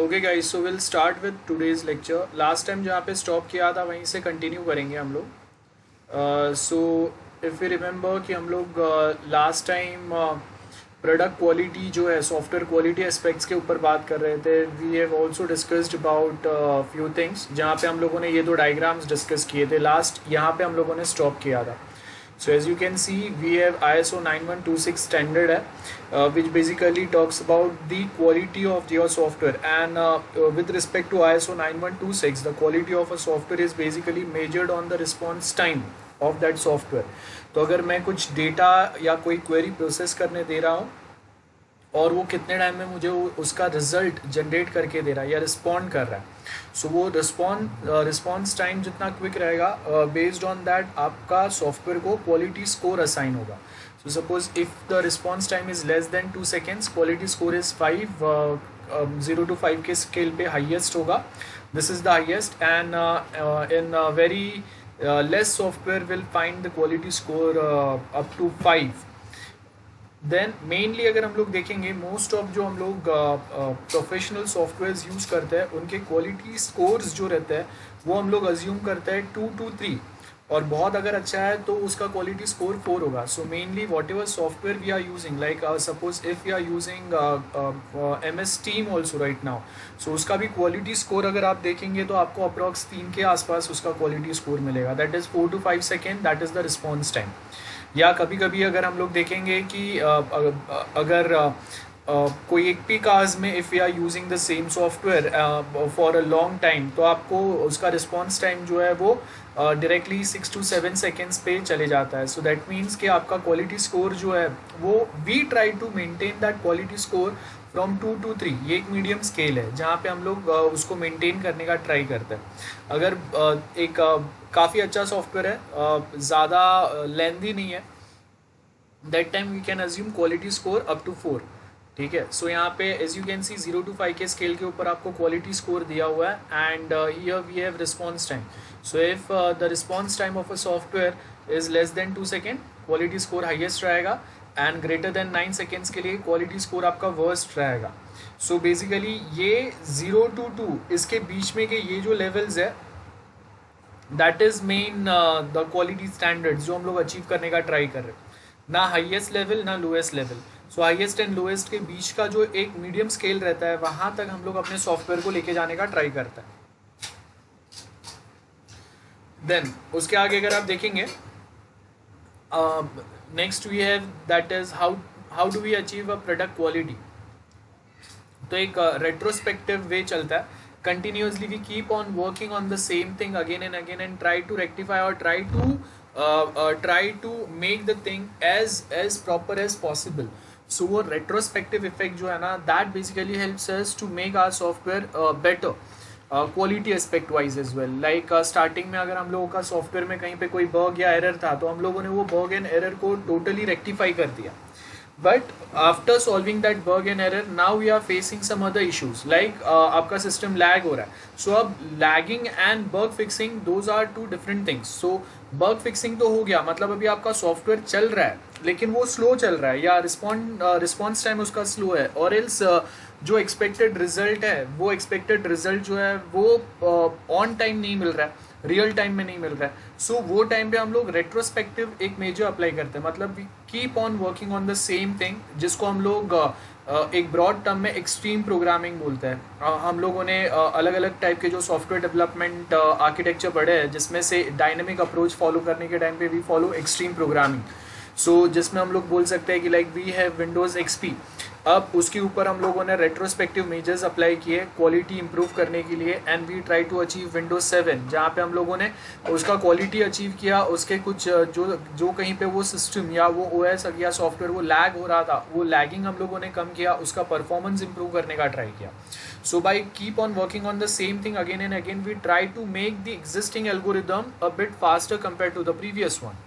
Okay guys, so will start with today's lecture. Last time जहाँ पे stop किया था वहीं से कंटिन्यू करेंगे हम लोग। सो इफ़ यू रिमेंबर कि हम लोग लास्ट टाइम प्रोडक्ट क्वालिटी जो है, सॉफ्टवेयर क्वालिटी एस्पेक्ट्स के ऊपर बात कर रहे थे। We have also discussed about few things, जहाँ पे हम लोगों ने ये दो डायग्राम्स डिस्कस किए थे लास्ट, यहाँ पे हम लोगों ने स्टॉप किया था। So as you can see, we have ISO 9126 standard which basically talks about the quality of your software, and with respect to ISO 9126, the quality of a software is basically measured on the response time of that software. तो अगर मैं कुछ data या कोई query process करने दे रहा हूँ और वो कितने टाइम में मुझे उसका रिजल्ट जनरेट करके दे रहा है या रिस्पॉन्ड कर रहा है, सो वो रिस्पॉन्स टाइम जितना क्विक रहेगा, बेस्ड ऑन दैट आपका सॉफ्टवेयर को क्वालिटी स्कोर असाइन होगा। So suppose if the response time is less than 2 seconds, quality score is 5, 0 to 5 के स्केल पे हाइएस्ट होगा, this is the highest. And in very less software will find the quality score up to 5। Then mainly अगर हम लोग देखेंगे, most of जो हम लोग प्रोफेशनल सॉफ्टवेयर्स यूज़ करते हैं उनके क्वालिटी स्कोर्स जो रहते हैं वो हम लोग अज्यूम करते हैं 2 to 3, और बहुत अगर अच्छा है तो उसका क्वालिटी स्कोर 4 होगा। So mainly whatever software we are using, like suppose if we are using MS Team also right now, so उसका भी क्वालिटी स्कोर अगर आप देखेंगे तो आपको अप्रॉक्स 3 के आसपास उसका क्वालिटी स्कोर मिलेगा। That is 4 to 5 seconds, that is the response time. या कभी कभी अगर हम लोग देखेंगे कि अगर कोई एक पी कार्स में if you are using the same software for a long time, तो आपको उसका रिस्पॉन्स टाइम जो है वो डायरेक्टली 6 to 7 seconds पे चले जाता है। सो दैट मीन्स कि आपका क्वालिटी स्कोर जो है वो, we try to maintain that quality score from 2 to 3। ये एक मीडियम स्केल है जहाँ पे हम लोग उसको मेंटेन करने का ट्राई करते हैं। अगर एक काफ़ी अच्छा सॉफ्टवेयर है, ज़्यादा लेंदी नहीं है, that time we can assume quality score up to 4। ठीक है, सो यहाँ पे as you can see 0 to 5 के स्केल के ऊपर आपको क्वालिटी स्कोर दिया हुआ है, and here we have response time. So if the response time of a software is less than 2 seconds, quality score highest रहेगा, एंड ग्रेटर देन 9 seconds के लिए क्वालिटी स्कोर आपका वर्स्ट रहेगा। सो बेसिकली ये 0 to 2 इसके बीच में के ये जो लेवल्स है, that is main the quality standards जो हम लोग अचीव करने का ट्राई कर रहे हैं, ना हाईएस्ट लेवल ना lowest level. So highest and lowest के बीच का जो एक मीडियम स्केल रहता है, वहाँ तक हम लोग अपने सॉफ्टवेयर को लेके जाने का ट्राई करते हैं। देन उसके आगे अगर आप देखेंगे, next we have that is how do we achieve a product quality. तो एक रेट्रोस्पेक्टिव वे चलता है, continuously we keep on working on the same thing again and again and try to rectify or try to make the thing as proper as possible. So वो retrospective effect जो है ना, that basically helps us to make our software better quality aspect wise as well. Like starting में अगर हम लोगों का software में कहीं पे कोई बग या एरर था, तो हम लोगों ने वो बग एंड एरर को टोटली रेक्टिफाई कर दिया। But after solving that bug and error, now we are facing some other issues, like आपका system lag हो रहा है। So अब lagging and bug fixing, those are two different things. So bug fixing तो हो गया, मतलब अभी आपका सॉफ्टवेयर चल रहा है लेकिन वो स्लो चल रहा है, या रिस्पॉन्स टाइम उसका स्लो है, और एल्स जो एक्सपेक्टेड रिजल्ट है, वो एक्सपेक्टेड रिजल्ट जो है वो ऑन टाइम नहीं मिल रहा है, रियल टाइम में नहीं मिल रहा है। सो वो टाइम पे हम लोग रेट्रोस्पेक्टिव एक मेजर अप्लाई करते हैं, मतलब we keep on working on the same thing, जिसको हम लोग एक ब्रॉड टर्म में एक्सट्रीम प्रोग्रामिंग बोलते हैं। हम लोगों ने अलग अलग टाइप के जो सॉफ्टवेयर डेवलपमेंट आर्किटेक्चर पढ़े हैं, जिसमें से डायनेमिक अप्रोच फॉलो करने के टाइम पे we follow extreme programming. So जिसमें हम लोग बोल सकते हैं कि like we have windows XP, अब उसके ऊपर हम लोगों ने रेट्रोस्पेक्टिव मेजर्स अप्लाई किए क्वालिटी इंप्रूव करने के लिए, and we try to achieve windows 7, जहाँ पे हम लोगों ने उसका क्वालिटी अचीव किया। उसके कुछ जो कहीं पे वो सिस्टम या वो OS या सॉफ्टवेयर वो लैग हो रहा था, वो लैगिंग हम लोगों ने कम किया, उसका परफॉर्मेंस इंप्रूव करने का ट्राई किया। So by keep on working on the same thing again and again, we try to make the existing algorithm a bit faster compare to the previous one.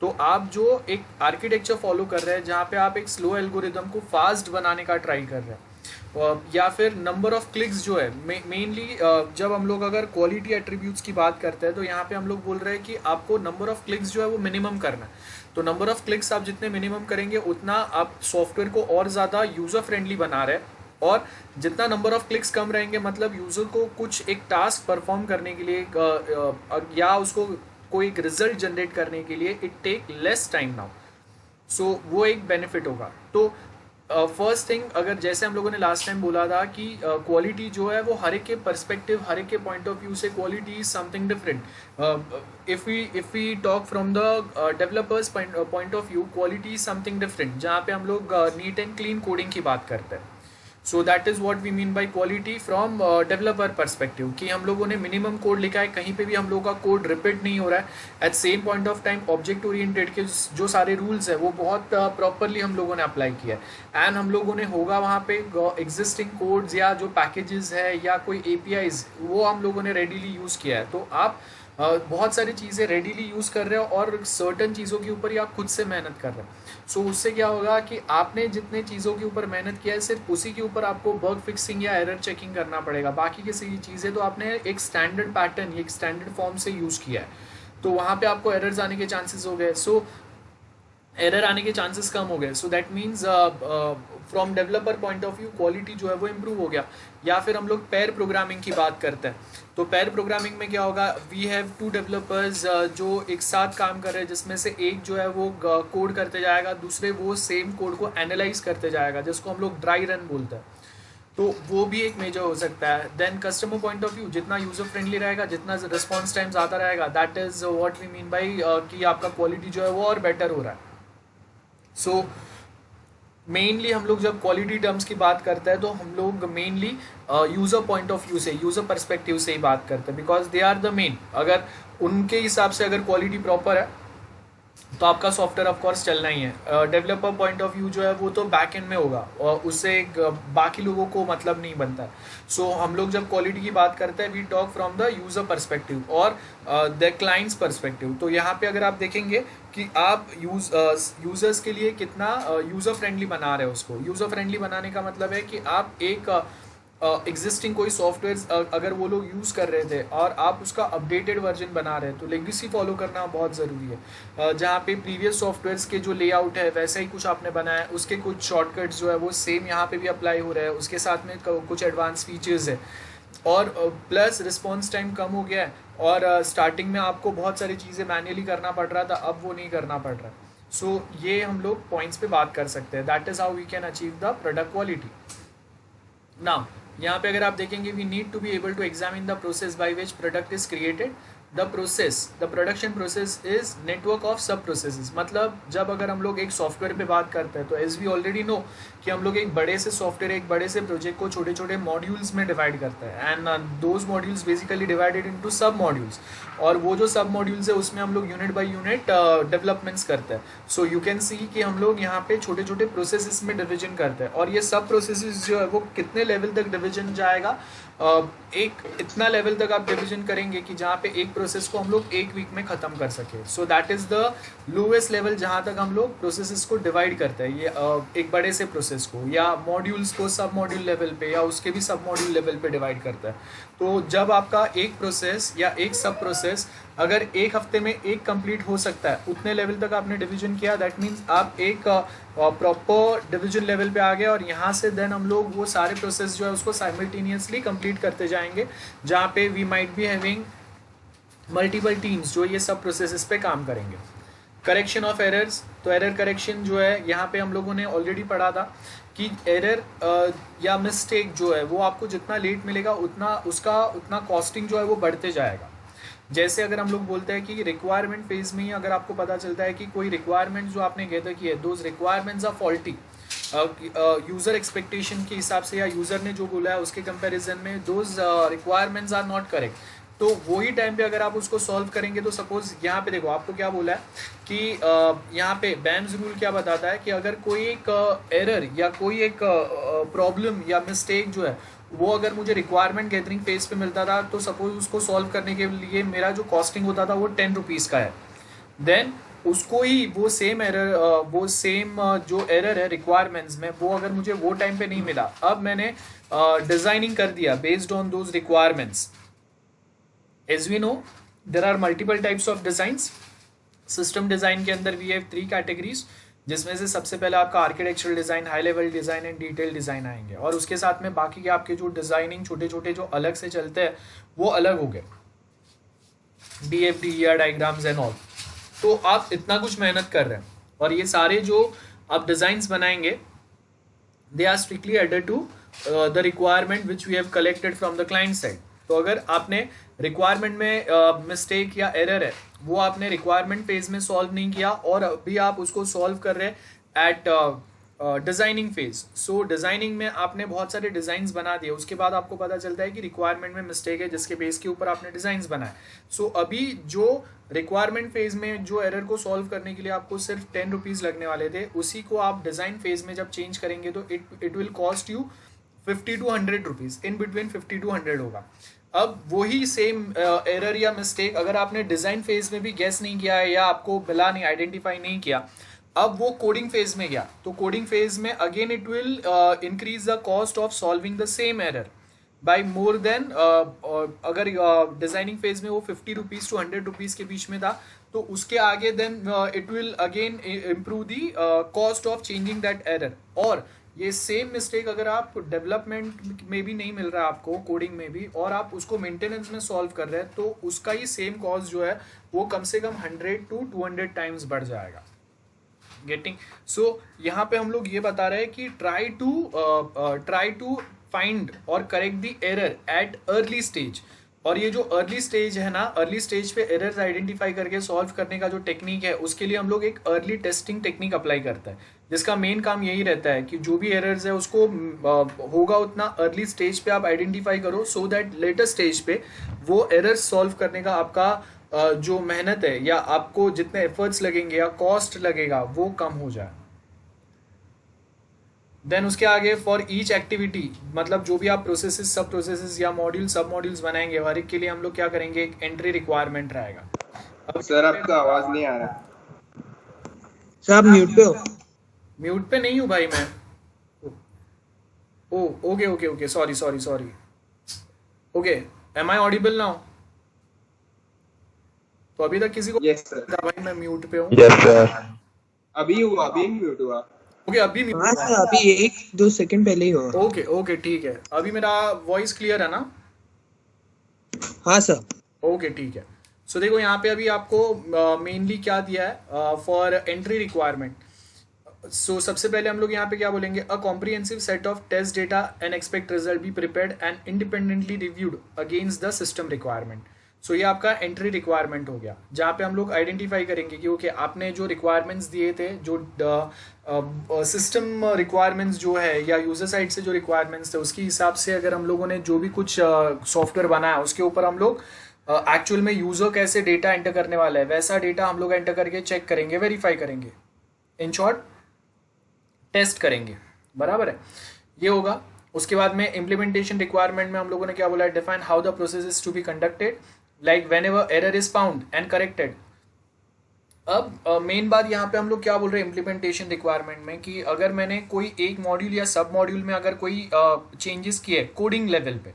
तो आप जो एक आर्किटेक्चर फॉलो कर रहे हैं जहाँ पे आप एक स्लो एल्गोरिदम को फास्ट बनाने का ट्राई कर रहे हैं, या फिर नंबर ऑफ क्लिक्स जो है, मेनली जब हम लोग अगर क्वालिटी एट्रीब्यूट्स की बात करते हैं, तो यहाँ पे हम लोग बोल रहे हैं कि आपको नंबर ऑफ क्लिक्स जो है वो मिनिमम करना है। तो नंबर ऑफ क्लिक्स आप जितने मिनिमम करेंगे, उतना आप सॉफ्टवेयर को और ज़्यादा यूज़र फ्रेंडली बना रहे हैं, और जितना नंबर ऑफ क्लिक्स कम रहेंगे मतलब यूज़र को कुछ एक टास्क परफॉर्म करने के लिए या उसको कोई एक रिजल्ट जनरेट करने के लिए it take less time now. So वो एक बेनिफिट होगा। तो फर्स्ट थिंग, अगर जैसे हम लोगों ने लास्ट टाइम बोला था कि क्वालिटी जो है वो हर एक के पर्सपेक्टिव, हर एक के पॉइंट ऑफ व्यू से quality is something different. If we talk from the developers point of view, quality is something different, जहाँ पे हम लोग नीट एंड क्लीन कोडिंग की बात करते हैं। So that is what we mean by quality from developer perspective, कि हम लोगों ने मिनिमम कोड लिखा है, कहीं पे भी हम लोगों का कोड रिपीट नहीं हो रहा है। At same point of time object oriented के जो सारे रूल्स है वो बहुत प्रॉपरली हम लोगों ने अप्लाई किया है। एंड हम लोगों ने होगा वहाँ पे एग्जिस्टिंग कोड्स या जो पैकेजेस है या कोई एपीआईज वो हम लोगों ने रेडीली यूज़ किया है। तो आप बहुत सारी चीज़ें रेडीली यूज़ कर रहे हो और सर्टन चीज़ों के ऊपर ही आप खुद से मेहनत कर रहे हो। सो उससे क्या होगा कि आपने जितने चीज़ों के ऊपर मेहनत किया है सिर्फ उसी के ऊपर आपको बग फिक्सिंग या एरर चेकिंग करना पड़ेगा। बाकी की सही चीज़ें तो आपने एक स्टैंडर्ड पैटर्न, एक स्टैंडर्ड फॉर्म से यूज़ किया है, तो वहाँ पे आपको एरर्स आने के चांसेस हो गए। सो एरर आने के चांसेस कम हो गए। So that means from developer point of view quality जो है वो इम्प्रूव हो गया। या फिर हम लोग पेयर प्रोग्रामिंग की बात करते हैं, तो पेयर प्रोग्रामिंग में क्या होगा, वी हैव टू डेवलपर्स जो एक साथ काम कर रहे हैं, जिसमें से एक जो है वो कोड करते जाएगा, दूसरे वो सेम कोड को एनालाइज करते जाएगा, जिसको हम लोग ड्राई रन बोलते हैं। तो वो भी एक मेजर हो सकता है। Then customer point of view, जितना यूजर फ्रेंडली रहेगा, जितना रिस्पॉन्स टाइम ज़्यादा रहेगा, that is what we mean by कि आपका क्वालिटी जो है वो और बेटर हो रहा है। सो मेनली हम लोग जब क्वालिटी टर्म्स की बात करते हैं तो हम लोग mainly user point of view से, यूज़र पर्सपेक्टिव से ही बात करते हैं, because they are the main. अगर उनके हिसाब से अगर क्वालिटी प्रॉपर है तो आपका सॉफ्टवेयर ऑफ कोर्स चलना ही है। डेवलपर पॉइंट ऑफ व्यू जो है वो तो बैक एंड में होगा और उससे बाकी लोगों को मतलब नहीं बनता। सो हम लोग जब क्वालिटी की बात करते हैं we talk from the user perspective और द क्लाइंट्स पर्सपेक्टिव। तो यहाँ पे अगर आप देखेंगे कि आप यूज़र्स के लिए कितना यूज़र फ्रेंडली बना रहे हो उसको। यूज़र फ्रेंडली बनाने का मतलब है कि आप एक एग्जिस्टिंग कोई सॉफ्टवेयर अगर वो लोग यूज़ कर रहे थे और आप उसका अपडेटेड वर्जन बना रहे हैं तो लेगेसी फॉलो करना बहुत ज़रूरी है। जहाँ पे प्रीवियस सॉफ्टवेयर्स के जो लेआउट है वैसा ही कुछ आपने बनाया है, उसके कुछ शॉर्टकट्स जो है वो सेम यहाँ पे भी अप्लाई हो रहा है, उसके साथ में कुछ एडवांस फीचर्स है और प्लस रिस्पॉन्स टाइम कम हो गया है। और स्टार्टिंग में आपको बहुत सारी चीज़ें मैन्युअली करना पड़ रहा था, अब वो नहीं करना पड़ रहा। सो ये हम लोग पॉइंट्स पे बात कर सकते हैं। That is how we can achieve the product quality. Now यहाँ पे अगर आप देखेंगे we need to be able to examine the process by which product is created. The production process is network of sub processes. मतलब जब अगर हम लोग एक सॉफ्टवेयर पे बात करते हैं तो एज वी ऑलरेडी नो कि हम लोग एक बड़े से सॉफ्टवेयर, एक बड़े से प्रोजेक्ट को छोटे छोटे मॉड्यूल्स में डिवाइड करते हैं and those modules basically divided into सब मॉड्यूल्स। और वो जो सब मॉड्यूल्स है उसमें हम लोग यूनिट बाय यूनिट डेवलपमेंट्स करते हैं। सो यू कैन सी कि हम लोग यहाँ पे छोटे छोटे प्रोसेसेस में डिवीजन करते हैं और ये सब प्रोसेसेस जो है वो कितने लेवल तक डिवीजन जाएगा, एक इतना लेवल तक आप डिवीजन करेंगे कि जहाँ पे एक प्रोसेस को हम लोग एक वीक में ख़त्म कर सके। सो that is the lowest level जहाँ तक हम लोग प्रोसेसेस को डिवाइड करते हैं। ये एक बड़े से प्रोसेस को या मॉड्यूल्स को सब मॉड्यूल लेवल पे या उसके भी सब मॉड्यूल लेवल पे डिवाइड करता है। तो जब आपका एक प्रोसेस या एक सब प्रोसेस अगर एक हफ्ते में एक कंप्लीट हो सकता है, उतने लेवल तक आपने डिवीजन किया, दैट मीन्स आप एक प्रॉपर डिवीजन लेवल पे आ गए। और यहाँ से देन हम लोग वो सारे प्रोसेस जो है उसको साइमल्टेनियसली कंप्लीट करते जाएंगे, जहाँ पे we might be having multiple teams जो ये सब प्रोसेसेस पे काम करेंगे। करेक्शन ऑफ एरर्स, तो एरर करेक्शन जो है यहाँ पे हम लोगों ने ऑलरेडी पढ़ा था कि एरर या मिस्टेक जो है वो आपको जितना लेट मिलेगा उतना कॉस्टिंग जो है वो बढ़ते जाएगा। जैसे अगर हम लोग बोलते हैं कि रिक्वायरमेंट फेज में ही अगर आपको पता चलता है कि कोई रिक्वायरमेंट जो आपने गैदर की है those requirements are faulty, user expectation के हिसाब से या यूज़र ने जो बोला है उसके कंपैरिजन में those requirements are not correct, तो वही टाइम पे अगर आप उसको सॉल्व करेंगे तो सपोज यहाँ पे देखो आपको क्या बोला है कि यहाँ पे बैम्स रूल क्या बताता है कि अगर कोई एक एरर या कोई एक प्रॉब्लम या मिस्टेक जो है वो अगर मुझे रिक्वायरमेंट गैदरिंग फेज पे मिलता था तो सपोज उसको सॉल्व करने के लिए मेरा जो कॉस्टिंग होता था वो 10 रुपीज़ का है, देन उसको ही वो सेम एरर जो एरर है रिक्वायरमेंट्स में वो अगर मुझे वो टाइम पे नहीं मिला, अब मैंने डिज़ाइनिंग कर दिया based on those requirements. As we know, there are multiple types of designs. System design के अंदर we have 3 categories. जिसमें से सबसे पहले आपका architectural design, high level design and detail design आएंगे, और उसके साथ में बाकी के आपके जो डिज़ाइनिंग छोटे छोटे जो अलग से चलते हैं वो अलग हो गए, DFD या डायग्राम्स एंड ऑल। तो आप इतना कुछ मेहनत कर रहे हैं, और ये सारे जो आप डिज़ाइंस बनाएंगे they are strictly added to the requirement which we have collected from the client side. तो अगर आपने रिक्वायरमेंट में मिस्टेक या एरर है वो आपने रिक्वायरमेंट फेज में सॉल्व नहीं किया और अभी आप उसको सॉल्व कर रहे हैं एट डिजाइनिंग फेज। सो डिजाइनिंग में आपने बहुत सारे डिजाइन्स बना दिए, उसके बाद आपको पता चलता है कि रिक्वायरमेंट में मिस्टेक है जिसके बेस के ऊपर आपने डिजाइन्स बनाए। सो अभी जो रिक्वायरमेंट फेज में जो एरर को सॉल्व करने के लिए आपको सिर्फ 10 रुपीज़ लगने वाले थे, उसी को आप डिजाइन फेज में जब चेंज करेंगे तो it will cost you 50 to 100 rupees, in between 50 to 100 होगा। अब वही सेम एरर या मिस्टेक अगर आपने डिज़ाइन फेज में भी गेस नहीं किया है या आपको मिला नहीं, आइडेंटिफाई नहीं किया, अब वो कोडिंग फेज में गया, तो कोडिंग फेज में again it will increase the cost of solving the same error by more than, अगर डिजाइनिंग फेज में वो 50 रुपीज़ to 100 रुपीज़ के बीच में था, तो उसके आगे then it will again improve the cost of changing that error. और ये सेम मिस्टेक अगर आप डेवलपमेंट में भी नहीं मिल रहा है आपको, कोडिंग में भी, और आप उसको मेंटेनेंस में सॉल्व कर रहे हैं, तो उसका ही सेम कॉस्ट जो है वो कम से कम 100 to 200 टाइम्स बढ़ जाएगा। गेटिंग? सो यहाँ पे हम लोग ये बता रहे हैं कि ट्राई टू फाइंड और correct the error at early stage. और ये जो अर्ली स्टेज है ना, अर्ली स्टेज पे एरर्स आइडेंटिफाई करके सॉल्व करने का जो टेक्निक है, उसके लिए हम लोग एक अर्ली टेस्टिंग टेक्निक अप्लाई करते हैं, जिसका मेन काम यही रहता है कि जो भी एरर्स है उसको होगा उतना अर्ली स्टेज पे आप आइडेंटिफाई करो, सो दैट लेटर स्टेज पे वो एरर्स सॉल्व करने का आपका जो मेहनत है या आपको जितने एफर्ट्स लगेंगे या कॉस्ट लगेगा वो कम हो जाए। देन उसके आगे फॉर ईच एक्टिविटी, मतलब जो भी आप प्रोसेसेस, सब प्रोसेसेस या मॉड्यूल, सब मॉड्यूल्स बनाएंगे, हर एक के लिए हम लोग क्या करेंगे, एक एंट्री रिक्वायरमेंट रहेगा। अब सर आपका आवाज नहीं आ रहा। सर आप म्यूट पे हो? म्यूट पे नहीं हूँ भाई मैं। Oh okay okay okay, sorry okay, am I audible now? तो अभी तक किसी को यस सर। भाई मैं म्यूट पे हूँ? Yes sir. अभी म्यूट हुआ। ओके अभी म्यूट। हाँ सर, अभी 1-2 सेकंड पहले ही हुआ। ओके ओके ठीक है, अभी मेरा वॉइस क्लियर है ना? हाँ सर। ओके ठीक है। सो देखो यहाँ पे अभी आपको मेनली क्या दिया है फॉर एंट्री रिक्वायरमेंट। सो सबसे पहले हम लोग यहाँ पे क्या बोलेंगे, a comprehensive set of test data and expect result be prepared and independently reviewed against the system requirement. So ये आपका एंट्री रिक्वायरमेंट हो गया, जहाँ पे हम लोग आइडेंटिफाई करेंगे कि ओके आपने जो रिक्वायरमेंट्स दिए थे, जो सिस्टम रिक्वायरमेंट्स जो है या यूजर साइड से जो रिक्वायरमेंट्स थे, उसके हिसाब से अगर हम लोगों ने जो भी कुछ सॉफ्टवेयर बनाया उसके ऊपर हम लोग एक्चुअल में यूजर कैसे डेटा एंटर करने वाला है वैसा डेटा हम लोग एंटर करके चेक करेंगे, वेरीफाई करेंगे, इन शॉर्ट टेस्ट करेंगे। बराबर है, ये होगा। उसके बाद में इम्प्लीमेंटेशन रिक्वायरमेंट में हम लोगों ने क्या बोला है, define how the process is to be conducted like whenever error is found and corrected. अब मेन बात यहाँ पे हम लोग क्या बोल रहे हैं इम्प्लीमेंटेशन रिक्वायरमेंट में, कि अगर मैंने कोई एक मॉड्यूल या सब मॉड्यूल में अगर कोई चेंजेस किए कोडिंग लेवल पे,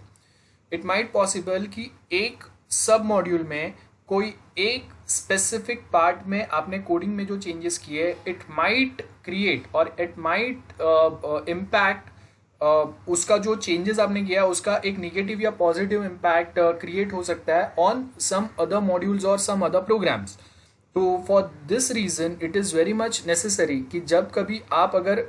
इट माइट पॉसिबल कि एक सब मॉड्यूल में कोई एक स्पेसिफिक पार्ट में आपने कोडिंग में जो चेंजेस किए, इट माइट क्रिएट और इट माइट इम्पैक्ट, उसका जो चेंजेस आपने किया उसका एक निगेटिव या पॉजिटिव इम्पैक्ट क्रिएट हो सकता है ऑन सम अदर मॉड्यूल्स और सम अदर प्रोग्राम्स। तो for this reason it is very much necessary कि जब कभी आप अगर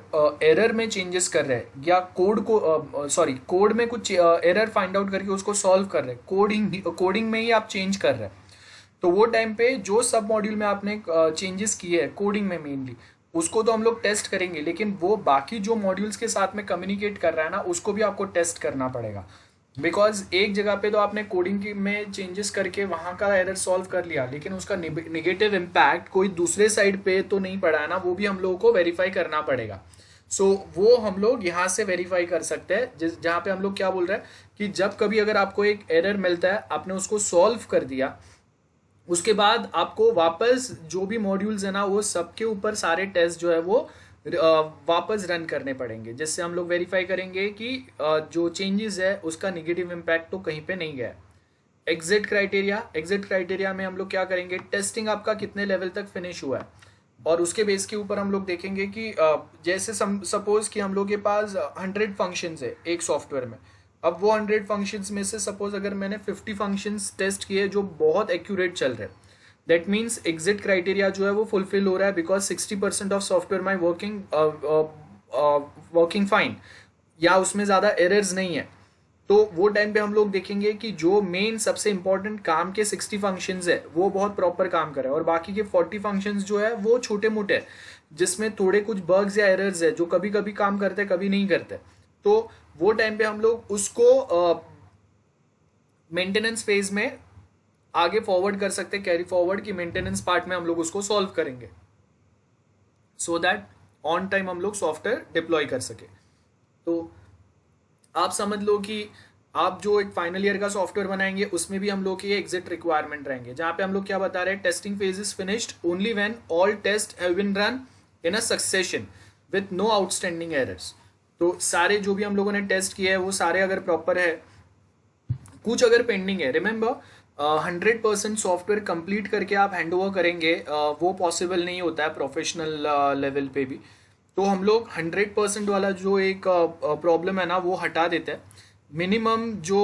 एरर में चेंजेस कर रहे हैं या कोड में कुछ एरर फाइंड आउट करके उसको सॉल्व कर रहे हैं, कोडिंग में ही आप चेंज कर रहे हैं, तो वो टाइम पे जो सब मॉड्यूल में आपने चेंजेस किए हैं कोडिंग में मेनली, उसको तो हम लोग टेस्ट करेंगे, लेकिन वो बाकी जो मॉड्यूल्स के साथ में कम्युनिकेट कर रहा है ना, उसको भी आपको टेस्ट करना पड़ेगा। बिकॉज एक जगह पे तो आपने कोडिंग में चेंजेस करके वहाँ का एरर सॉल्व कर लिया, लेकिन उसका निगेटिव इम्पैक्ट कोई दूसरे साइड पे तो नहीं पड़ा है ना, वो भी हम लोगों को वेरीफाई करना पड़ेगा। सो वो हम लोग यहाँ से वेरीफाई कर सकते हैं, जहाँ पे हम लोग क्या बोल रहे हैं कि जब कभी अगर आपको एक एरर मिलता है, आपने उसको सॉल्व कर दिया, उसके बाद आपको वापस जो भी मॉड्यूल्स है ना, वो सबके ऊपर सारे टेस्ट जो है वो वापस रन करने पड़ेंगे, जिससे हम लोग वेरीफाई करेंगे कि जो चेंजेस है उसका निगेटिव इम्पैक्ट तो कहीं पे नहीं गया। एग्जिट क्राइटेरिया में हम लोग क्या करेंगे, टेस्टिंग आपका कितने लेवल तक फिनिश हुआ है। और उसके बेस के ऊपर हम लोग देखेंगे कि जैसे सपोज कि हम लोग के पास 100 फंक्शंस है एक सॉफ्टवेयर में। अब वो 100 फंक्शंस में से सपोज अगर मैंने 50 फंक्शंस टेस्ट किए जो बहुत एक्यूरेट चल रहे हैं, दैट मीन्स एग्जिट क्राइटेरिया जो है वो फुलफिल हो रहा है, because 60% of software my working fine, या उसमें ज़्यादा एरर्स नहीं है। तो वो टाइम पे हम लोग देखेंगे कि जो मेन सबसे इंपॉर्टेंट काम के 60 फंक्शंस है वो बहुत प्रॉपर काम करे, और बाकी के 40 फंक्शंस जो है वो छोटे मोटे है, जिसमें थोड़े कुछ बग्स या एरर्स है जो कभी कभी काम करते कभी नहीं करते। तो वो टाइम पे हम लोग उसको मेंटेनेंस फेज में आगे फॉरवर्ड कर सकते हैं, कैरी फॉरवर्ड कि मेंटेनेंस पार्ट में हम लोग उसको सॉल्व करेंगे, सो दैट ऑन टाइम हम लोग सॉफ्टवेयर डिप्लॉय कर सके। तो आप समझ लो कि आप जो एक फाइनल ईयर का सॉफ्टवेयर बनाएंगे उसमें भी हम लोग के एग्जिट रिक्वायरमेंट रहेंगे, जहां पे हम लोग क्या बता रहे हैं, testing phase is finished only when all test have been run in a succession with no outstanding errors. तो सारे जो भी हम लोगों ने टेस्ट किए हैं वो सारे अगर प्रॉपर है, कुछ अगर पेंडिंग है, रिमेंबर 100% सॉफ्टवेयर कंप्लीट करके आप हैंड ओवर करेंगे, वो पॉसिबल नहीं होता है प्रोफेशनल लेवल पे भी। तो हम लोग 100% वाला जो एक प्रॉब्लम है ना वो हटा देते हैं। मिनिमम जो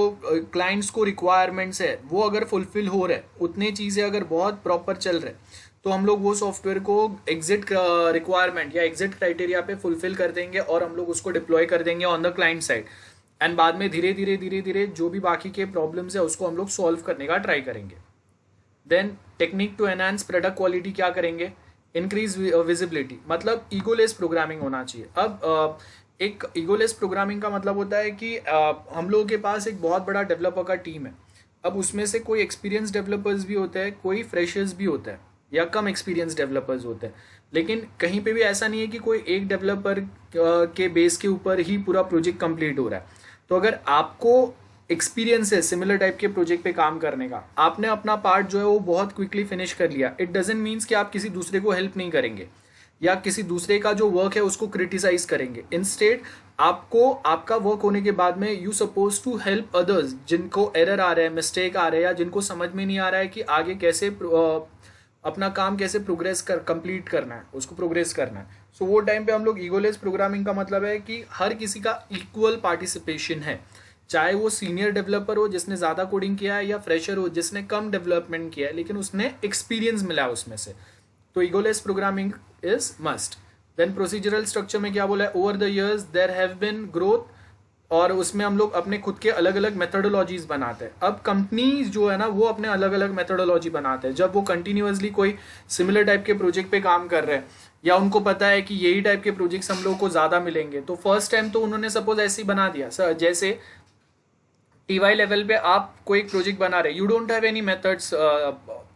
क्लाइंट्स को रिक्वायरमेंट्स है वो अगर फुलफिल हो रहे हैं, उतनी चीज़ें अगर बहुत प्रॉपर चल रहे तो हम लोग वो सॉफ्टवेयर को एग्जिट रिक्वायरमेंट या एग्जिट क्राइटेरिया पे फुलफिल कर देंगे और हम लोग उसको डिप्लॉय कर देंगे on the client side. And बाद में धीरे धीरे जो भी बाकी के प्रॉब्लम्स है उसको हम लोग सॉल्व करने का ट्राई करेंगे। Then technique to enhance product quality क्या करेंगे, इंक्रीज विजिबिलिटी, मतलब ईगोलेस प्रोग्रामिंग होना चाहिए। अब एक ईगोलेस प्रोग्रामिंग का मतलब होता है कि हम लोगों के पास एक बहुत बड़ा डेवलपर का टीम है। अब उसमें से कोई एक्सपीरियंस डेवलपर्स भी होते हैं, कोई फ्रेशर्स भी होता है, या कम एक्सपीरियंस डेवलपर्स होते हैं। लेकिन कहीं पे भी ऐसा नहीं है कि कोई एक डेवलपर के बेस के ऊपर ही पूरा प्रोजेक्ट कंप्लीट हो रहा है। तो अगर आपको एक्सपीरियंस है सिमिलर टाइप के प्रोजेक्ट पे काम करने का, आपने अपना पार्ट जो है वो बहुत क्विकली फिनिश कर लिया, इट डजंट मीन्स कि आप किसी दूसरे को हेल्प नहीं करेंगे या किसी दूसरे का जो वर्क है उसको क्रिटिसाइज करेंगे। इंस्टेड आपको आपका वर्क होने के बाद में you suppose to help others जिनको एरर आ रहे हैं, मिस्टेक आ रहे हैं, या जिनको समझ में नहीं आ रहा है कि आगे कैसे अपना काम कैसे प्रोग्रेस कर कंप्लीट करना है, उसको प्रोग्रेस करना है। सो वो टाइम पे हम लोग ईगोलेस प्रोग्रामिंग का मतलब है कि हर किसी का इक्वल पार्टिसिपेशन है, चाहे वो सीनियर डेवलपर हो जिसने ज़्यादा कोडिंग किया है या फ्रेशर हो जिसने कम डेवलपमेंट किया है लेकिन उसने एक्सपीरियंस मिला है उसमें से। तो egoless programming is must. Then procedural structure में क्या बोला है, over the years there have been growth, और उसमें हम लोग अपने खुद के अलग अलग मेथोडोलॉजीज बनाते हैं। अब कंपनीज जो है ना वो अपने अलग अलग मेथोडोलॉजी बनाते हैं। जब वो कंटिन्यूअसली कोई सिमिलर टाइप के प्रोजेक्ट पे काम कर रहे हैं या उनको पता है कि यही टाइप के प्रोजेक्ट्स हम लोग को ज़्यादा मिलेंगे, तो फर्स्ट टाइम तो उन्होंने सपोज ऐसे ही बना दिया। सर जैसे टीवाई लेवल पे आप कोई एक प्रोजेक्ट बना रहे, you don't have any methods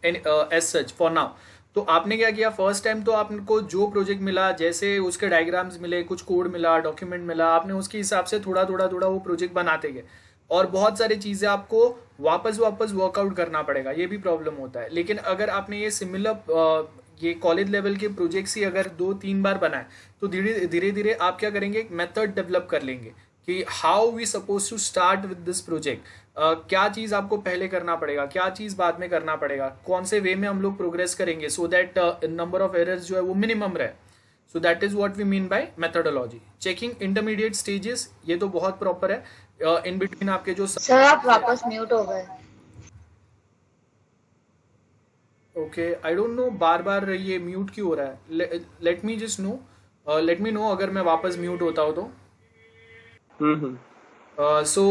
as such for now. तो आपने क्या किया, फर्स्ट टाइम तो आपको जो प्रोजेक्ट मिला, जैसे उसके डायग्राम्स मिले, कुछ कोड मिला, डॉक्यूमेंट मिला, आपने उसके हिसाब से थोड़ा थोड़ा थोड़ा वो प्रोजेक्ट बनाते गए, और बहुत सारी चीज़ें आपको वापस वर्कआउट करना पड़ेगा, ये भी प्रॉब्लम होता है। लेकिन अगर आपने ये सिमिलर ये कॉलेज लेवल के प्रोजेक्ट्स ही अगर 2-3 बार बनाए तो धीरे धीरे आप क्या करेंगे, एक मेथड डेवलप कर लेंगे कि how we suppose to start with this project, क्या चीज़ आपको पहले करना पड़ेगा, क्या चीज़ बाद में करना पड़ेगा, कौन से वे में हम लोग प्रोग्रेस करेंगे, so that number of errors जो है वो मिनिमम रहे। So that is what we mean by methodology. Checking intermediate stages, ये तो बहुत प्रॉपर है। इन बिटवीन आपके जो सर आप वापस म्यूट हो गए। ओके, आई डोंट नो बार बार ये म्यूट क्यों हो रहा है। Let me just know, let me know अगर मैं वापस म्यूट होता हो तो। So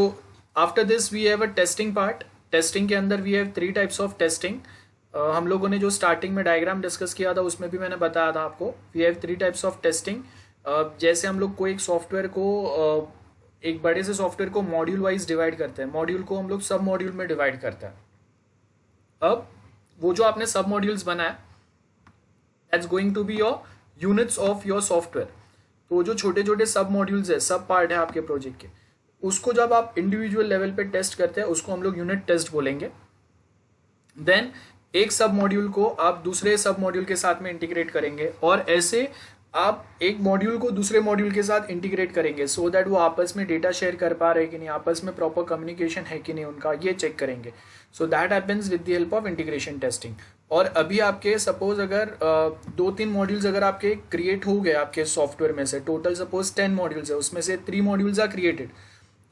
after this we have a testing part. Testing के अंदर we have 3 types of testing. हम लोगों ने जो स्टार्टिंग में डायग्राम डिस्कस किया था उसमें भी मैंने बताया था आपको, we have 3 types of testing. जैसे हम लोग कोई एक सॉफ्टवेयर को एक बड़े से सॉफ्टवेयर को मॉड्यूल वाइज डिवाइड करते हैं, मॉड्यूल को हम लोग सब मॉड्यूल में डिवाइड करते हैं। अब वो जो आपने सब मॉड्यूल्स बनाया, that's going to be your units of your software. तो जो छोटे छोटे सब मॉड्यूल्स है, सब पार्ट है आपके प्रोजेक्ट के, उसको जब आप इंडिविजुअल लेवल पे टेस्ट करते हैं उसको हम लोग यूनिट टेस्ट बोलेंगे। देन एक सब मॉड्यूल को आप दूसरे सब मॉड्यूल के साथ में इंटीग्रेट करेंगे, और ऐसे आप एक मॉड्यूल को दूसरे मॉड्यूल के साथ इंटीग्रेट करेंगे सो दैट वो आपस में डेटा शेयर कर पा रहे हैं कि नहीं, आपस में प्रॉपर कम्युनिकेशन है कि नहीं उनका, ये चेक करेंगे. So that happens with the help of integration testing. और अभी आपके सपोज अगर 2-3 मॉड्यूल्स अगर आपके क्रिएट हो गए आपके सॉफ्टवेयर में से, टोटल सपोज 10 मॉड्यूल्स है, उसमें से 3 मॉड्यूल्स आर क्रिएटेड,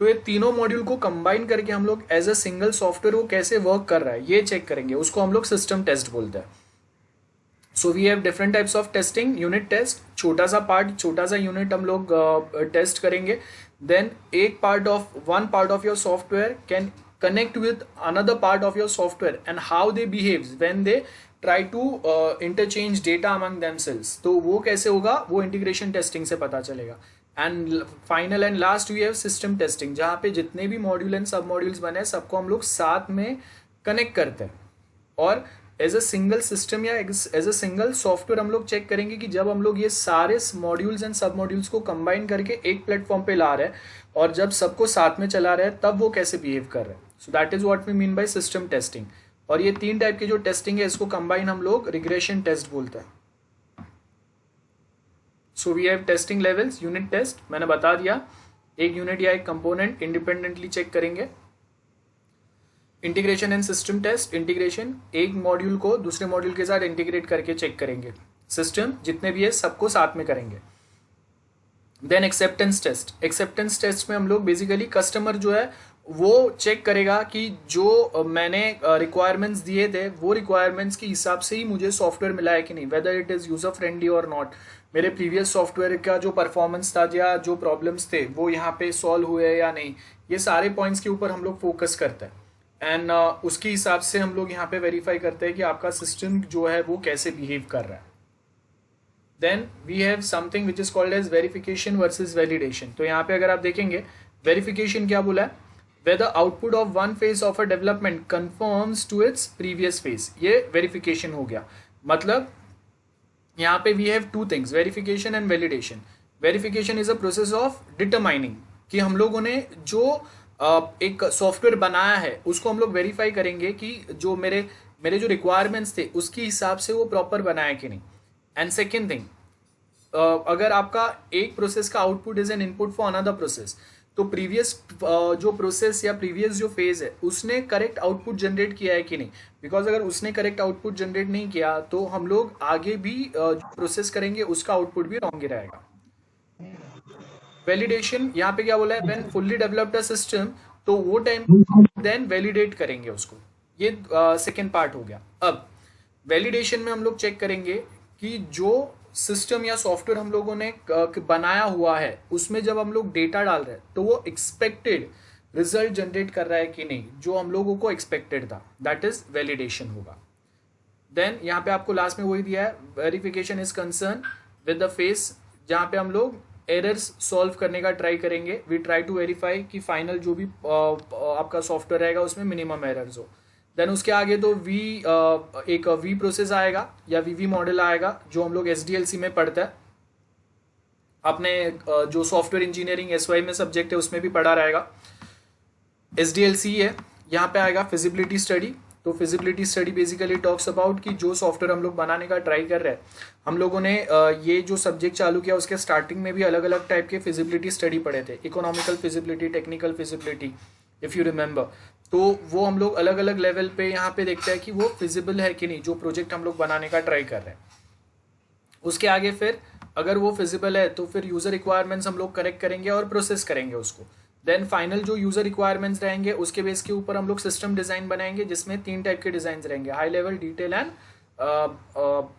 तो ये तीनों मॉड्यूल को कंबाइन करके हम लोग एज अ सिंगल सॉफ्टवेयर वो कैसे वर्क कर रहा है ये चेक करेंगे. उसको हम लोग सिस्टम टेस्ट बोलते हैं. So we have different types of testing. Unit test, छोटा सा पार्ट, छोटा सा यूनिट हम लोग टेस्ट करेंगे. Then one part of your software can connect with another part of your software and how they behaves when they try to interchange data among themselves. तो वो कैसे होगा वो इंटीग्रेशन टेस्टिंग से पता चलेगा. And final and last we have system testing, जहाँ पे जितने भी मॉड्यूल एंड सब मॉड्यूल्स बने सबको हम लोग साथ में कनेक्ट करते हैं और एज अ सिंगल सिस्टम या एज अ सिंगल सॉफ्टवेयर हम लोग चेक करेंगे कि जब हम लोग ये सारे मॉड्यूल्स एंड सब मॉड्यूल्स को कंबाइन करके एक प्लेटफॉर्म पे ला रहे हैं और जब सबको साथ में चला रहे हैं तब वो कैसे बिहेव कर रहे हैं. So that is what we mean by system testing. और ये 3 टाइप की जो टेस्टिंग है इसको कंबाइन हम लोग रिग्रेशन टेस्ट बोलते हैं. So we have testing levels. Unit test मैंने बता दिया, एक यूनिट या एक कंपोनेंट इंडिपेंडेंटली चेक करेंगे. Integration and system test, integration एक मॉड्यूल को दूसरे मॉड्यूल के साथ इंटीग्रेट करके चेक करेंगे. सिस्टम जितने भी है सबको साथ में करेंगे. Then acceptance test. Acceptance test में हम लोग बेसिकली कस्टमर जो है वो चेक करेगा कि जो मैंने रिक्वायरमेंट्स दिए थे वो रिक्वायरमेंट्स के हिसाब से ही मुझे सॉफ्टवेयर मिला है कि नहीं, whether it is user friendly और नॉट. मेरे प्रीवियस सॉफ्टवेयर का जो परफॉर्मेंस था या जो प्रॉब्लम्स थे वो यहाँ पे सॉल्व हुए या नहीं, ये सारे पॉइंट्स के ऊपर हम लोग फोकस करते हैं. एंड उसके हिसाब से हम लोग यहाँ पे वेरीफाई करते हैं कि आपका सिस्टम जो है वो कैसे बिहेव कर रहा है. Then we have something which is called as verification versus validation. तो यहाँ पे अगर आप देखेंगे वेरिफिकेशन क्या बोला है, whether output of one phase of a development conforms to its previous phase. ये verification हो गया. मतलब यहाँ पे we have 2 things, verification and validation. Verification is a process of determining कि हम लोगों ने जो एक सॉफ्टवेयर बनाया है उसको हम लोग वेरीफाई करेंगे कि जो मेरे जो रिक्वायरमेंट्स थे उसके हिसाब से वो प्रॉपर बनाया कि नहीं. एंड सेकेंड थिंग, अगर आपका एक प्रोसेस का output is an input for another process, तो प्रीवियस जो प्रोसेस या प्रीवियस जो फेज है उसने करेक्ट आउटपुट जनरेट किया है कि नहीं. बिकॉज अगर उसने करेक्ट आउटपुट जनरेट नहीं किया तो हम लोग आगे भी जो प्रोसेस करेंगे उसका आउटपुट भी रॉन्ग ही रहेगा. वैलिडेशन यहाँ पे क्या बोला है, when fully developed a system, तो वो टाइम देन वैलिडेट करेंगे उसको. ये सेकेंड पार्ट हो गया. अब वैलिडेशन में हम लोग चेक करेंगे कि जो सिस्टम या सॉफ्टवेयर हम लोगों ने बनाया हुआ है उसमें जब हम लोग डेटा डाल रहे हैं तो वो एक्सपेक्टेड रिजल्ट जनरेट कर रहा है कि नहीं, जो हम लोगों को एक्सपेक्टेड था, दैट इज वैलिडेशन होगा. देन यहाँ पे आपको लास्ट में वही दिया है, verification is concern with the face, जहाँ पे हम लोग एरर्स सॉल्व करने का ट्राई करेंगे. वी ट्राई टू वेरीफाई कि फाइनल जो भी आपका सॉफ्टवेयर रहेगा उसमें मिनिमम एरर्स हो. देन उसके आगे तो एक वी प्रोसेस आएगा या वी मॉडल आएगा जो हम लोग SDLC में पढ़ते हैं. अपने जो सॉफ्टवेयर इंजीनियरिंग SY में सब्जेक्ट है उसमें भी पढ़ा रहेगा. SDLC है, यहाँ पे आएगा फिजिबिलिटी स्टडी. तो feasibility study basically talks about कि जो सॉफ्टवेयर हम लोग बनाने का ट्राई कर रहे हैं, हम लोगों ने ये जो सब्जेक्ट चालू किया उसके स्टार्टिंग में भी अलग अलग टाइप के फिजिबिलिटी स्टडी पढ़े थे. Economical feasibility, technical feasibility, if you remember. तो वो हम लोग अलग अलग लेवल पे यहाँ पे देखते हैं कि वो फिजिबल है कि नहीं, जो प्रोजेक्ट हम लोग बनाने का ट्राई कर रहे हैं. उसके आगे फिर अगर वो फिजिबल है तो फिर यूज़र रिक्वायरमेंट्स हम लोग करेक्ट करेंगे और प्रोसेस करेंगे उसको. देन फाइनल जो यूज़र रिक्वायरमेंट्स रहेंगे उसके बेस के ऊपर हम लोग सिस्टम डिज़ाइन बनाएंगे जिसमें 3 टाइप के डिज़ाइन रहेंगे, हाई लेवल, डिटेल एंड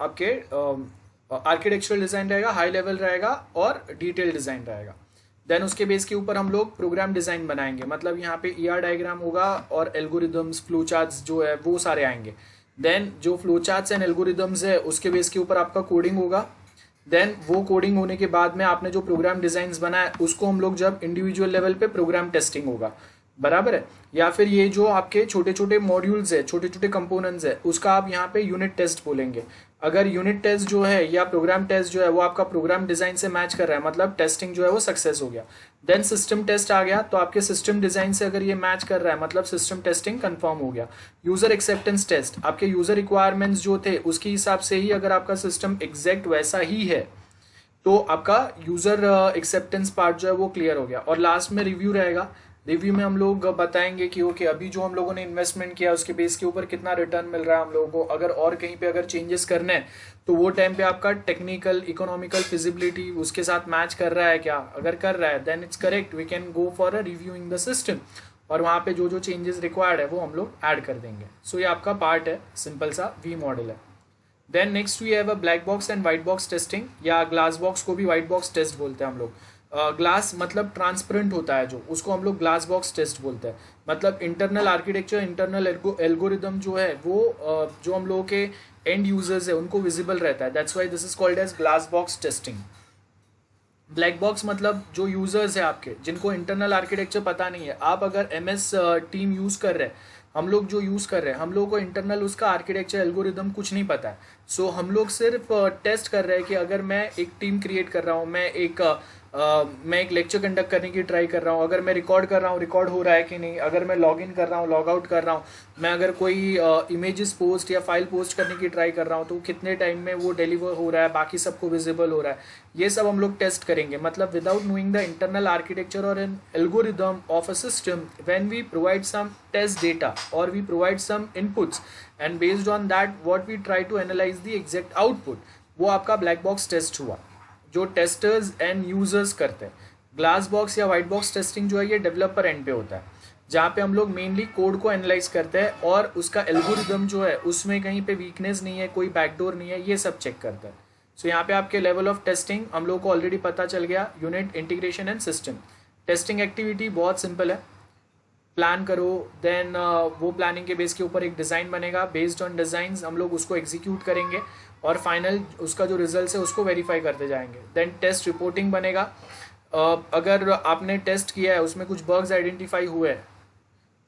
आपके आर्किटेक्चरल डिज़ाइन रहेगा, हाई लेवल रहेगा और डिटेल डिज़ाइन रहेगा. देन उसके बेस के ऊपर हम लोग प्रोग्राम डिज़ाइन बनाएंगे, मतलब यहाँ पे ER डायग्राम होगा और एल्गोरिदम्स, फ्लो चार्ट्स जो है वो सारे आएंगे. देन जो फ्लो चार्ट्स एंड एल्गोरिदम्स है उसके बेस के ऊपर आपका कोडिंग होगा. देन वो कोडिंग होने के बाद में आपने जो प्रोग्राम डिज़ाइंस बनाए उसको हम लोग जब इंडिविजुअल लेवल पे प्रोग्राम टेस्टिंग होगा, बराबर है. या फिर ये जो आपके छोटे छोटे मॉड्यूल्स है, छोटे छोटे कंपोनेंट्स है, उसका आप यहाँ पे यूनिट टेस्ट बोलेंगे. अगर यूनिट टेस्ट जो है या प्रोग्राम टेस्ट जो है वो आपका प्रोग्राम डिज़ाइन से मैच कर रहा है, मतलब टेस्टिंग जो है वो सक्सेस हो गया. देन सिस्टम टेस्ट आ गया, तो आपके सिस्टम डिज़ाइन से अगर ये मैच कर रहा है मतलब सिस्टम टेस्टिंग कंफर्म हो गया. यूज़र एक्सेप्टेंस टेस्ट, आपके यूज़र रिक्वायरमेंट्स जो थे उसके हिसाब से ही अगर आपका सिस्टम एग्जैक्ट वैसा ही है तो आपका यूज़र एक्सेप्टेंस पार्ट जो है वो क्लियर हो गया। और लास्ट में रिव्यू रहेगा। रिव्यू में हम लोग बताएंगे कि ओके अभी जो हम लोगों ने इन्वेस्टमेंट किया उसके बेस के ऊपर कितना रिटर्न मिल रहा है हम लोगों को, अगर और कहीं पे अगर चेंजेस करने हैं तो वो टाइम पे आपका टेक्निकल इकोनॉमिकल फिजिबिलिटी उसके साथ मैच कर रहा है क्या, अगर कर रहा है then it's correct, we can go for a reviewing the system, और वहाँ पे जो जो चेंजेस रिक्वायर्ड है वो हम लोग ऐड कर देंगे। सो ये आपका पार्ट है, सिंपल सा वी मॉडल है। Then next we have a black box and white box testing, या ग्लास बॉक्स को भी वाइट बॉक्स टेस्ट बोलते हैं हम लोग। ग्लास मतलब ट्रांसपेरेंट होता है जो, उसको हम लोग ग्लास बॉक्स टेस्ट बोलते हैं। मतलब इंटरनल आर्किटेक्चर, इंटरनल एल्गोरिदम जो है वो जो हम लोगों के एंड यूजर्स है उनको विजिबल रहता है, that's why this is called as glass box testing. Black box मतलब जो यूजर्स है आपके जिनको इंटरनल आर्किटेक्चर पता नहीं है, आप अगर MS टीम यूज कर रहे हैं, हम लोग जो यूज कर रहे हैं, हम लोग को इंटरनल उसका आर्किटेक्चर एल्गोरिदम कुछ नहीं पता है। सो हम लोग सिर्फ टेस्ट कर रहे हैं कि अगर मैं एक टीम क्रिएट कर रहा हूँ, मैं एक लेक्चर कंडक्ट करने की ट्राई कर रहा हूँ, अगर मैं रिकॉर्ड कर रहा हूँ रिकॉर्ड हो रहा है कि नहीं, अगर मैं लॉग इन कर रहा हूँ लॉग आउट कर रहा हूँ, मैं अगर कोई इमेजेस पोस्ट या फाइल पोस्ट करने की ट्राई कर रहा हूँ तो कितने टाइम में वो डिलीवर हो रहा है, बाकी सबको विजिबल हो रहा है, ये सब हम लोग टेस्ट करेंगे। मतलब without knowing the internal architecture और an algorithm of a system, when we provide some test data और we provide some inputs and based on that what we try to analyse the exact output, वो आपका black box test हुआ जो testers and users करते हैं। Glass box या white box testing जो है ये डेवलपर एंड पे होता है, जहाँ पे हम लोग मेनली कोड को एनालाइज करते हैं और उसका एल्गोरिदम जो है उसमें कहीं पे वीकनेस नहीं है, कोई बैकडोर नहीं है, ये सब चेक करता है। सो यहाँ पे आपके लेवल ऑफ टेस्टिंग हम लोग को ऑलरेडी पता चल गया, unit, integration and system. Testing activity बहुत सिंपल है, प्लान करो, देन वो प्लानिंग के बेस के ऊपर एक डिज़ाइन बनेगा, बेस्ड ऑन डिज़ाइंस हम लोग उसको एग्जीक्यूट करेंगे और फाइनल उसका जो रिजल्ट है उसको वेरीफाई करते जाएंगे। देन टेस्ट रिपोर्टिंग बनेगा, अगर आपने टेस्ट किया है उसमें कुछ बग्स आइडेंटिफाई हुए हैं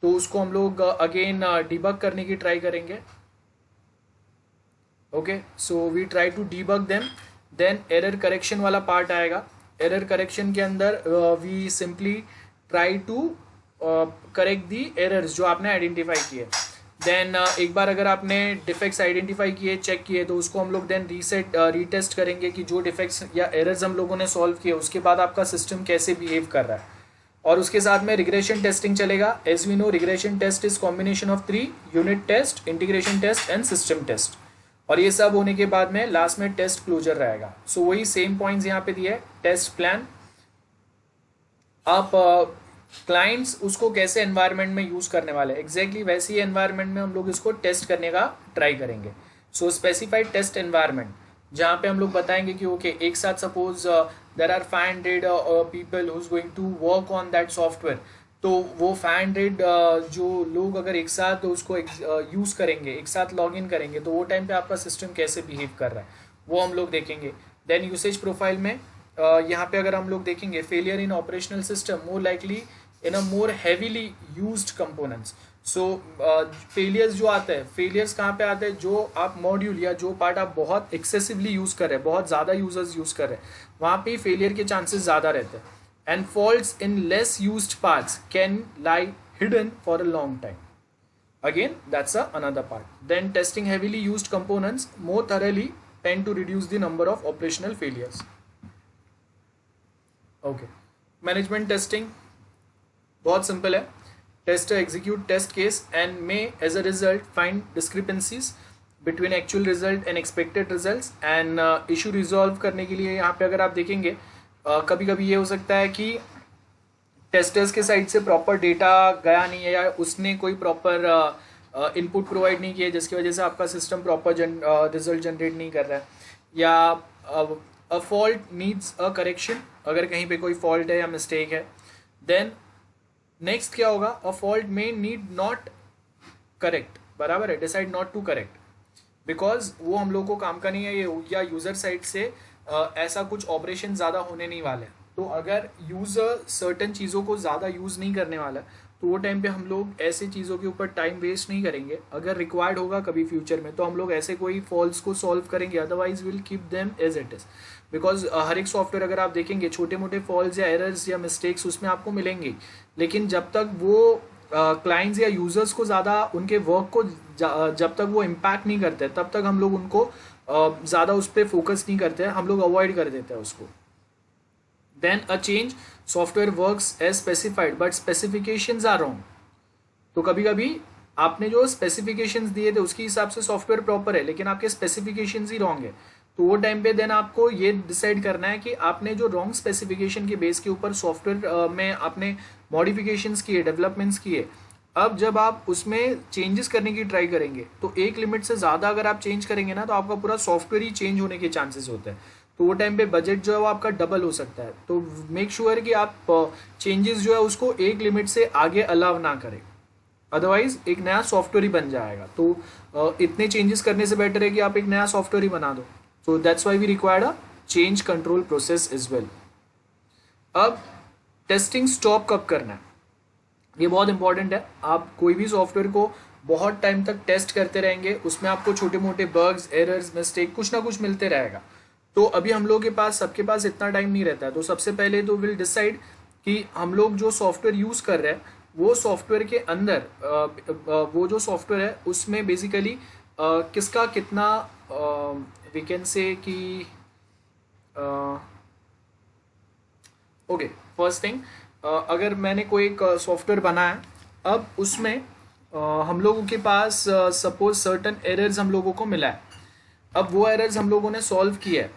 तो उसको हम लोग अगेन डिबग करने की ट्राई करेंगे। Okay, so we try to debug them. Then error correction वाला पार्ट आएगा। एरर करेक्शन के अंदर we simply try to correct the errors जो आपने आइडेंटिफाई किए। देन एक बार अगर आपने डिफेक्ट्स आइडेंटिफाई किए, चेक किए, तो उसको हम लोग देन रीटेस्ट करेंगे कि जो डिफेक्ट्स या एरर्स हम लोगों ने सॉल्व किए उसके बाद आपका सिस्टम कैसे बिहेव कर रहा है। और उसके साथ में रिग्रेशन टेस्टिंग चलेगा। As we know regression test is combination of 3, unit test, integration test and system test. और ये सब होने के बाद में लास्ट में टेस्ट क्लोजर रहेगा। सो वही सेम पॉइंट्स यहाँ पे दिए। टेस्ट प्लान, आप क्लाइंट्स उसको कैसे एनवायरनमेंट में यूज़ करने वाले, एग्जैक्टली वैसी एनवायरनमेंट में हम लोग इसको टेस्ट करने का ट्राई करेंगे। सो स्पेसिफाइड टेस्ट एनवायरनमेंट, जहाँ पे हम लोग बताएंगे कि ओके एक साथ suppose there are 500 people who is going to work on that software, तो वो 500 जो लोग अगर एक साथ उसको यूज़ करेंगे, एक साथ लॉग इन करेंगे, तो वो टाइम पे आपका सिस्टम कैसे बिहेव कर रहा है वो हम लोग देखेंगे। देन यूसेज प्रोफाइल में यहाँ पे अगर हम लोग देखेंगे failure in operational system more likely in a more heavily used components. So failures जो आते हैं, फेलियर्स कहाँ पे आते हैं, जो आप मॉड्यूल या जो पार्ट आप बहुत एक्सेसिवली यूज़ कर रहे हैं, बहुत ज़्यादा यूजर्स यूज़ कर रहे हैं, वहाँ पे फेलियर के चांसेस ज़्यादा रहते हैं। And faults in less used parts can lie hidden for a long time. Again, that's another part. Then testing heavily used components more thoroughly tend to reduce the number of operational failures. Okay. Management testing बहुत simple है. Tester execute test case and may as a result find discrepancies between actual result and expected results and issue resolve करने के लिए यहाँ पे अगर आप देखेंगे कभी कभी ये हो सकता है कि टेस्टर्स के साइड से प्रॉपर डेटा गया नहीं है या उसने कोई प्रॉपर इनपुट प्रोवाइड नहीं किया जिसकी वजह से आपका सिस्टम प्रॉपर रिजल्ट जनरेट नहीं कर रहा है, या a fault needs a correction, अगर कहीं पे कोई फॉल्ट है या मिस्टेक है। देन नेक्स्ट क्या होगा, a fault may need not correct, बराबर है, decide not to correct, because वो हम लोग को काम का नहीं है ये, या यूज़र साइड से ऐसा कुछ ऑपरेशन ज़्यादा होने नहीं वाला है। तो अगर यूज़र सर्टन चीज़ों को ज़्यादा यूज़ नहीं करने वाला तो वो टाइम पे हम लोग ऐसे चीज़ों के ऊपर टाइम वेस्ट नहीं करेंगे। अगर रिक्वायर्ड होगा कभी फ्यूचर में तो हम लोग ऐसे कोई फॉल्ट्स को सॉल्व करेंगे, otherwise will keep them as it is. Because हर एक सॉफ्टवेयर अगर आप देखेंगे छोटे मोटे फॉल्ट्स या एरर्स या मिस्टेक्स उसमें आपको मिलेंगे, लेकिन जब तक वो क्लाइंट्स या यूज़र्स को ज़्यादा उनके वर्क को जब तक वो इम्पैक्ट नहीं करते तब तक हम लोग उनको ज़्यादा उस पर फोकस नहीं करते हैं, हम लोग अवॉइड कर देते हैं उसको. Then a change software works as specified but specifications are wrong. तो कभी कभी आपने जो स्पेसिफिकेशंस दिए थे उसके हिसाब से सॉफ्टवेयर प्रॉपर है, लेकिन आपके स्पेसिफिकेशंस ही रॉन्ग है. तो वो टाइम पे देन आपको ये डिसाइड करना है कि आपने जो रॉन्ग स्पेसिफिकेशन के बेस के ऊपर सॉफ्टवेयर में आपने मॉडिफिकेशंस किए, डेवलपमेंट्स किए. अब जब आप उसमें चेंजेस करने की ट्राई करेंगे तो एक लिमिट से ज़्यादा अगर आप चेंज करेंगे ना, तो आपका पूरा सॉफ्टवेयर ही चेंज होने के चांसेस होते हैं. तो वो टाइम पे बजट जो है वो आपका डबल हो सकता है. तो मेक श्योर कि आप चेंजेस जो है उसको एक लिमिट से आगे अलाउ ना करें, अदरवाइज एक नया सॉफ्टवेयर ही बन जाएगा. तो इतने चेंजेस करने से बेटर है कि आप एक नया सॉफ्टवेयर ही बना दो. So that's why we required a change control process is well. अब टेस्टिंग स्टॉप कब करना है, ये बहुत इंपॉर्टेंट है. आप कोई भी सॉफ्टवेयर को बहुत टाइम तक टेस्ट करते रहेंगे, उसमें आपको छोटे मोटे बग्स, एरर्स, मिस्टेक कुछ ना कुछ मिलते रहेगा. तो अभी हम लोगों के पास, सबके पास इतना टाइम नहीं रहता है. तो सबसे पहले तो विल डिसाइड कि हम लोग जो सॉफ्टवेयर यूज़ कर रहे हैं वो सॉफ्टवेयर के अंदर वो जो सॉफ्टवेयर है उसमें बेसिकली किसका कितना वी कैन से कि ओके. फर्स्ट थिंग, अगर मैंने कोई एक सॉफ्टवेयर बनाया, अब उसमें हम लोगों के पास सपोज सर्टन एरर्स हम लोगों को मिला है. अब वो एरर्स हम लोगों ने सॉल्व किया है,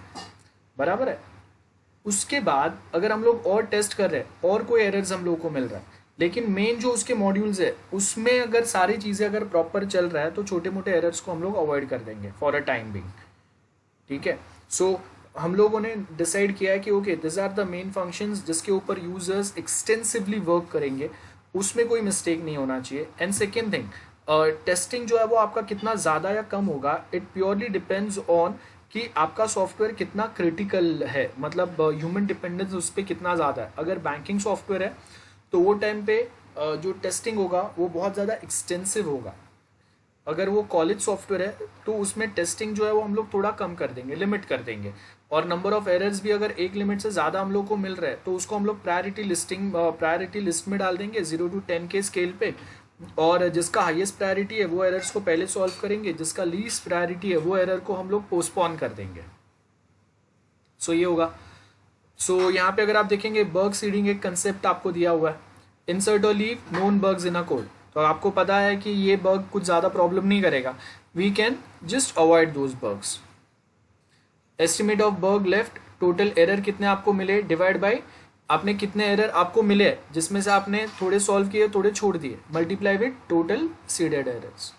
बराबर है. उसके बाद अगर हम लोग और टेस्ट कर रहे हैं और कोई एरर्स हम लोगों को मिल रहा है, लेकिन मेन जो उसके मॉड्यूल्स है उसमें अगर सारी चीज़ें अगर प्रॉपर चल रहा है तो छोटे मोटे एरर्स को हम लोग अवॉइड कर देंगे फॉर अ टाइम बिंग. ठीक है. सो हम लोगों ने डिसाइड किया है कि okay this are the main functions जिसके ऊपर यूजर्स एक्सटेंसिवली वर्क करेंगे, उसमें कोई मिस्टेक नहीं होना चाहिए. एंड सेकेंड थिंग, टेस्टिंग जो है वो आपका कितना ज़्यादा या कम होगा, इट प्योरली डिपेंड्स ऑन कि आपका सॉफ्टवेयर कितना क्रिटिकल है, मतलब ह्यूमन डिपेंडेंस उस पर कितना ज़्यादा है. अगर बैंकिंग सॉफ्टवेयर है तो वो टाइम पे जो टेस्टिंग होगा वो बहुत ज़्यादा एक्सटेंसिव होगा. अगर वो कॉलेज सॉफ्टवेयर है तो उसमें टेस्टिंग जो है वो हम लोग थोड़ा कम कर देंगे, लिमिट कर देंगे. और नंबर ऑफ एरर्स भी अगर एक लिमिट से ज़्यादा हम लोग को मिल रहा है तो उसको हम लोग प्रायोरिटी लिस्ट में डाल देंगे 0 to 10 के स्केल पे. और जिसका हाईएस्ट प्रायोरिटी है वो एरर्स को पहले सॉल्व करेंगे, जिसका लीस्ट प्रायोरिटी है वो एरर को हम लोग पोस्टपोन कर देंगे. सो ये होगा. सो यहाँ पे अगर आप देखेंगे बग सीडिंग एक कंसेप्ट आपको दिया हुआ है. इंसर्ट और leave known bugs in a code. तो आपको पता है कि ये बग कुछ ज़्यादा प्रॉब्लम नहीं करेगा, we can just avoid those bugs. Estimate of bug left, total error कितने आपको मिले डिवाइड बाय आपने कितने एरर आपको मिले जिसमें से आपने थोड़े सॉल्व किए थोड़े छोड़ दिए, multiply with total seeded errors.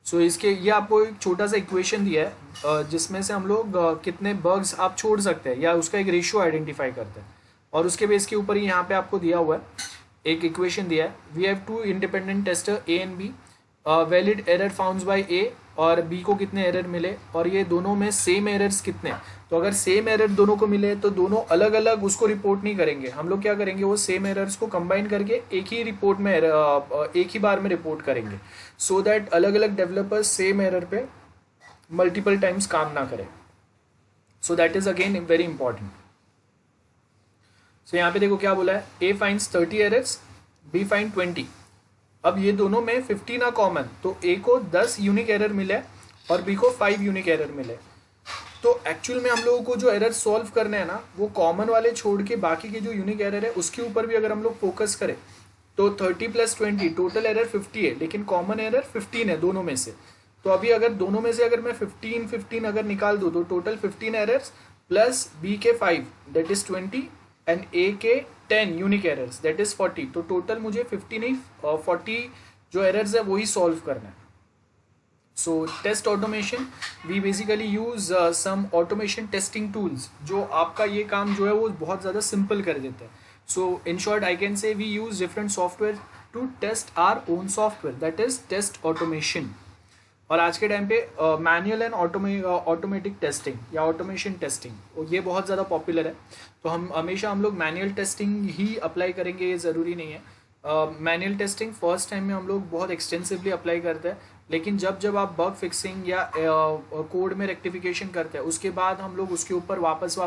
So इसके ये आपको एक छोटा सा इक्वेशन दिया है जिसमें से हम लोग कितने बग्स आप छोड़ सकते हैं या उसका एक रेशियो आइडेंटिफाई करते हैं, और उसके बेस के ऊपर ही यहाँ पे आपको दिया हुआ है एक इक्वेशन दिया है. We have two independent tester A and B, valid error found by A और बी को कितने एरर मिले, और ये दोनों में सेम एरर्स कितने. तो अगर सेम एरर दोनों को मिले तो दोनों अलग अलग उसको रिपोर्ट नहीं करेंगे, हम लोग क्या करेंगे वो सेम एरर्स को कंबाइन करके एक ही रिपोर्ट में एक ही बार में रिपोर्ट करेंगे, सो दैट अलग अलग डेवलपर्स सेम एरर पे मल्टीपल टाइम्स काम ना करें. So that is again very important. So यहाँ पे देखो क्या बोला है, A finds 30 errors, B find 20. अब ये दोनों में 15 ना कॉमन, तो ए को 10 यूनिक एरर मिले और बी को 5 यूनिक एरर मिले. तो एक्चुअल में हम लोगों को जो एरर सॉल्व करने हैं ना वो कॉमन वाले छोड़ के बाकी के जो यूनिक एरर है उसके ऊपर भी अगर हम लोग फोकस करें तो 30 + 20 टोटल एरर 50 है, लेकिन कॉमन एरर 15 है दोनों में से. तो अभी अगर दोनों में से अगर मैं 15 अगर निकाल दूँ तो टोटल 15 एरर्स प्लस बी के 5 दैट इज 20 एंड ए के 10 यूनिक एरर्स दैट इज 40. तो टोटल मुझे 50 नहीं 40 जो एरर्स है वही सॉल्व करना है. So test automation, we basically use some automation testing tools जो आपका ये काम जो है वो बहुत ज़्यादा सिंपल कर देते हैं. So in short I can say we use different software to test our own software, that is test automation. और आज के टाइम पे मैनुअल एंड ऑटोमेटिक टेस्टिंग या ऑटोमेशन टेस्टिंग ये बहुत ज़्यादा पॉपुलर है. तो हम लोग मैनुअल टेस्टिंग ही अप्लाई करेंगे ये ज़रूरी नहीं है. मैनुअल टेस्टिंग फर्स्ट टाइम में हम लोग बहुत एक्सटेंसिवली अप्लाई करते हैं, लेकिन जब आप बग फिक्सिंग या कोड में रेक्टिफिकेशन करते हैं उसके बाद हम लोग उसके ऊपर वापस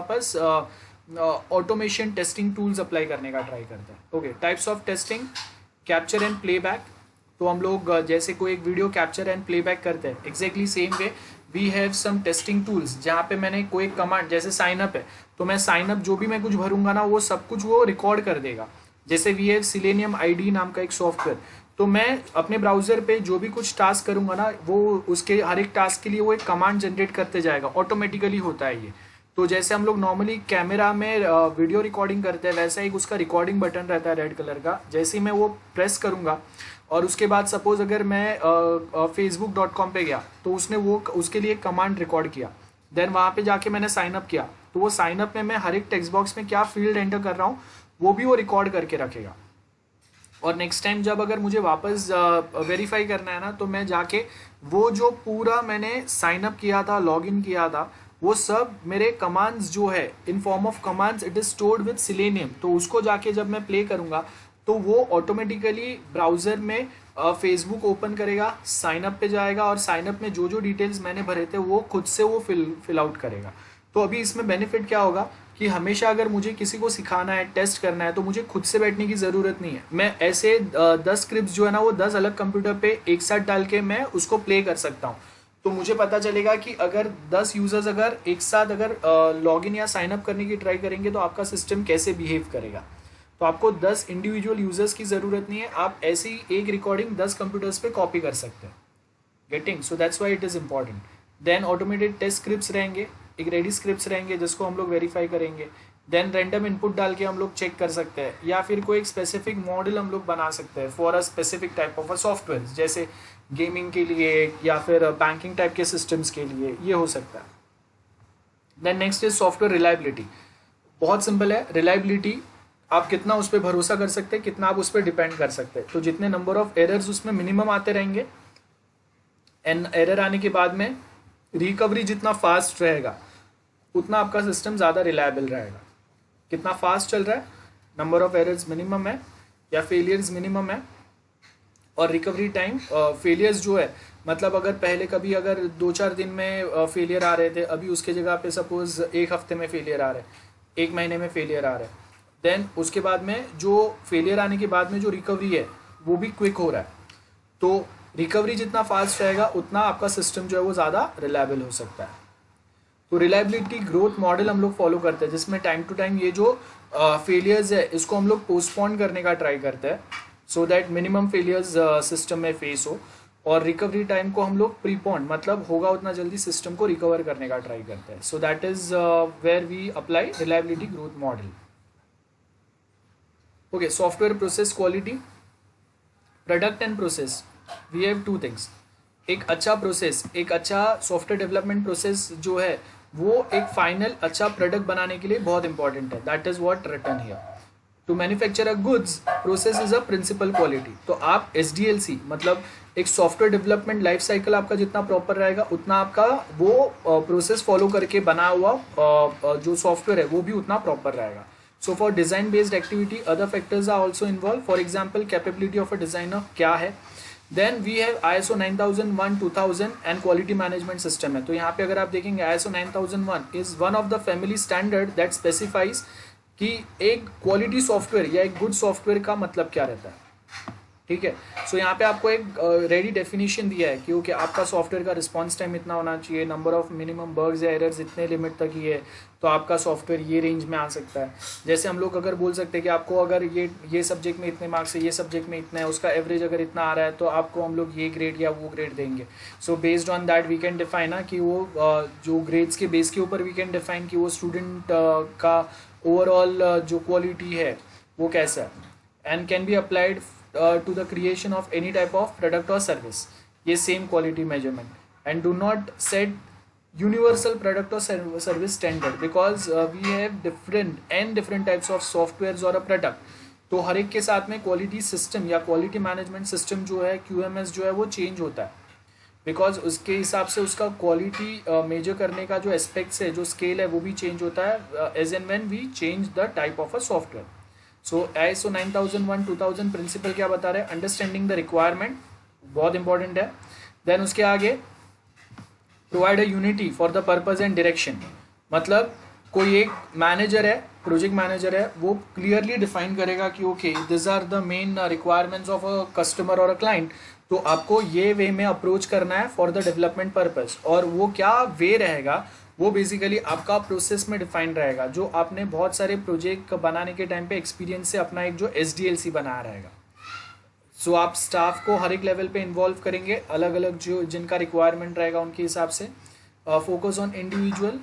ऑटोमेशन टेस्टिंग टूल्स अप्लाई करने का ट्राई करते हैं. Okay, types of testing, capture and playback. तो हम लोग जैसे कोई एक वीडियो कैप्चर एंड प्लेबैक करते हैं exactly same way we have some testing tools जहाँ पे मैंने कोई कमांड जैसे साइन अप है, तो मैं साइन अप जो भी मैं कुछ भरूंगा ना वो सब कुछ वो रिकॉर्ड कर देगा। जैसे वी हैव सिलेनियम आईडी नाम का एक सॉफ्टवेयर, तो मैं अपने ब्राउजर पे जो भी कुछ टास्क करूंगा ना वो उसके हर एक टास्क के लिए वो एक कमांड जनरेट करते जाएगा, ऑटोमेटिकली होता है ये। तो जैसे हम लोग नॉर्मली कैमरा में वीडियो रिकॉर्डिंग करते हैं वैसा एक उसका रिकॉर्डिंग बटन रहता है रेड कलर का, जैसे ही मैं वो प्रेस करूंगा और उसके बाद सपोज अगर मैं facebook.com पे गया तो उसने वो उसके लिए कमांड रिकॉर्ड किया, देन वहाँ पे जाके मैंने साइन अप किया, तो वो साइन अप में मैं हर एक टेक्स्ट बॉक्स में क्या फील्ड एंटर कर रहा हूँ वो भी वो रिकॉर्ड करके रखेगा। और नेक्स्ट टाइम जब अगर मुझे वापस वेरीफाई करना है ना तो मैं जाके वो जो पूरा मैंने साइन अप किया था, लॉगिन किया था, वो सब मेरे कमांड्स जो है in form of commands it is stored with selenium, तो उसको जाके जब मैं प्ले करूंगा तो वो ऑटोमेटिकली ब्राउजर में फेसबुक ओपन करेगा, साइन अप पे जाएगा और साइन अप में जो जो डिटेल्स मैंने भरे थे वो खुद से वो फिल आउट करेगा। तो अभी इसमें बेनिफिट क्या होगा कि हमेशा अगर मुझे किसी को सिखाना है, टेस्ट करना है, तो मुझे खुद से बैठने की ज़रूरत नहीं है। मैं ऐसे 10 स्क्रिप्ट जो है ना वो 10 अलग कंप्यूटर पे एक साथ डाल के मैं उसको प्ले कर सकता हूँ। तो मुझे पता चलेगा कि अगर 10 यूजर्स अगर एक साथ अगर लॉगिन या साइन अप करने की ट्राई करेंगे तो आपका सिस्टम कैसे बिहेव करेगा। तो आपको 10 इंडिविजुअल यूजर्स की ज़रूरत नहीं है, आप ऐसी एक रिकॉर्डिंग 10 कंप्यूटर्स पे कॉपी कर सकते हैं। Getting, so that's why it is important. Then automated test scripts रहेंगे, एक रेडी स्क्रिप्ट्स रहेंगे जिसको हम लोग वेरीफाई करेंगे। देन रैंडम इनपुट डाल के हम लोग चेक कर सकते हैं, या फिर कोई एक स्पेसिफिक मॉडल हम लोग बना सकते हैं for a specific type of a software, जैसे गेमिंग के लिए या फिर बैंकिंग टाइप के सिस्टम्स के लिए ये हो सकता है। Then next is software reliability. बहुत सिंपल है, रिलायबिलिटी आप कितना उस पर भरोसा कर सकते हैं, कितना आप उस पर डिपेंड कर सकते हैं। तो जितने नंबर ऑफ एरर्स उसमें मिनिमम आते रहेंगे एंड एरर आने के बाद में रिकवरी जितना फास्ट रहेगा उतना आपका सिस्टम ज़्यादा रिलायबल रहेगा। कितना फास्ट चल रहा है, नंबर ऑफ एरर्स मिनिमम है या फेलियर्स मिनिमम है, और रिकवरी टाइम फेलियर्स जो है मतलब अगर पहले कभी अगर 2-4 दिन में फेलियर आ रहे थे, अभी उसके जगह पे सपोज एक हफ्ते में फेलियर आ रहे हैं, एक महीने में फेलियर आ रहे हैं, देन उसके बाद में जो फेलियर आने के बाद में जो रिकवरी है वो भी क्विक हो रहा है। तो रिकवरी जितना फास्ट रहेगा उतना आपका सिस्टम जो है वो ज़्यादा रिलायबल हो सकता है। तो रिलायबिलिटी ग्रोथ मॉडल हम लोग फॉलो करते हैं जिसमें टाइम टू टाइम ये जो फेलियर्स है इसको हम लोग पोस्टपोन करने का ट्राई करते हैं, so that minimum failures system में फेस हो, और रिकवरी टाइम को हम लोग प्रीपोन मतलब होगा उतना जल्दी सिस्टम को रिकवर करने का ट्राई करते हैं। So that is where we apply reliability growth model. Okay, software process quality, product and process, we have two things. एक अच्छा प्रोसेस, एक अच्छा सॉफ्टवेयर डेवलपमेंट प्रोसेस जो है वो एक फाइनल अच्छा प्रोडक्ट बनाने के लिए बहुत इंपॉर्टेंट है। That is what written here. To manufacture a goods process is a principle quality. तो आप SDLC मतलब एक सॉफ्टवेयर डेवलपमेंट लाइफ साइकिल आपका जितना प्रॉपर रहेगा उतना आपका वो प्रोसेस फॉलो करके बना हुआ जो सॉफ्टवेयर है वो भी उतना प्रॉपर रहेगा। So for design based activity other factors are also involved. For example, capability of a designer क्या है। Then we have ISO 9001 2000 and quality management system है। तो यहाँ पे अगर आप देखेंगे ISO 9001 is one of the family standard that specifies कि एक क्वालिटी सॉफ्टवेयर या एक गुड सॉफ्टवेयर का मतलब क्या रहता है। ठीक है, सो यहाँ पे आपको एक रेडी डेफिनेशन दिया है क्योंकि आपका सॉफ्टवेयर का रिस्पॉन्स टाइम इतना होना चाहिए, नंबर ऑफ मिनिमम बग्स या एरर्स इतने लिमिट तक ही है, तो आपका सॉफ्टवेयर ये रेंज में आ सकता है। जैसे हम लोग अगर बोल सकते हैं कि आपको अगर ये सब्जेक्ट में इतने मार्क्स है, ये सब्जेक्ट में इतना है, उसका एवरेज अगर इतना आ रहा है तो आपको हम लोग ये ग्रेड या वो ग्रेड देंगे। So based on that we can define ना कि वो जो ग्रेड्स के बेस के ऊपर वी कैन डिफाइन कि वो स्टूडेंट का ओवरऑल जो क्वालिटी है वो कैसा है, and can be applied to the creation of any type of product or service, ये same quality measurement, and do not set universal product or service standard because we have different types of softwares or a product। तो हर एक के साथ में quality system या quality management system जो है QMS जो है वो change होता है, बिकॉज उसके हिसाब से उसका क्वालिटी मेजर करने का जो एस्पेक्ट्स है, जो स्केल है वो भी चेंज होता है as and when we change the type of a software. So ISO 9001 2000 principle क्या बता रहे हैं, अंडरस्टैंडिंग द रिक्वायरमेंट बहुत इंपॉर्टेंट है। देन उसके आगे provide a unity for the purpose and direction, मतलब कोई एक मैनेजर है प्रोजेक्ट मैनेजर है वो क्लियरली डिफाइन करेगा कि okay this are the main requirements of a customer और अ क्लाइंट, तो आपको ये वे में अप्रोच करना है फॉर द डेवलपमेंट पर्पस। और वो क्या वे रहेगा वो बेसिकली आपका प्रोसेस में डिफाइन रहेगा, जो आपने बहुत सारे प्रोजेक्ट बनाने के टाइम पे एक्सपीरियंस से अपना एक जो SDLC बनाया रहेगा। सो आप स्टाफ को हर एक लेवल पे इन्वॉल्व करेंगे, अलग अलग जो जिनका रिक्वायरमेंट रहेगा उनके हिसाब से। Focus on individual,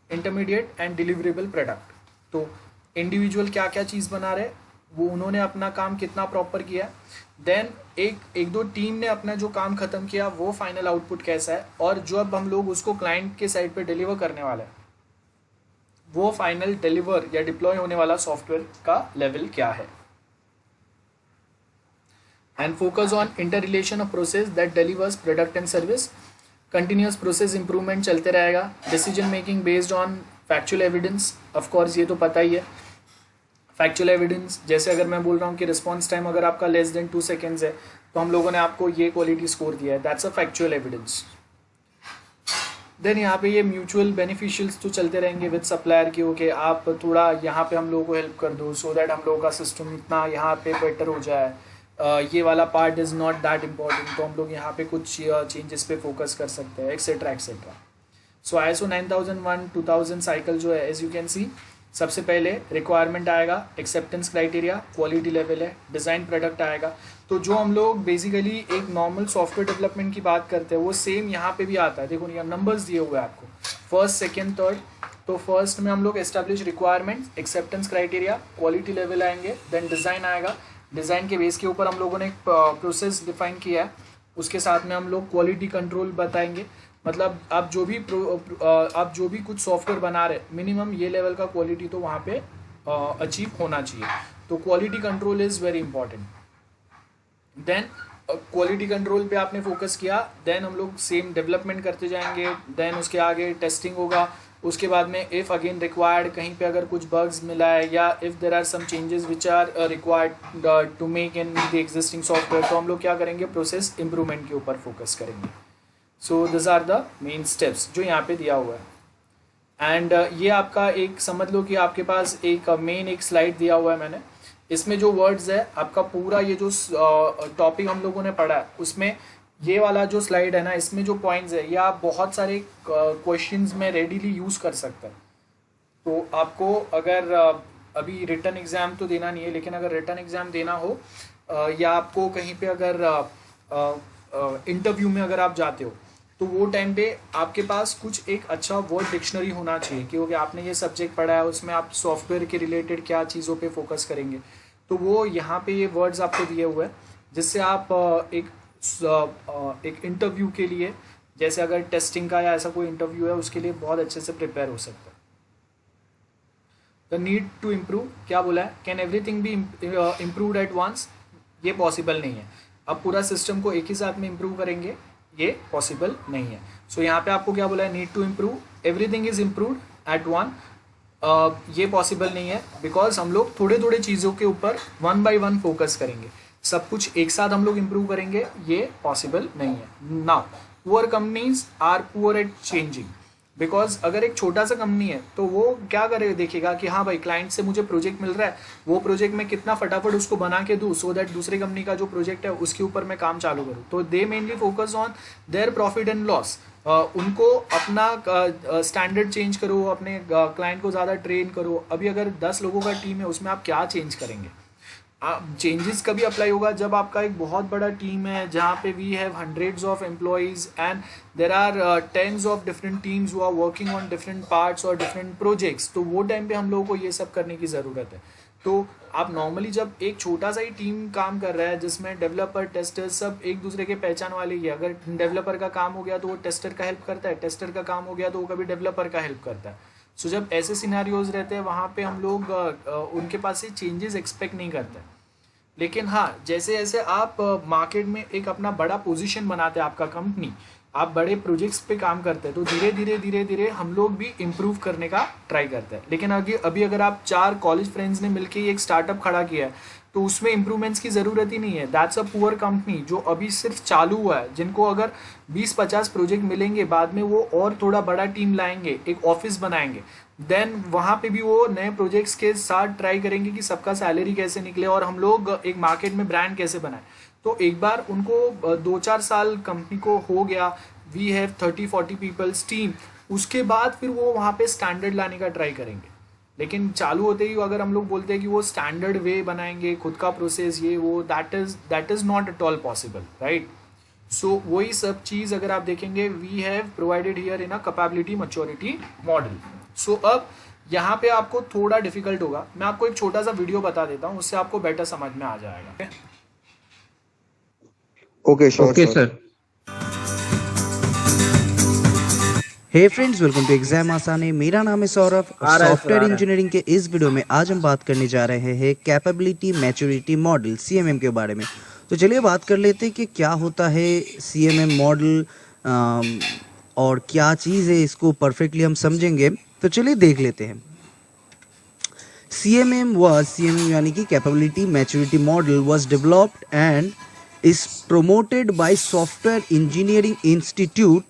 intermediate and deliverable product. तो इंडिविजुअल क्या क्या चीज़ बना रहे, वो उन्होंने अपना काम कितना प्रॉपर किया, देन एक दो टीम ने अपना जो काम खत्म किया वो फाइनल आउटपुट कैसा है, और जो अब हम लोग उसको क्लाइंट के साइड पे डिलीवर करने वाले हैं वो फाइनल डिलीवर या डिप्लॉय होने वाला सॉफ्टवेयर का लेवल क्या है। And focus on inter relation of process that delivers product and service. Continuous process improvement चलते रहेगा। Decision making based on factual evidence, of course ये तो पता ही है। फैक्चुअल एविडेंस जैसे अगर मैं बोल रहा हूँ कि रिस्पॉन्स टाइम अगर आपका लेस देन 2 सेकेंड्स है तो हम लोगों ने आपको ये क्वालिटी स्कोर दिया है, that's a factual evidence. Then यहाँ पे ये म्यूचुअल बेनिफिशियल्स तो चलते रहेंगे विद सप्लायर की, ओके आप थोड़ा यहाँ पे हम लोगों को हेल्प कर दो सो दैट हम लोगों का सिस्टम इतना यहाँ पे बेटर हो जाए, ये वाला part is not that important तो हम लोग यहाँ पे कुछ चेंजेस पे फोकस कर सकते हैं, एक्सेट्रा एक्सेट्रा। सो ISO 9001:2000 साइकिल जो है एज यू कैन सी, सबसे पहले रिक्वायरमेंट आएगा, एक्सेप्टेंस क्राइटेरिया, क्वालिटी लेवल है, डिज़ाइन प्रोडक्ट आएगा। तो जो हम लोग बेसिकली एक नॉर्मल सॉफ्टवेयर डेवलपमेंट की बात करते हैं वो सेम यहाँ पे भी आता है। देखो यहाँ नंबर्स दिए हुए हैं आपको, फर्स्ट सेकेंड थर्ड। तो फर्स्ट में हम लोग establish requirements, acceptance criteria, quality level आएंगे, देन डिज़ाइन आएगा। डिज़ाइन के बेस के ऊपर हम लोगों ने एक प्रोसेस डिफाइन किया है, उसके साथ में हम लोग क्वालिटी कंट्रोल बताएंगे। मतलब आप जो भी कुछ सॉफ्टवेयर बना रहे मिनिमम ये लेवल का क्वालिटी तो वहाँ पे अचीव होना चाहिए। तो quality control is very important. Then quality control पे आपने फोकस किया, देन हम लोग सेम डेवलपमेंट करते जाएंगे, देन उसके आगे टेस्टिंग होगा। उसके बाद में इफ़ अगेन रिक्वायर्ड कहीं पे अगर कुछ बग्स मिला है या if there are some changes which are required to make in the existing software, तो हम लोग क्या करेंगे, प्रोसेस इंप्रूवमेंट के ऊपर फोकस करेंगे। So this are the main steps जो यहाँ पे दिया हुआ है। एंड ये आपका एक समझ लो कि आपके पास एक मेन एक स्लाइड दिया हुआ है मैंने, इसमें जो वर्ड्स है आपका पूरा ये जो टॉपिक हम लोगों ने पढ़ा है उसमें ये वाला जो स्लाइड है ना, इसमें जो पॉइंट्स है ये आप बहुत सारे क्वेश्चंस में रेडीली यूज़ कर सकते हैं। तो आपको अगर अभी रिटन एग्ज़ाम तो देना नहीं है, लेकिन अगर रिटन एग्ज़ाम देना हो या आपको कहीं पे अगर इंटरव्यू में अगर आप जाते हो तो वो टाइम पे आपके पास कुछ एक अच्छा वर्ड डिक्शनरी होना चाहिए, क्योंकि आपने ये सब्जेक्ट पढ़ा है उसमें आप सॉफ्टवेयर के रिलेटेड क्या चीज़ों पे फोकस करेंगे। तो वो यहाँ पे ये वर्ड्स आपको दिए हुए हैं जिससे आप एक इंटरव्यू के लिए, जैसे अगर टेस्टिंग का या ऐसा कोई इंटरव्यू है उसके लिए बहुत अच्छे से प्रिपेयर हो सकता है। द नीड टू इम्प्रूव क्या बोला है, can everything be improved at once, ये पॉसिबल नहीं है। अब पूरा सिस्टम को एक ही साथ में इम्प्रूव करेंगे ये पॉसिबल नहीं है। सो यहाँ पे आपको क्या बोला है, need to improve, everything is improved at one, ये पॉसिबल नहीं है बिकॉज हम लोग थोड़े थोड़े चीज़ों के ऊपर 1 by 1 फोकस करेंगे, सब कुछ एक साथ हम लोग इम्प्रूव करेंगे ये पॉसिबल नहीं है। Now poor companies are poor at changing, because अगर एक छोटा सा कंपनी है तो वो क्या करे, देखेगा कि हाँ भाई क्लाइंट से मुझे प्रोजेक्ट मिल रहा है, वो प्रोजेक्ट में कितना फटाफट उसको बना के दूँ सो दैट दूसरे कंपनी का जो प्रोजेक्ट है उसके ऊपर मैं काम चालू करूँ। तो दे mainly focus on their profit and loss, उनको अपना स्टैंडर्ड चेंज करो, अपने क्लाइंट को ज़्यादा ट्रेन करो। अभी अगर 10 लोगों का टीम है उसमें आप क्या चेंज करेंगे, चेंजेस कभी अप्लाई होगा जब आपका एक बहुत बड़ा टीम है जहाँ पे we have hundreds of employees and there are tens of different teams who are working on different parts और डिफरेंट प्रोजेक्ट्स। तो वो टाइम पे हम लोगों को ये सब करने की ज़रूरत है। तो आप नॉर्मली जब एक छोटा सा ही टीम काम कर रहा है जिसमें डेवलपर टेस्टर सब एक दूसरे के पहचान वाले ही है, अगर डेवलपर का काम हो गया तो वो टेस्टर का हेल्प करता है, टेस्टर का काम हो गया तो वो कभी डेवलपर का हेल्प करता है। सो जब ऐसे सिनेरियोज रहते हैं वहाँ पे हम लोग उनके पास से चेंजेस एक्सपेक्ट नहीं करते। लेकिन हाँ, जैसे जैसे आप मार्केट में एक अपना बड़ा पोजीशन बनाते हैं, आपका कंपनी, आप बड़े प्रोजेक्ट्स पे काम करते हैं, तो धीरे धीरे हम लोग भी इम्प्रूव करने का ट्राई करते हैं। लेकिन अभी अगर आप 4 कॉलेज फ्रेंड्स ने मिलकर एक स्टार्टअप खड़ा किया है तो उसमें इम्प्रूवमेंट्स की ज़रूरत ही नहीं है। दैट्स अ पुअर कंपनी जो अभी सिर्फ चालू हुआ है, जिनको अगर 20-50 प्रोजेक्ट मिलेंगे बाद में वो और थोड़ा बड़ा टीम लाएंगे, एक ऑफिस बनाएंगे, देन वहाँ पे भी वो नए प्रोजेक्ट्स के साथ ट्राई करेंगे कि सबका सैलरी कैसे निकले और हम लोग एक मार्केट में ब्रांड कैसे बनाए। तो एक बार उनको 2-4 साल कंपनी को हो गया, वी हैव 30-40 पीपल्स टीम, उसके बाद फिर वो वहाँ पे स्टैंडर्ड लाने का ट्राई करेंगे। लेकिन चालू होते ही अगर हम लोग बोलते हैं कि वो स्टैंडर्ड वे बनाएंगे, खुद का प्रोसेस ये वो, that is not at all possible, right. So वही सब चीज़ अगर आप देखेंगे, we have provided here in a capability maturity model. So अब यहाँ पे आपको थोड़ा डिफिकल्ट होगा, मैं आपको एक छोटा सा वीडियो बता देता हूँ, उससे आपको बेटर समझ में आ जाएगा। Okay sure okay sir. Sir. Hey friends, welcome to exam Aasani. मेरा नाम है सौरभ। सॉफ्टवेयर इंजीनियरिंग के इस वीडियो में आज हम बात करने जा रहे हैं कैपेबिलिटी मैच्योरिटी मॉडल सीएमएम के बारे में। तो चलिए बात कर लेते हैं कि क्या होता है सीएमएम मॉडल और क्या चीज़ है, इसको परफेक्टली हम समझेंगे। तो चलिए देख लेते हैं। CMM यानी कि capability maturity model was developed and is promoted by software engineering institute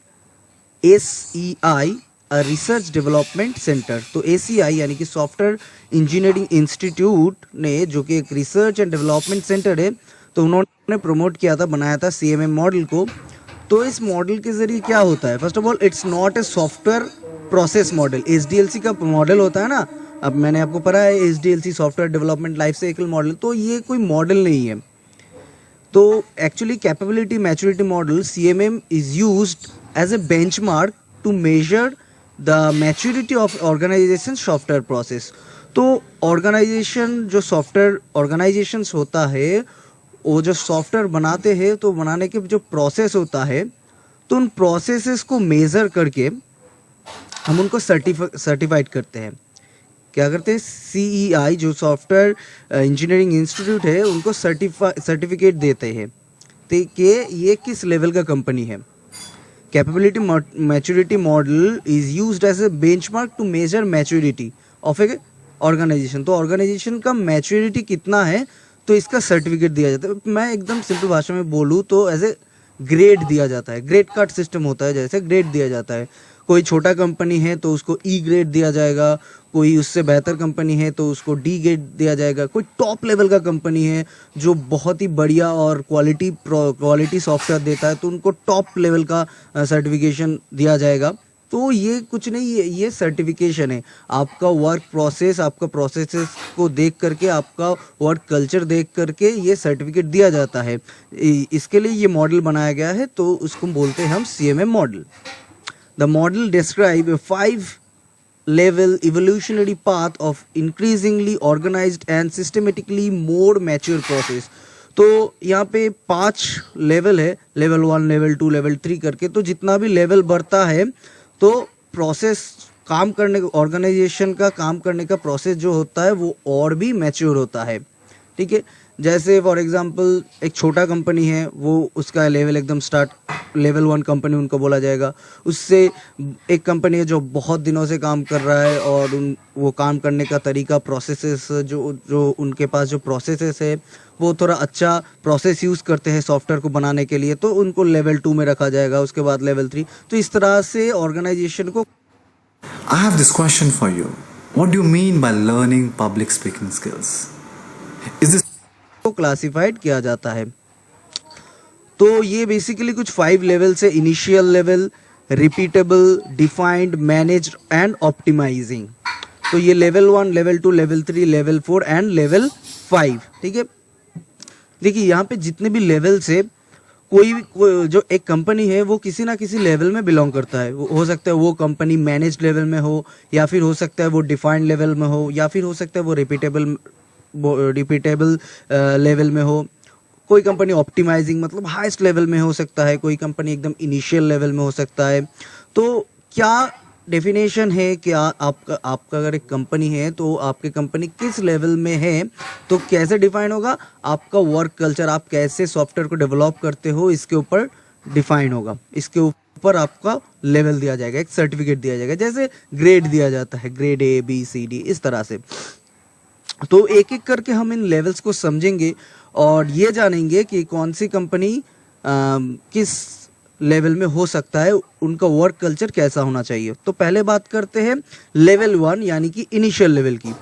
SEI, a research development centre. तो ACI यानी कि सॉफ्टवेयर इंजीनियरिंग इंस्टीट्यूट ने, जो कि एक रिसर्च एंड डेवलपमेंट सेंटर है, तो उन्होंने प्रमोट किया था, बनाया था CMM मॉडल को। तो इस मॉडल के जरिए क्या होता है, first of all it's not a software process model. SDLC का मॉडल होता है ना, अब मैंने आपको पढ़ा है SDLC software development life cycle model, तो ये कोई मॉडल नहीं है। तो actually capability maturity model CMM is used as a benchmark to measure the maturity of organization software process. तो ऑर्गेनाइजेशन, जो सॉफ्टवेयर ऑर्गेनाइजेशंस होता है, वो जो सॉफ्टवेयर बनाते हैं, तो बनाने के जो प्रोसेस होता है, तो उन प्रोसेसेस को मेज़र करके हम उनको सर्टिफाइड करते हैं। क्या करते हैं, CEI जो सॉफ्टवेयर इंजीनियरिंग इंस्टीट्यूट है, उनको सर्टिफिकेट देते हैं कि ये किस लेवल का कंपनी है। Capability maturity model is used as a benchmark to measure maturity of a organization. तो ऑर्गेनाइजेशन का मैच्योरिटी कितना है, तो इसका सर्टिफिकेट दिया जाता है। मैं एकदम सिंपल भाषा में बोलूँ तो एज ए ग्रेड दिया जाता है, ग्रेड कार्ड सिस्टम होता है, जैसे ग्रेड दिया जाता है। कोई छोटा कंपनी है तो उसको E ग्रेड दिया जाएगा, कोई उससे बेहतर कंपनी है तो उसको D ग्रेड दिया जाएगा, कोई टॉप लेवल का कंपनी है जो बहुत ही बढ़िया और क्वालिटी सॉफ्टवेयर देता है, तो उनको टॉप लेवल का सर्टिफिकेशन दिया जाएगा। तो ये कुछ नहीं, ये सर्टिफिकेशन है। आपका वर्क प्रोसेस, आपका प्रोसेसेस को देख करके, आपका वर्क कल्चर देख करके ये सर्टिफिकेट दिया जाता है। इसके लिए ये मॉडल बनाया गया है, तो उसको बोलते हैं हम CMM model. The model describe a 5-level evolutionary path of increasingly organized and systematically more mature process। तो यहाँ पे 5 लेवल है, लेवल 1, लेवल 2, लेवल 3 करके। तो जितना भी लेवल बढ़ता है, तो प्रोसेस काम करने, ऑर्गेनाइजेशन का काम करने का प्रोसेस जो होता है, वो और भी मैच्योर होता है। ठीक है, जैसे फॉर एग्जांपल एक छोटा कंपनी है, वो उसका लेवल एकदम स्टार्ट, लेवल 1 कंपनी उनको बोला जाएगा। उससे एक कंपनी है जो बहुत दिनों से काम कर रहा है और वो काम करने का तरीका, प्रोसेसेस, जो उनके पास जो प्रोसेसेस है, वो थोड़ा अच्छा प्रोसेस यूज़ करते हैं सॉफ्टवेयर को बनाने के लिए, तो उनको लेवल 2 में रखा जाएगा, उसके बाद लेवल 3। तो इस तरह से ऑर्गेनाइजेशन को। I have this question for you. What do you mean by learning public speaking skills? Is this classified किया जाता है। तो ये बेसिकली कुछ 5 लेवल से, initial level, repeatable, defined, managed and optimizing. तो ये level 1, level 2, level 3, level 4 and level 5। ठीक है, देखिए यहाँ पे जितने भी लेवल से, कोई जो एक कंपनी है, वो किसी ना किसी लेवल में बिलोंग करता है। हो सकता है वो कंपनी मैनेज्ड लेवल में हो, या फिर हो सकता है वो डिफाइंड लेवल में हो, या फिर हो सकता है वो रिपीटेबल लेवल में हो। कोई कंपनी ऑप्टिमाइजिंग मतलब हाईएस्ट लेवल में हो सकता है, कोई कंपनी एकदम इनिशियल लेवल में हो सकता है। तो क्या डेफिनेशन है कि आपका अगर एक कंपनी है, तो आपकी कंपनी किस लेवल में है, तो कैसे डिफाइन होगा आपका वर्क कल्चर, आप कैसे सॉफ्टवेयर को डेवलप करते हो, इसके ऊपर डिफाइन होगा। इसके ऊपर आपका लेवल दिया जाएगा, एक सर्टिफिकेट दिया जाएगा, जैसे ग्रेड दिया जाता है, grade A, B, C, D, इस तरह से। तो एक एक करके हम इन लेवल्स को समझेंगे और ये जानेंगे कि कौन सी कंपनी किस लेवल में हो सकता है, उनका वर्क कल्चर कैसा होना चाहिए। तो पहले बात करते हैं लेवल 1 यानी कि इनिशियल लेवल की।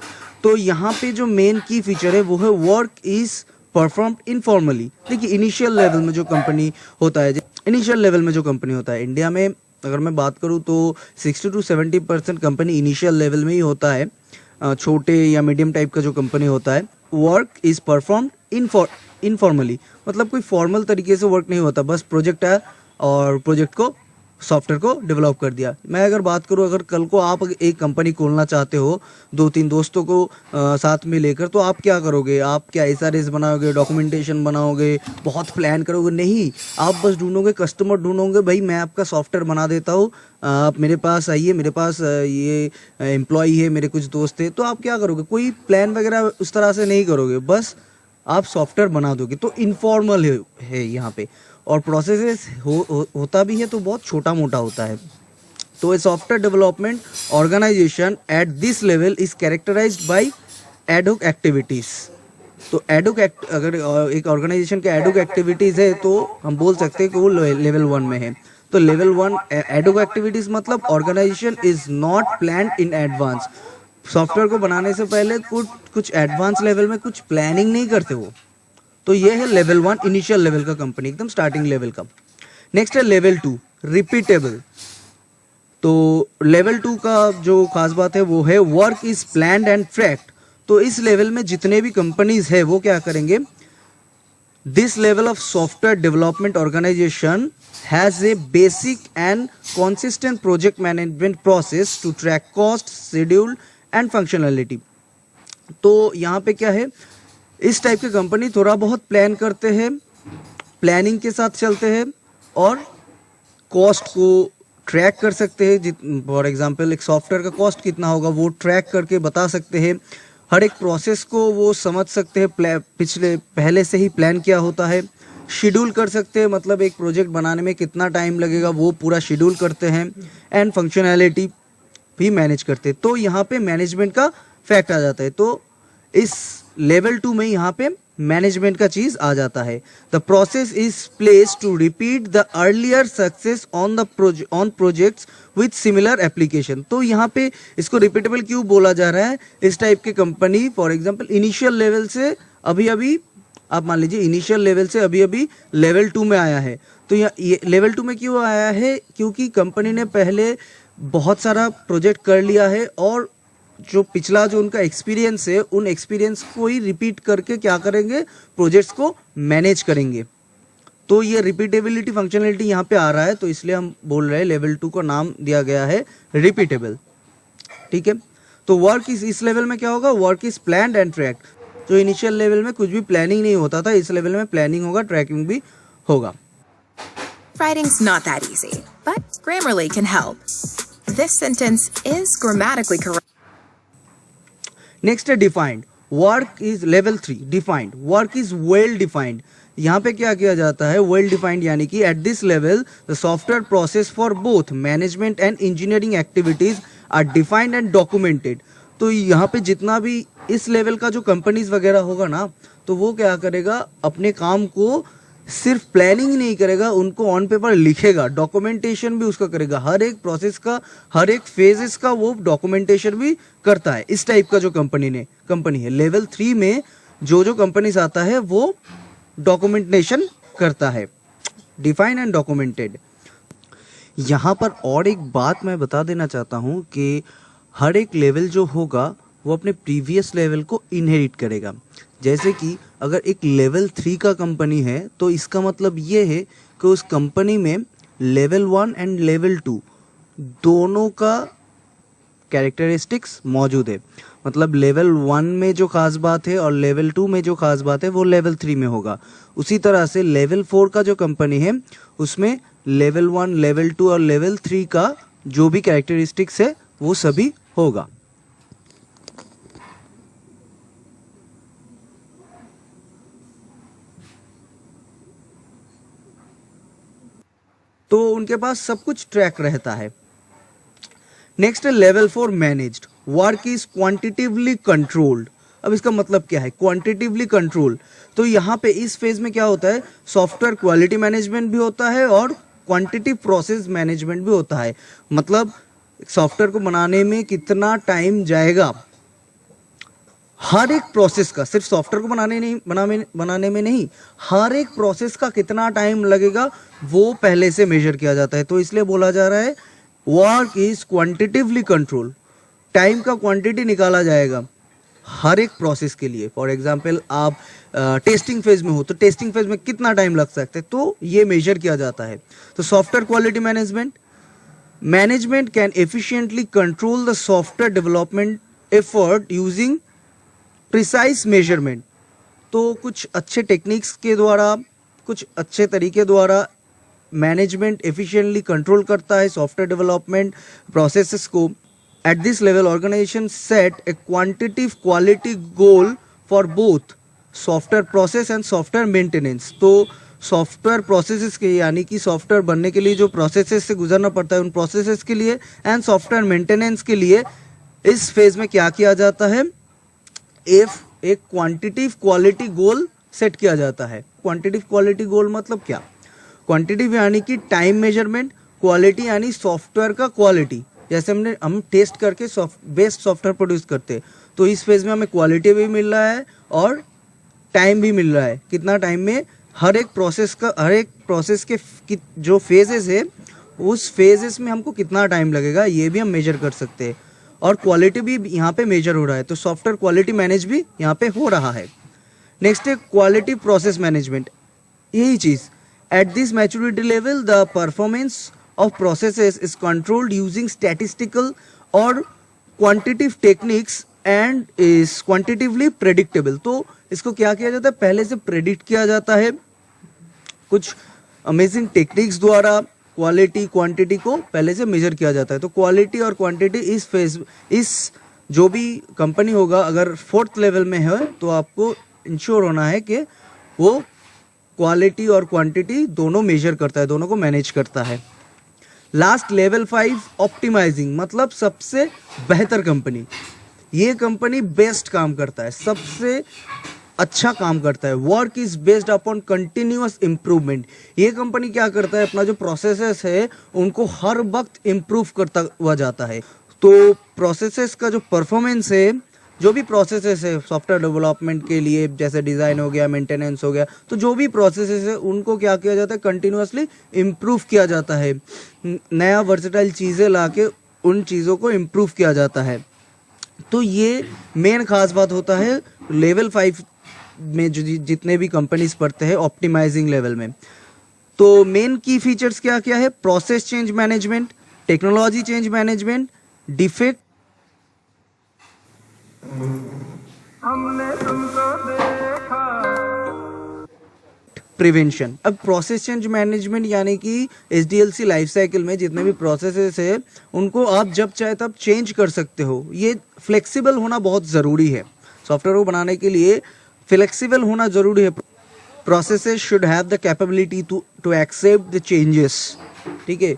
तो यहाँ पे जो मेन की फीचर है वो है वर्क इज परफॉर्म्ड इनफॉर्मली। देखिए इनिशियल लेवल में जो कंपनी होता है, इनिशियल लेवल में जो कंपनी होता है इंडिया में अगर मैं बात करूँ तो 60 to 70% कंपनी इनिशियल लेवल में ही होता है। छोटे या मीडियम टाइप का जो कंपनी होता है, वर्क इज परफॉर्म्ड इनफॉर्मली, मतलब कोई फॉर्मल तरीके से वर्क नहीं होता, बस प्रोजेक्ट आया और प्रोजेक्ट को सॉफ्टवेयर को डेवलप कर दिया। मैं अगर बात करूं, अगर कल को आप एक कंपनी खोलना चाहते हो 2-3 दोस्तों को साथ में लेकर, तो आप क्या करोगे? आप क्या SRS बनाओगे, डॉक्यूमेंटेशन बनाओगे, बहुत प्लान करोगे? नहीं, आप बस ढूंढोगे, कस्टमर ढूंढोगे, भाई मैं आपका सॉफ्टवेयर बना देता हूँ, आप मेरे पास आइए, मेरे पास ये एम्प्लॉय है, मेरे कुछ दोस्त है। तो आप क्या करोगे? कोई प्लान वगैरह उस तरह से नहीं करोगे, बस आप सॉफ्टवेयर बना दोगे। तो इनफॉर्मल है यहाँ पे, और प्रोसेसेस होता भी है तो बहुत छोटा मोटा होता है। तो a software development organization at this level is characterized by ad hoc activities. तो एडहोक अगर एक ऑर्गेनाइजेशन के एडहोक एक्टिविटीज है तो हम बोल सकते हैं कि वो लेवल 1 में है। तो लेवल 1 एडहोक एक्टिविटीज मतलब organization is not planned in advance. Software को बनाने से पहले कुछ एडवांस लेवल में कुछ प्लानिंग नहीं करते वो। तो ये है लेवल 1 इनिशियल लेवल का कंपनी, एकदम स्टार्टिंग लेवल का। नेक्स्ट है लेवल 2 रिपीटेबल। तो लेवल 2 का जो खास बात है वो है work is planned and tracked. तो इस लेवल में जितने भी कंपनीज है वो क्या करेंगे? This level of software development organization has a basic and consistent project management process to track cost, schedule and functionality. तो यहाँ पे क्या है, इस टाइप की कंपनी थोड़ा बहुत प्लान करते हैं, प्लानिंग के साथ चलते हैं और कॉस्ट को ट्रैक कर सकते हैं। फॉर एग्जांपल एक सॉफ्टवेयर का कॉस्ट कितना होगा वो ट्रैक करके बता सकते हैं। हर एक प्रोसेस को वो समझ सकते हैं, पहले से ही प्लान किया होता है। शेड्यूल कर सकते हैं, मतलब एक प्रोजेक्ट बनाने में कितना टाइम लगेगा वो पूरा शेड्यूल करते हैं। एंड फंक्शनैलिटी भी मैनेज करते हैं। तो यहाँ पे मैनेजमेंट का फैक्ट आ जाता है। तो इस लेवल 2 में यहाँ पे मैनेजमेंट का चीज आ जाता है। The process is place to repeat the earlier success on projects with similar application. तो यहाँ पे इसको रिपीटेबल क्यों बोला जा रहा है? इस टाइप की company for example initial level से अभी आप मान लीजिए इनिशियल लेवल से अभी लेवल 2 में आया है। तो ये लेवल 2 में क्यों आया है? क्योंकि कंपनी ने पहले बहुत सारा प्रोजेक्ट कर लिया है और जो पिछला जो उनका एक्सपीरियंस है उन एक्सपीरियंस को ही रिपीट करके क्या करेंगे? प्रोजेक्ट्स को मैनेज करेंगे। तो ये रिपीटेबिलिटी फंक्शनलिटी यहाँ पे आ रहा है, तो इसलिए हम बोल रहे हैं लेवल 2 को नाम दिया गया है रिपीटेबल। ठीक है, तो वर्क इस लेवल में क्या होगा? Work is planned and tracked. जो इनिशियल लेवल में कुछ भी प्लानिंग नहीं होता था, इस लेवल में प्लानिंग होगा, ट्रैकिंग भी होगा। Writing's not that easy, but Grammarly can help. This sentence is grammatically correct. Next है defined. Work is level 3 defined. Work is well defined. यहाँ पे क्या किया जाता है? वेल डिफाइंड यानी कि at this level the software process for both management and engineering activities are defined and documented. तो यहाँ पे जितना भी इस लेवल का जो कंपनीज वगैरह होगा ना, तो वो क्या करेगा? अपने काम को सिर्फ प्लानिंग ही नहीं करेगा, उनको ऑन पेपर लिखेगा, डॉक्यूमेंटेशन भी उसका करेगा। हर एक प्रोसेस का, हर एक फेजेस का वो डॉक्यूमेंटेशन भी करता है। इस टाइप का जो कंपनी है लेवल 3 में जो कंपनीज आता है वो डॉक्यूमेंटेशन करता है, डिफाइन एंड डॉक्यूमेंटेड। यहाँ पर और एक बात मैं बता देना चाहता हूँ कि हर एक लेवल जो होगा वो अपने प्रीवियस लेवल को इनहेरिट करेगा। जैसे कि अगर एक लेवल 3 का कंपनी है तो इसका मतलब ये है कि उस कंपनी में लेवल 1 एंड लेवल 2 दोनों का कैरेक्टरिस्टिक्स मौजूद है। मतलब लेवल 1 में जो खास बात है और लेवल 2 में जो खास बात है वो लेवल 3 में होगा। उसी तरह से लेवल 4 का जो कंपनी है उसमें लेवल 1, लेवल 2 और लेवल 3 का जो भी कैरेक्टरिस्टिक्स है वो सभी होगा। तो उनके पास सब कुछ ट्रैक रहता है। नेक्स्ट है level 4 managed. Work is quantitatively controlled. अब इसका मतलब क्या है? Quantitatively control. तो यहाँ पे इस फेज में क्या होता है? सॉफ्टवेयर क्वालिटी मैनेजमेंट भी होता है और क्वांटिटिव प्रोसेस मैनेजमेंट भी होता है। मतलब सॉफ्टवेयर को बनाने में कितना टाइम जाएगा, हर एक प्रोसेस का, सिर्फ सॉफ्टवेयर को बनाने में नहीं, हर एक प्रोसेस का कितना टाइम लगेगा वो पहले से मेजर किया जाता है। तो इसलिए बोला जा रहा है वर्क इज क्वांटिटिवली कंट्रोल, टाइम का क्वांटिटी निकाला जाएगा हर एक प्रोसेस के लिए। फॉर एग्जांपल आप टेस्टिंग फेज में हो तो टेस्टिंग फेज में कितना टाइम लग सकता है, तो ये मेजर किया जाता है। तो software quality management can efficiently control the software development effort using precise measurement. तो कुछ अच्छे टेक्निक्स के द्वारा, कुछ अच्छे तरीके द्वारा मैनेजमेंट एफिशिएंटली कंट्रोल करता है सॉफ्टवेयर डेवलपमेंट प्रोसेसेस को। At this level, organization set a quantitative quality goal for both software process and software maintenance. तो सॉफ्टवेयर प्रोसेसेस के, यानी कि सॉफ्टवेयर बनने के लिए जो प्रोसेसेस से गुजरना पड़ता है उन प्रोसेसेस के लिए, एंड सॉफ्टवेयर मेंटेनेंस के लिए इस फेज में क्या किया जाता है, एक क्वांटिटिव क्वालिटी गोल सेट किया जाता है। क्वांटिटिव क्वालिटी गोल मतलब क्या? क्वांटिटिव यानी कि टाइम मेजरमेंट, क्वालिटी यानी सॉफ्टवेयर का क्वालिटी। जैसे हम टेस्ट करके बेस्ट सॉफ्टवेयर प्रोड्यूस करते हैं, तो इस फेज में हमें क्वालिटी भी मिल रहा है और टाइम भी मिल रहा है। कितना टाइम में हर एक प्रोसेस के जो फेजेस है उस फेजेस में हमको कितना टाइम लगेगा ये भी हम मेजर कर सकते हैं, और क्वालिटी भी यहाँ पे मेजर हो रहा है। तो सॉफ्टवेयर क्वालिटी मैनेज भी यहाँ पे हो रहा है। नेक्स्ट है क्वालिटी प्रोसेस मैनेजमेंट। यही चीज़, at this maturity level the performance of processes is controlled using statistical or quantitative techniques and is quantitatively predictable। तो इसको क्या किया जाता है, पहले से प्रेडिक्ट किया जाता है कुछ अमेजिंग टेक्निक्स द्वारा। क्वालिटी क्वांटिटी को पहले से मेजर किया जाता है। तो क्वालिटी और क्वांटिटी इस जो भी कंपनी होगा, अगर 4th लेवल में है तो आपको इंश्योर होना है कि वो क्वालिटी और क्वांटिटी दोनों मेजर करता है, दोनों को मैनेज करता है। लास्ट लेवल 5 ऑप्टिमाइजिंग, मतलब सबसे बेहतर कंपनी। ये कंपनी बेस्ट काम करता है, सबसे अच्छा काम करता है। Work is based upon continuous improvement. ये कंपनी क्या करता है, अपना जो प्रोसेसेस है उनको हर वक्त इम्प्रूव करता हुआ जाता है। तो प्रोसेसेस का जो परफॉर्मेंस है, जो भी प्रोसेसेस है सॉफ्टवेयर डेवलपमेंट के लिए, जैसे डिज़ाइन हो गया, मेंटेनेंस हो गया, तो जो भी प्रोसेसेस है उनको क्या किया जाता है, कंटिन्यूअसली इम्प्रूव किया जाता है। नया वर्सेटाइल चीज़ें लाके उन चीज़ों को इम्प्रूव किया जाता है। तो ये मेन खास बात होता है लेवल 5 में जो जितने भी कंपनीज पढ़ते हैं ऑप्टिमाइजिंग लेवल में। तो मेन की फीचर्स क्या क्या है, process change management, technology change management, defect prevention. अब प्रोसेस चेंज मैनेजमेंट यानी कि SDLC लाइफ साइकिल में जितने भी प्रोसेसेस है उनको आप जब चाहे तब चेंज कर सकते हो। ये फ्लेक्सिबल होना बहुत ज़रूरी है, सॉफ्टवेयर को बनाने के लिए फ्लेक्सिबल होना ज़रूरी है। Processes should have the capability to accept the changes. ठीक है।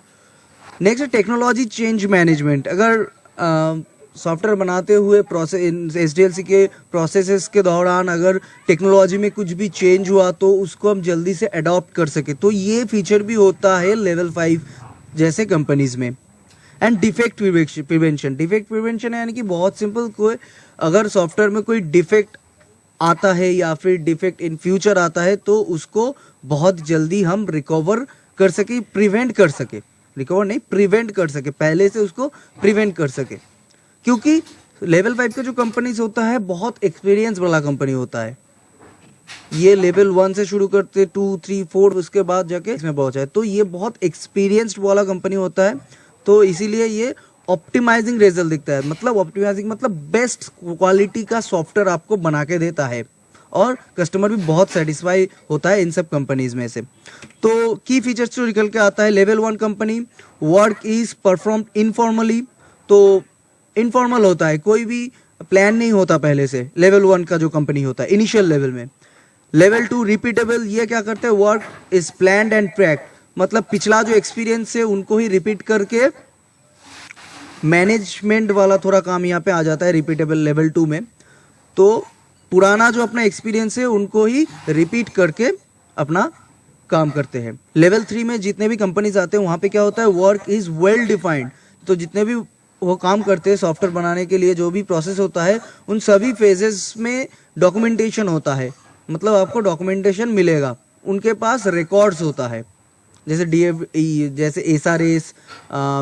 Next technology change management. अगर सॉफ्टवेयर बनाते हुए प्रोसेस SDLC के प्रोसेसेस के दौरान अगर टेक्नोलॉजी में कुछ भी चेंज हुआ तो उसको हम जल्दी से अडॉप्ट कर सके, तो ये फीचर भी होता है लेवल 5 जैसे कंपनीज में। And defect prevention. Defect prevention यानी कि बहुत सिंपल, कोई अगर सॉफ्टवेयर में कोई डिफेक्ट आता है या फिर डिफेक्ट इन फ्यूचर आता है तो उसको बहुत जल्दी हम रिकवर कर सके, प्रिवेंट कर सके, रिकवर नहीं प्रिवेंट कर सके, पहले से उसको प्रिवेंट कर सके। क्योंकि लेवल 5 का जो कंपनीज होता है बहुत एक्सपीरियंस वाला कंपनी होता है। ये लेवल 1 से शुरू करते 2, 3, 4 उसके बाद जाके इसमें पहुंचा है, तो ये बहुत एक्सपीरियंस्ड वाला कंपनी होता है। तो इसीलिए ये ऑप्टिमाइजिंग रिजल्ट दिखता है। मतलब ऑप्टिमाइजिंग मतलब बेस्ट क्वालिटी का सॉफ्टवेयर आपको बना के देता है, और कस्टमर भी बहुत सेटिस्फाई होता है इन सब कंपनीज में से। तो की फीचर्स जो निकल के आता है, level 1 company, work is performed informally. तो इनफॉर्मल होता है, कोई भी प्लान नहीं होता पहले से। लेवल 1 का जो कंपनी होता है इनिशियल लेवल में। लेवल 2 रिपीटेबल, ये क्या करते हैं, work is planned and track, मतलब पिछला जो एक्सपीरियंस है उनको ही रिपीट करके मैनेजमेंट वाला थोड़ा काम यहाँ पे आ जाता है रिपीटेबल लेवल 2 में। तो पुराना जो अपना एक्सपीरियंस है उनको ही रिपीट करके अपना काम करते हैं। लेवल 3 में जितने भी कंपनीज आते हैं वहाँ पे क्या होता है, वर्क इज़ वेल डिफाइंड। तो जितने भी वो काम करते हैं सॉफ्टवेयर बनाने के लिए, जो भी प्रोसेस होता है उन सभी फेजेस में डॉक्यूमेंटेशन होता है। मतलब आपको डॉक्यूमेंटेशन मिलेगा, उनके पास रिकॉर्ड्स होता है, जैसे जैसे SRS,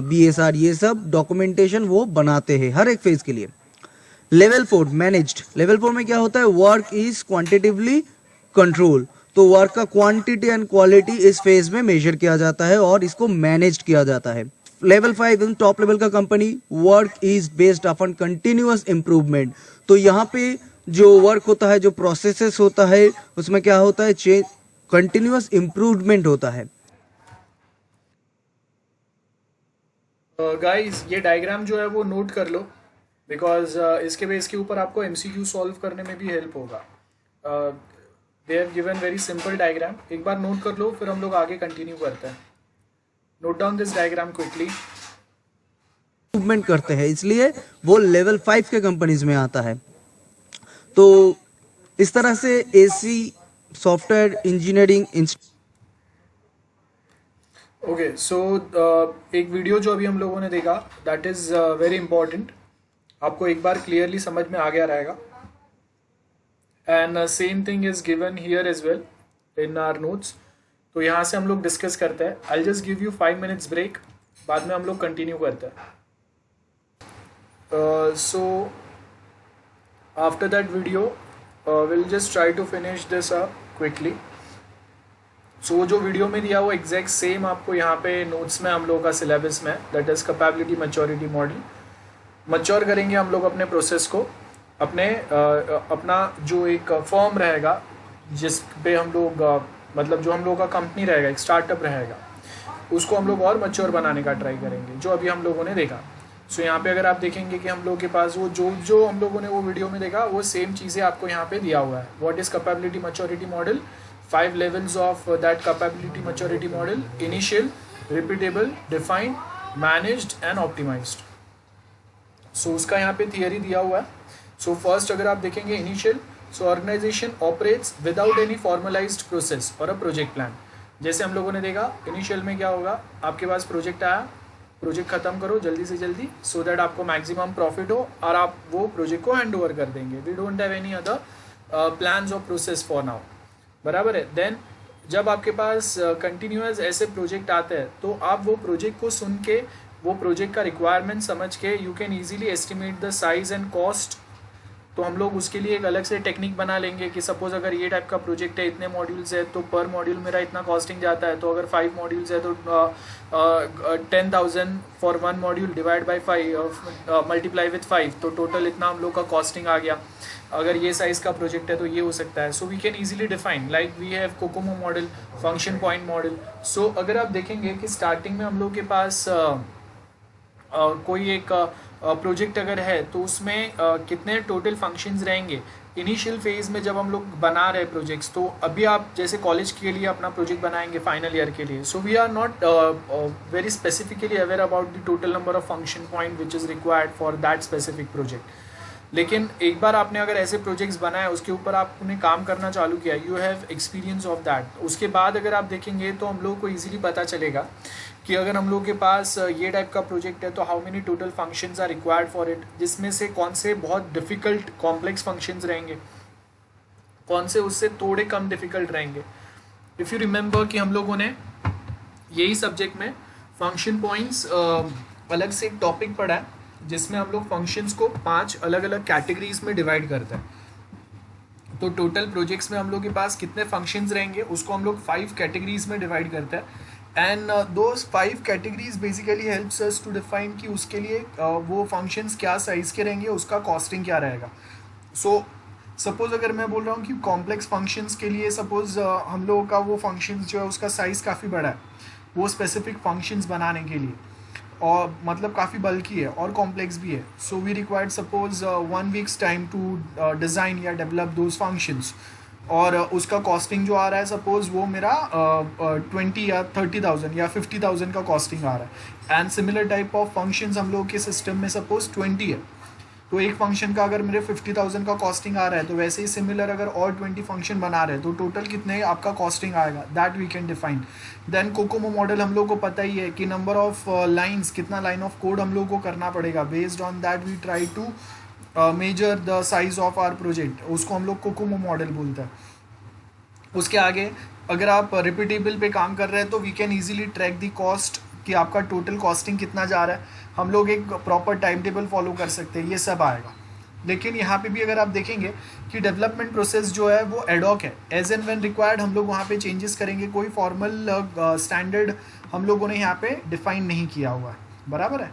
BSR, ये सब डॉक्यूमेंटेशन वो बनाते हैं हर एक फेज के लिए। Level 4 managed. लेवल 4 में क्या होता है, वर्क इज क्वांटिटेटिवली कंट्रोल। तो वर्क का क्वांटिटी एंड क्वालिटी इस फेज में मेजर किया जाता है और इसको मैनेज किया जाता है। लेवल 5 टॉप लेवल का company, work is based upon continuous improvement. तो यहाँ पे जो वर्क होता है, जो प्रोसेसेस होता है, उसमें क्या होता है, कंटिन्यूअस इम्प्रूवमेंट होता है। गाइस ये डायग्राम जो है वो नोट कर लो, बिकॉज इसके बेस के ऊपर आपको MCQ सॉल्व करने में भी हेल्प होगा। They have given very simple diagram, एक बार नोट कर लो, फिर हम लोग आगे कंटिन्यू करते हैं। Note down this diagram quickly. Improvement करते हैं, इसलिए वो लेवल 5 के कंपनीज में आता है। तो इस तरह से AC सॉफ्टवेयर इंजीनियरिंग ओके, सो एक वीडियो जो अभी हम लोगों ने देखा, दैट इज़ वेरी इंपॉर्टेंट, आपको एक बार क्लियरली समझ में आ गया रहेगा। And same thing is given here as well in our notes. तो यहाँ से हम लोग डिस्कस करते हैं। I just give you 5 minutes break, बाद में हम लोग कंटिन्यू करते हैं। So after that video will just try to finish this quickly. So जो वीडियो में दिया वो एग्जैक्ट सेम आपको यहाँ पे नोट्स में हम लोगों का सिलेबस में, that is capability maturity model. Mature करेंगे हम लोग अपने प्रोसेस को, अपना जो एक फॉर्म रहेगा जिस पे हम लोग मतलब जो हम लोगों का कंपनी रहेगा, एक स्टार्टअप रहेगा, उसको हम लोग और मैच्योर बनाने का ट्राई करेंगे, जो अभी हम लोगों ने देखा। सो यहाँ पे अगर आप देखेंगे कि हम लोगों के पास वो जो हम लोगों ने वो वीडियो में देखा, वो सेम चीज़ें आपको यहाँ पे दिया हुआ है। What is capability maturity model, 5 levels of that capability maturity model: initial, repeatable, defined, managed and optimized. So उसका यहाँ पे थियरी दिया हुआ है। So first अगर आप देखेंगे initial, so organization operates without any formalized process or a project plan. जैसे हम लोगों ने देखा initial में क्या होगा, आपके पास प्रोजेक्ट आया, प्रोजेक्ट खत्म करो जल्दी से जल्दी, so that आपको मैक्सिमम प्रॉफिट हो और आप वो प्रोजेक्ट को हैंड ओवर कर देंगे। We don't have any other plans or process for now, बराबर है। देन जब आपके पास कंटिन्यूअस ऐसे प्रोजेक्ट आते हैं, तो आप वो प्रोजेक्ट को सुन के, वो प्रोजेक्ट का रिक्वायरमेंट समझ के, you can easily estimate the size and cost. तो हम लोग उसके लिए एक अलग से टेक्निक बना लेंगे कि सपोज अगर ये टाइप का प्रोजेक्ट है, इतने मॉड्यूल्स है, तो पर मॉड्यूल मेरा इतना कॉस्टिंग जाता है। तो अगर 5 मॉड्यूल्स है तो 10,000 for 1 module divide by 5 multiply with 5, तो टोटल इतना हम लोग का कॉस्टिंग आ गया। अगर ये साइज़ का प्रोजेक्ट है तो ये हो सकता है। So we can easily define, like we have COCOMO model, function point model. So अगर आप देखेंगे कि स्टार्टिंग में हम लोग के पास कोई एक प्रोजेक्ट अगर है, तो उसमें कितने टोटल फंक्शंस रहेंगे इनिशियल फेज में जब हम लोग बना रहे प्रोजेक्ट्स। तो अभी आप जैसे कॉलेज के लिए अपना प्रोजेक्ट बनाएंगे फाइनल ईयर के लिए, so we are not very specifically aware about the total number of function point which is required for that specific project. लेकिन एक बार आपने अगर ऐसे प्रोजेक्ट्स बनाए, उसके ऊपर आपने काम करना चालू किया, you have experience of that, उसके बाद अगर आप देखेंगे तो हम लोग को ईजिली पता चलेगा कि अगर हम लोग के पास ये टाइप का प्रोजेक्ट है तो how many total functions are required for it, जिसमें से कौन से बहुत डिफ़िकल्ट कॉम्प्लेक्स फंक्शंस रहेंगे, कौन से उससे थोड़े कम डिफ़िकल्ट रहेंगे। इफ़ यू रिमेंबर कि हम लोगों ने यही सब्जेक्ट में फंक्शन पॉइंट्स अलग से एक टॉपिक पढ़ा है, जिसमें हम लोग फंक्शंस को 5 अलग अलग कैटेगरीज में डिवाइड करते हैं। तो टोटल प्रोजेक्ट्स में हम लोग के पास कितने फंक्शंस रहेंगे, उसको हम लोग 5 कैटेगरीज में डिवाइड करते हैं। And those 5 categories basically helps us to define कि उसके लिए वो फंक्शंस क्या साइज़ के रहेंगे, उसका कॉस्टिंग क्या रहेगा। सो सपोज अगर मैं बोल रहा हूँ कि कॉम्प्लेक्स फंक्शंस के लिए सपोज हम लोगों का वो फंक्शंस जो है उसका साइज़ काफ़ी बड़ा है, वो स्पेसिफिक फंक्शंस बनाने के लिए, और मतलब काफ़ी बल्कि है और कॉम्प्लेक्स भी है। So we required suppose 1 week's time to design या डेवलप दोज फंक्शंस, और उसका कॉस्टिंग जो आ रहा है सपोज वो मेरा 20 या 30,000 या 50,000 का कॉस्टिंग आ रहा है। And similar type of functions हम लोग के सिस्टम में सपोज 20 है, तो एक फंक्शन का अगर मेरे 50,000 का कॉस्टिंग आ रहा है, तो वैसे ही सिमिलर अगर और 20 फंक्शन बना रहे हैं तो टोटल कितने आपका कॉस्टिंग आएगा, that we can define. Then COCOMO model हम लोग को पता ही है कि नंबर ऑफ लाइन्स, कितना लाइन ऑफ कोड हम लोग को करना पड़ेगा, based on that we try to measure the size of our project, उसको हम लोग कोकोमो मॉडल बोलते हैं। उसके आगे अगर आप रिपीटेबल पे काम कर रहे हैं तो we can easily track the cost कि आपका टोटल कॉस्टिंग कितना जा रहा है, हम लोग एक प्रॉपर टाइम टेबल फॉलो कर सकते हैं, ये सब आएगा। लेकिन यहाँ पे भी अगर आप देखेंगे कि डेवलपमेंट प्रोसेस जो है वो एडॉक है, एज एंड व्हेन रिक्वायर्ड हम लोग वहाँ पे चेंजेस करेंगे, कोई फॉर्मल स्टैंडर्ड हम लोगों ने यहाँ पे डिफाइन नहीं किया हुआ है, बराबर है।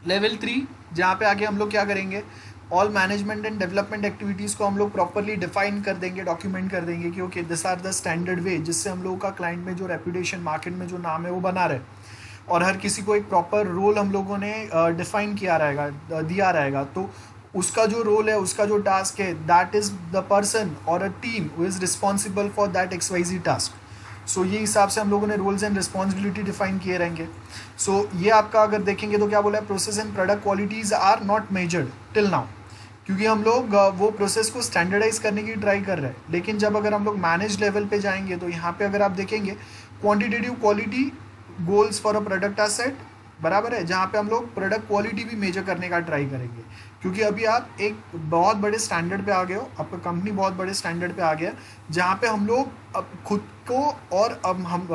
लेवल 3 जहाँ पे आगे हम लोग क्या करेंगे, all management and development activities को हम लोग प्रॉपरली डिफाइन कर देंगे, डॉक्यूमेंट कर देंगे कि okay this are the standard way, जिससे हम लोगों का क्लाइंट में जो रेपुटेशन, मार्केट में जो नाम है वो बना रहे, और हर किसी को एक प्रॉपर रोल हम लोगों ने डिफाइन किया रहेगा, दिया रहेगा। तो उसका जो रोल है, उसका जो टास्क है, दैट इज़ द पर्सन और a team who is responsible for that XYZ task. So ये हिसाब से हम लोगों ने रोल्स एंड रिस्पॉन्सिबिलिटी डिफाइन किए रहेंगे। सो ये आपका अगर देखेंगे तो क्या बोला है, process and product qualities are not measured till now, क्योंकि हम लोग वो प्रोसेस को स्टैंडर्डाइज करने की ट्राई कर रहे हैं। लेकिन जब अगर हम लोग मैनेज लेवल पे जाएंगे तो यहाँ पे अगर आप देखेंगे quantitative quality goals for a product are set, बराबर है, जहाँ पे हम लोग प्रोडक्ट क्वालिटी भी मेजर करने का ट्राई करेंगे, क्योंकि अभी आप एक बहुत बड़े स्टैंडर्ड पे आ गए हो, आपका कंपनी बहुत बड़े स्टैंडर्ड पे आ गया, जहाँ पे हम लोग अब खुद को और अब हम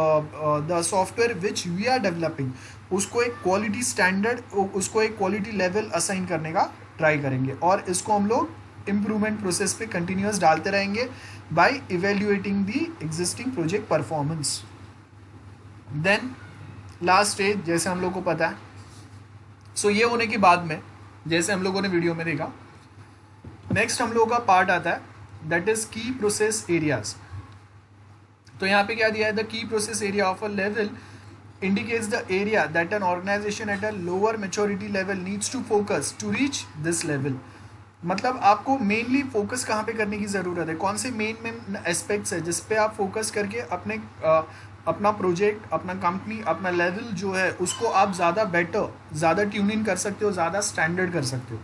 the software which we are developing उसको एक क्वालिटी स्टैंडर्ड, उसको एक क्वालिटी लेवल असाइन करने का ट्राई करेंगे, और इसको हम लोग इम्प्रूवमेंट प्रोसेस पे कंटिन्यूस डालते रहेंगे by evaluating the existing project performance. Then last stage जैसे हम लोग को पता है, सो ये होने के बाद में जैसे हम लोगों ने वीडियो में देखा, नेक्स्ट हम लोगों का पार्ट आता है दैट इज की प्रोसेस एरियाज। तो यहाँ पे क्या दिया है, the key process area of a level indicates the area that an organization at a lower maturity level needs to focus to reach this level। मतलब आपको मेनली फोकस कहाँ पे करने की ज़रूरत है, कौन से मेन एस्पेक्ट्स है जिस पे आप फोकस करके अपना प्रोजेक्ट, अपना कंपनी, अपना लेवल जो है उसको आप ज़्यादा बेटर, ज़्यादा ट्यून इन कर सकते हो, ज़्यादा स्टैंडर्ड कर सकते हो।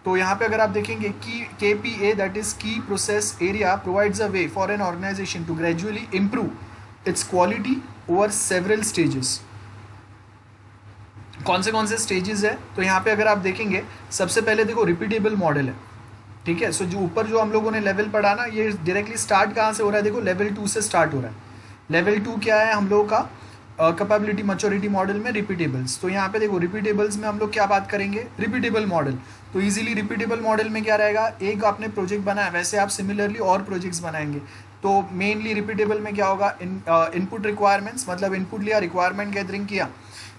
तो यहाँ पे अगर आप देखेंगे की KPA that is key process area provides a way for an organization to gradually improve its quality over several stages. कौन से स्टेजेस है, तो यहाँ पे अगर आप देखेंगे सबसे पहले देखो रिपीटेबल मॉडल है, ठीक है। सो जो ऊपर जो हम लोगों ने लेवल पढ़ा ना, ये डायरेक्टली स्टार्ट कहाँ से हो रहा है, देखो लेवल 2 से स्टार्ट हो रहा है। लेवल 2 क्या है हम लोगों का, कैपेबिलिटी मैच्योरिटी मॉडल में रिपीटेबल्स। तो यहाँ पे देखो रिपीटेबल्स में हम लोग क्या बात करेंगे, रिपीटेबल मॉडल। तो इजीली रिपीटेबल मॉडल में क्या रहेगा, एक आपने प्रोजेक्ट बनाया वैसे आप सिमिलरली और प्रोजेक्ट्स बनाएंगे। तो मेनली रिपीटेबल में क्या होगा, इनपुट रिक्वायरमेंट्स, मतलब इनपुट लिया, रिक्वायरमेंट गैदरिंग किया,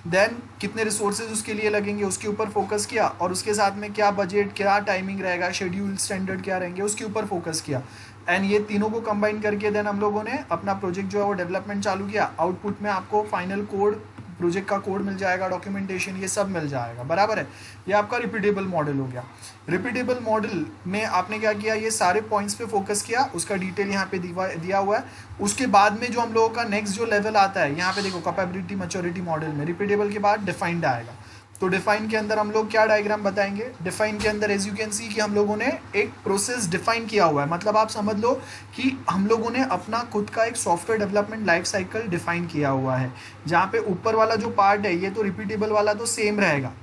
देन कितने रिसोर्सेज उसके लिए लगेंगे उसके ऊपर फोकस किया, और उसके साथ में क्या बजट, क्या टाइमिंग रहेगा, शेड्यूल स्टैंडर्ड क्या रहेंगे उसके ऊपर फोकस किया, एंड ये तीनों को कंबाइन करके देन हम लोगों ने अपना प्रोजेक्ट जो है वो डेवलपमेंट चालू किया। आउटपुट में आपको फाइनल कोड, प्रोजेक्ट का कोड मिल जाएगा, डॉक्यूमेंटेशन, ये सब मिल जाएगा, बराबर है। ये आपका रिपीटेबल मॉडल हो गया। रिपीटेबल मॉडल में आपने क्या किया, ये सारे पॉइंट्स पे फोकस किया, उसका डिटेल यहाँ पे दिया हुआ है। उसके बाद में जो हम लोगों का नेक्स्ट जो लेवल आता है, यहाँ पे देखो कैपेबिलिटी मैच्योरिटी मॉडल में रिपीटेबल के बाद डिफाइंड आएगा। तो डिफाइन के अंदर हम लोग क्या डायग्राम बताएंगे, डिफाइन के अंदर एज यू कैन सी कि हम लोगों ने एक प्रोसेस डिफाइन किया हुआ है, मतलब आप समझ लो कि हम लोगों ने अपना खुद का एक software development life cycle define किया हुआ है, जहाँ पे ऊपर वाला जो पार्ट है ये तो रिपीटेबल वाला तो सेम रहेगा,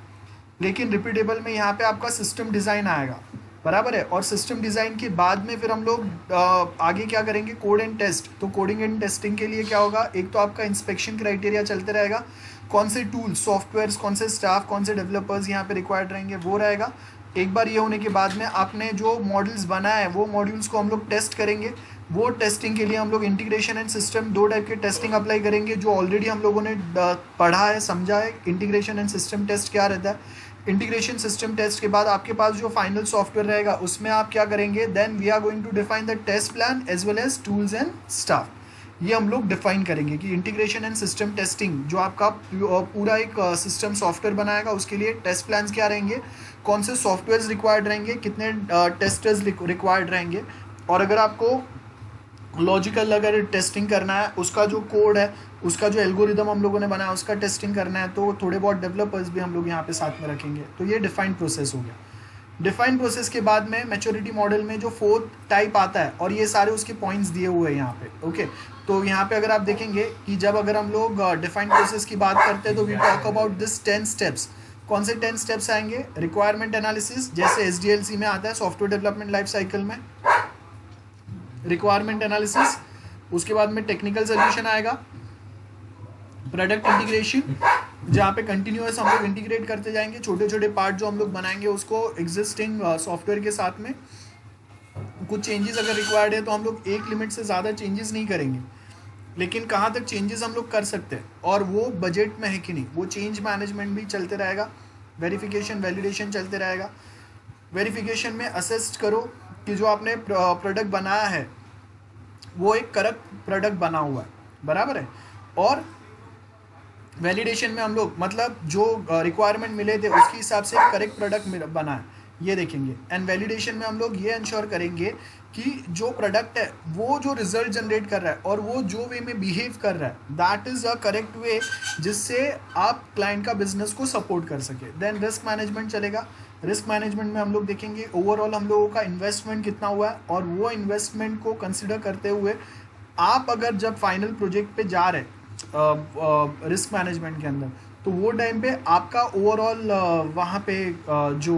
लेकिन रिपीटेबल में यहाँ पे आपका सिस्टम डिज़ाइन आएगा, बराबर है। और सिस्टम डिज़ाइन के बाद में फिर हम लोग आगे क्या करेंगे, कोड एंड टेस्ट। तो कोडिंग एंड टेस्टिंग के लिए क्या होगा, एक तो आपका इंस्पेक्शन क्राइटेरिया चलते रहेगा, कौन से टूल्स, सॉफ्टवेयर्स, कौन से स्टाफ, कौन से डेवलपर्स यहाँ पे रिक्वायर्ड रहेंगे वो रहेगा। एक बार ये होने के बाद में आपने जो मॉडल्स बनाए हैं वो मॉड्यूल्स को हम लोग टेस्ट करेंगे। वो टेस्टिंग के लिए हम लोग इंटीग्रेशन एंड सिस्टम, दो टाइप के टेस्टिंग अप्लाई करेंगे जो ऑलरेडी हम लोगों ने पढ़ा है, समझा है। इंटीग्रेशन एंड सिस्टम टेस्ट क्या रहता है, इंटीग्रेशन सिस्टम टेस्ट के बाद आपके पास जो फाइनल सॉफ्टवेयर रहेगा उसमें आप क्या करेंगे, then we are going to define the test plan as well as tools and staff. ये हम लोग डिफाइन करेंगे कि इंटीग्रेशन एंड सिस्टम टेस्टिंग जो आपका पूरा एक सिस्टम सॉफ्टवेयर बनाएगा उसके लिए टेस्ट प्लान्स क्या रहेंगे, कौन से सॉफ्टवेयर्स रिक्वायर्ड रहेंगे, कितने टेस्टर्स रिक्वायर्ड रहेंगे। और अगर आपको लॉजिकल अगर टेस्टिंग करना है, उसका जो कोड है, उसका जो एल्गोरिदम हम लोगों ने बनाया उसका टेस्टिंग करना है, तो थोड़े बहुत डेवलपर्स भी हम लोग यहाँ पे साथ में रखेंगे। तो ये डिफाइंड प्रोसेस हो गया। डिफाइंड प्रोसेस के बाद में मैच्योरिटी मॉडल में जो फोर्थ टाइप आता है, और ये सारे उसके पॉइंट्स दिए हुए हैं यहाँ पे। ओके, तो यहाँ पे अगर आप देखेंगे कि जब अगर हम लोग डिफाइंड प्रोसेस की बात करते हैं तो we talk about this 10 steps. कौन से 10 स्टेप्स आएंगे? रिक्वायरमेंट एनालिसिस, जैसे SDLC में आता है, सॉफ्टवेयर डेवलपमेंट लाइफ साइकिल में रिक्वायरमेंट एनालिसिस। उसके बाद में टेक्निकल सोल्यूशन आएगा, प्रोडक्ट इंटीग्रेशन, जहाँ पे कंटिन्यूअस हम लोग इंटीग्रेट करते जाएंगे, छोटे छोटे पार्ट जो हम लोग बनाएंगे उसको एग्जिस्टिंग सॉफ्टवेयर के साथ में। कुछ चेंजेस अगर रिक्वायर्ड है तो हम लोग एक लिमिट से ज़्यादा चेंजेस नहीं करेंगे, लेकिन कहाँ तक चेंजेस हम लोग कर सकते हैं और वो बजट में है कि नहीं, वो चेंज मैनेजमेंट भी चलते रहेगा। वेरिफिकेशन वैलिडेशन चलते रहेगा। वेरिफिकेशन में असेस्ट करो कि जो आपने प्रोडक्ट बनाया है वो एक करेक्ट प्रोडक्ट बना हुआ है, बराबर है। और वैलिडेशन में हम लोग मतलब जो रिक्वायरमेंट मिले थे उसके हिसाब से करेक्ट प्रोडक्ट बना है, ये देखेंगे। एंड वैलिडेशन में हम लोग ये इंश्योर करेंगे कि जो प्रोडक्ट है वो जो रिजल्ट जनरेट कर रहा है और वो जो वे में बिहेव कर रहा है that is a correct way, जिससे आप क्लाइंट का बिजनेस को सपोर्ट कर सके। देन रिस्क मैनेजमेंट चलेगा। रिस्क मैनेजमेंट में हम लोग देखेंगे ओवरऑल हम लोगों का इन्वेस्टमेंट कितना हुआ है, और वो इन्वेस्टमेंट को कंसिडर करते हुए आप अगर जब फाइनल प्रोजेक्ट पे जा रहे रिस्क मैनेजमेंट के अंदर, तो वो टाइम पे आपका ओवरऑल वहाँ पे जो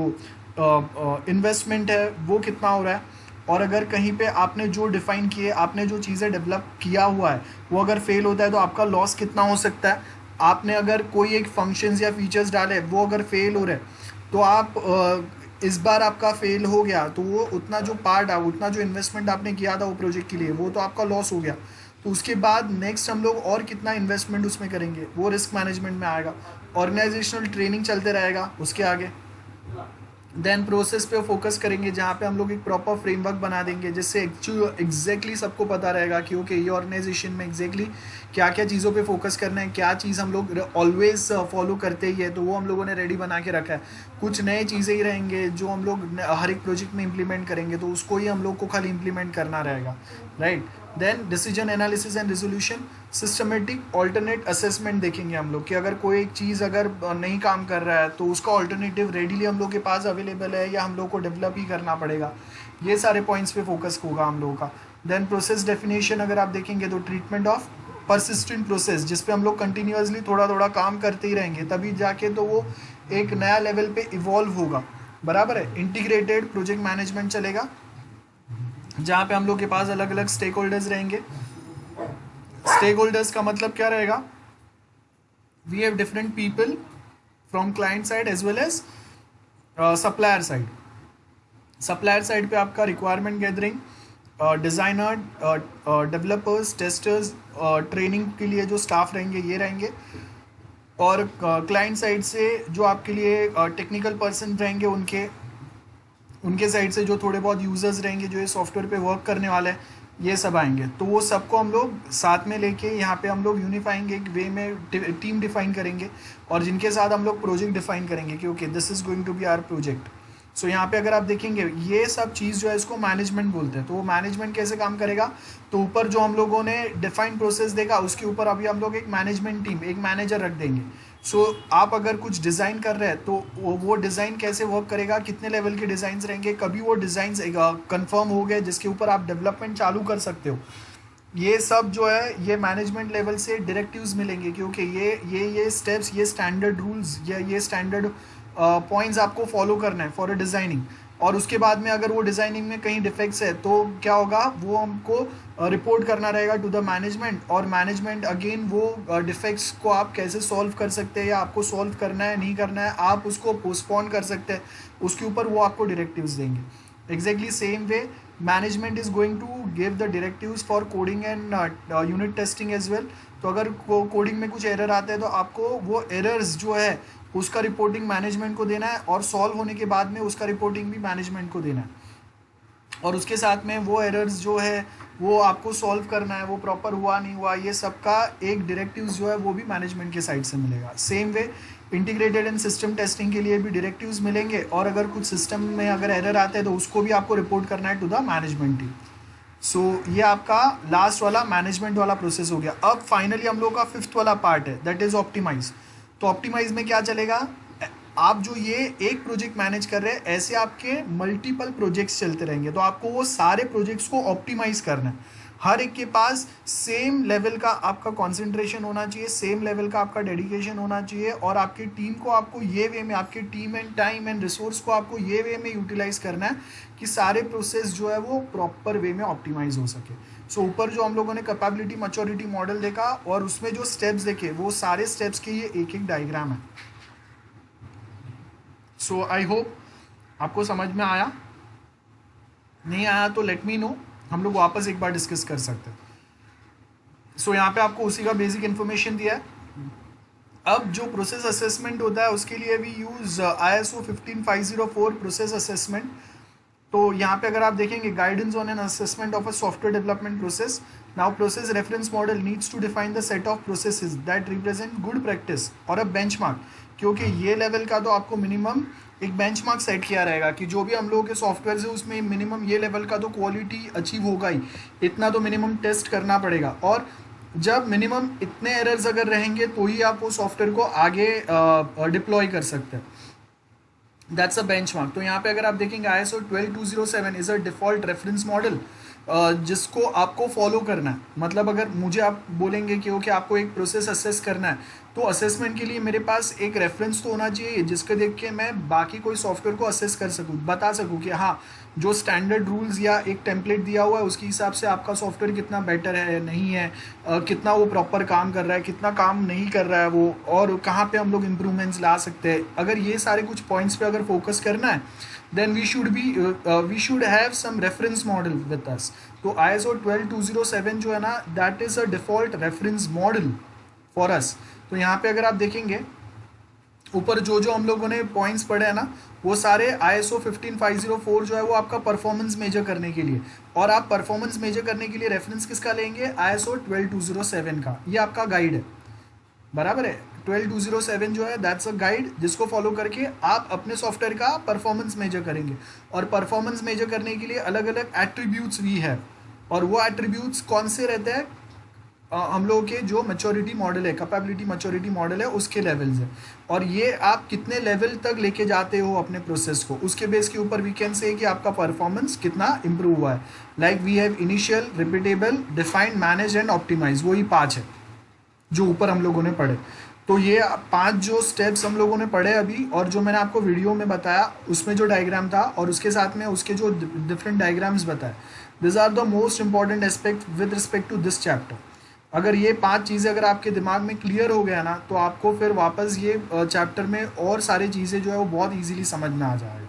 इन्वेस्टमेंट है वो कितना हो रहा है, और अगर कहीं पे आपने जो डिफ़ाइन किए, आपने जो चीज़ें डेवलप किया हुआ है वो अगर फेल होता है तो आपका लॉस कितना हो सकता है। आपने अगर कोई एक फंक्शंस या फीचर्स डाले वो अगर फेल हो रहे तो आप इस बार आपका फेल हो गया तो वो उतना जो पार्ट है, उतना जो इन्वेस्टमेंट आपने किया था वो प्रोजेक्ट के लिए, वो तो आपका लॉस हो गया। तो उसके बाद नेक्स्ट हम लोग और कितना इन्वेस्टमेंट उसमें करेंगे, वो रिस्क मैनेजमेंट में आएगा। ऑर्गेनाइजेशनल ट्रेनिंग चलते रहेगा उसके आगे। देन प्रोसेस पे फोकस करेंगे, जहाँ पे हम लोग एक प्रॉपर फ्रेमवर्क बना देंगे जिससे एग्जैक्टली सबको पता रहेगा कि ओके ये ऑर्गेनाइजेशन में एग्जैक्टली क्या क्या चीज़ों पे फोकस करना है, क्या चीज़ हम लोग ऑलवेज फॉलो करते ही है, तो वो हम लोगों ने रेडी बना के रखा है। कुछ नए चीज़ें ही रहेंगे जो हम लोग हर एक प्रोजेक्ट में इम्प्लीमेंट करेंगे, तो उसको ही हम लोग को खाली इम्प्लीमेंट करना रहेगा, right. Then decision analysis and resolution, systematic alternate assessment देखेंगे हम लोग कि अगर कोई एक चीज़ अगर नहीं काम कर रहा है तो उसका ऑल्टरनेटिव रेडीली हम लोग के पास अवेलेबल है या हम लोग को डेवलप ही करना पड़ेगा। ये सारे पॉइंट्स पे फोकस होगा हम लोगों का। देन प्रोसेस डेफिनेशन अगर आप देखेंगे तो ट्रीटमेंट ऑफ परसिस्टेंट प्रोसेस, जिस पे हम लोग कंटिन्यूसली थोड़ा थोड़ा काम करते ही रहेंगे, तभी जाके तो वो एक नया लेवल पे इवॉल्व होगा, बराबर है। इंटीग्रेटेड प्रोजेक्ट मैनेजमेंट चलेगा, जहाँ पे हम लोग के पास अलग अलग स्टेक होल्डर्स रहेंगे। स्टेक होल्डर्स का मतलब क्या रहेगा, we have different people from client side as well as supplier side. Supplier side पे आपका requirement gathering, designer, developers, testers, training के लिए जो स्टाफ रहेंगे ये रहेंगे, और क्लाइंट साइड से जो आपके लिए टेक्निकल पर्सन रहेंगे उनके साइड से जो थोड़े बहुत यूज़र्स रहेंगे जो ये सॉफ्टवेयर पे वर्क करने वाले हैं, ये सब आएंगे। तो वो सबको हम लोग साथ में लेके यहाँ पे हम लोग यूनिफाइंग एक वे में टीम डिफाइन करेंगे, और जिनके साथ हम लोग प्रोजेक्ट डिफाइन करेंगे कि okay this is going to be our project. So यहाँ पे अगर आप देखेंगे ये सब चीज़ जो है इसको मैनेजमेंट बोलते हैं। तो वो मैनेजमेंट कैसे काम करेगा, तो ऊपर जो हम लोगों ने डिफाइंड प्रोसेस देखा उसके ऊपर अभी हम लोग एक मैनेजमेंट टीम, एक मैनेजर रख देंगे। सो आप अगर कुछ डिज़ाइन कर रहे हैं तो वो डिज़ाइन कैसे वर्क करेगा, कितने लेवल के डिज़ाइंस रहेंगे, कभी वो डिज़ाइंस कंफर्म हो गए जिसके ऊपर आप डेवलपमेंट चालू कर सकते हो, ये सब जो है ये मैनेजमेंट लेवल से डायरेक्टिव्स मिलेंगे कि ओके ये स्टेप्स, ये स्टैंडर्ड रूल्स या ये स्टैंडर्ड पॉइंट्स आपको फॉलो करना है फॉर अ डिज़ाइनिंग। और उसके बाद में अगर वो डिज़ाइनिंग में कहीं डिफेक्ट्स है तो क्या होगा, वो हमको रिपोर्ट करना रहेगा टू द मैनेजमेंट, और मैनेजमेंट अगेन वो डिफेक्ट्स को आप कैसे सॉल्व कर सकते हैं या आपको सॉल्व करना है नहीं करना है, आप उसको पोस्टपोन कर सकते हैं, उसके ऊपर वो आपको डायरेक्टिव्स देंगे। Exactly same way management is going to give the directives for coding and unit testing as well. तो अगर कोडिंग में कुछ एरर आते हैं तो आपको वो एरर्स जो है उसका रिपोर्टिंग मैनेजमेंट को देना है, और सॉल्व होने के बाद में उसका रिपोर्टिंग भी मैनेजमेंट को देना है, और उसके साथ में वो एरर्स जो है वो आपको सॉल्व करना है, वो प्रॉपर हुआ नहीं हुआ, ये सब का एक डायरेक्टिव्स जो है वो भी मैनेजमेंट के साइड से मिलेगा। Same way integrated and system testing के लिए भी डायरेक्टिव्स मिलेंगे, और अगर कुछ सिस्टम में अगर एरर आते हैं तो उसको भी आपको रिपोर्ट करना है टू द मैनेजमेंट टीम। सो ये आपका लास्ट वाला मैनेजमेंट वाला प्रोसेस हो गया। अब फाइनली हम लोग का फिफ्थ वाला पार्ट है, दैट इज ऑप्टिमाइज। तो ऑप्टिमाइज में क्या चलेगा, आप जो ये एक प्रोजेक्ट मैनेज कर रहे हैं, ऐसे आपके मल्टीपल प्रोजेक्ट्स चलते रहेंगे, तो आपको वो सारे प्रोजेक्ट्स को ऑप्टिमाइज करना है। हर एक के पास सेम लेवल का आपका कंसंट्रेशन होना चाहिए, सेम लेवल का आपका डेडिकेशन होना चाहिए, और आपकी टीम को आपको ये वे में, आपके team and time and resource को आपको ये वे में यूटिलाइज करना है कि सारे प्रोसेस जो है वो प्रॉपर वे में ऑप्टिमाइज हो सके। सो ऊपर जो हम लोगों ने कैपेबिलिटी मैच्योरिटी मॉडल देखा और उसमें जो स्टेप्स देखे, वो सारे स्टेप्स के ये एक एक डायग्राम है। सो आई होप आपको समझ में आया, नहीं आया तो लेट मी नो, हम लोग वापस एक बार डिस्कस कर सकते हैं। सो यहाँ पे आपको उसी का बेसिक इन्फॉर्मेशन दिया है। अब जो प्रोसेस असेसमेंट होता है उसके लिए we use ISO 15504 process assessment. तो यहाँ पे अगर आप देखेंगे, guidance on an assessment of a software development process, now process reference model needs to define the set of processes that represent good practice और अ बेंचमार्क, क्योंकि ये level का तो आपको मिनिमम एक बेंचमार्क सेट किया रहेगा कि जो भी हम लोगों के सॉफ्टवेयर है उसमें मिनिमम ये लेवल का तो क्वालिटी अचीव होगा ही, इतना तो मिनिमम टेस्ट करना पड़ेगा। और जब मिनिमम इतने एरर्स अगर रहेंगे तो ही आप वो सॉफ्टवेयर को आगे डिप्लॉय कर सकते हैं। That's a benchmark. तो यहाँ पे अगर आप देखेंगे ISO 12207 is a default reference model जिसको आपको फॉलो करना है। मतलब अगर मुझे आप बोलेंगे कि ओके आपको एक प्रोसेस असेस करना है, तो असेसमेंट के लिए मेरे पास एक रेफरेंस तो होना चाहिए जिसके देख के मैं बाकी कोई सॉफ्टवेयर को असेस कर सकूँ, बता सकूँ कि हाँ जो स्टैंडर्ड रूल्स या एक टेम्पलेट दिया हुआ है उसके हिसाब से आपका सॉफ्टवेयर कितना बेटर है, नहीं है, कितना वो प्रॉपर काम कर रहा है, कितना काम नहीं कर रहा है वो, और कहाँ पे हम लोग इम्प्रूवमेंट्स ला सकते हैं। अगर ये सारे कुछ पॉइंट्स पे अगर फोकस करना है, then we should have some reference model with us। तो ISO 12207 जो है ना, that is a default reference model for us। तो यहाँ पे अगर आप देखेंगे ऊपर जो जो हम लोगों ने पॉइंट्स पढ़े हैं ना, वो सारे ISO 15504 जो है वो आपका परफॉर्मेंस मेजर करने के लिए, और आप परफॉर्मेंस मेजर करने के लिए रेफरेंस किसका लेंगे, ISO 12207 का। ये आपका गाइड है, बराबर है। 12207 जो है दैट्स अ गाइड जिसको फॉलो करके आप अपने सॉफ्टवेयर का परफॉर्मेंस मेजर करेंगे। और परफॉर्मेंस मेजर करने के लिए अलग अलग एट्रीब्यूट्स भी है, और वो एट्रीब्यूट्स कौन से रहते हैं, हम लोगों के जो मैच्योरिटी मॉडल है, कैपेबिलिटी मैच्योरिटी मॉडल है, उसके लेवल्स है। और ये आप कितने लेवल तक लेके जाते हो अपने प्रोसेस को, उसके बेस के ऊपर वी कैन से कि आपका परफॉर्मेंस कितना इंप्रूव हुआ है। Like we have initial, repeatable, defined, manage and optimize, वही 5 है जो ऊपर हम लोगों ने पढ़े। तो ये 5 जो स्टेप्स हम लोगों ने पढ़े अभी, और जो मैंने आपको वीडियो में बताया उसमें जो डायग्राम था और उसके साथ में उसके जो डिफरेंट डायग्राम्स बताए, this are the most important aspect with respect to this chapter. अगर ये 5 चीज़ें अगर आपके दिमाग में क्लियर हो गया ना, तो आपको फिर वापस ये चैप्टर में और सारी चीज़ें जो है वो बहुत ईजीली समझ में आ जाएगा।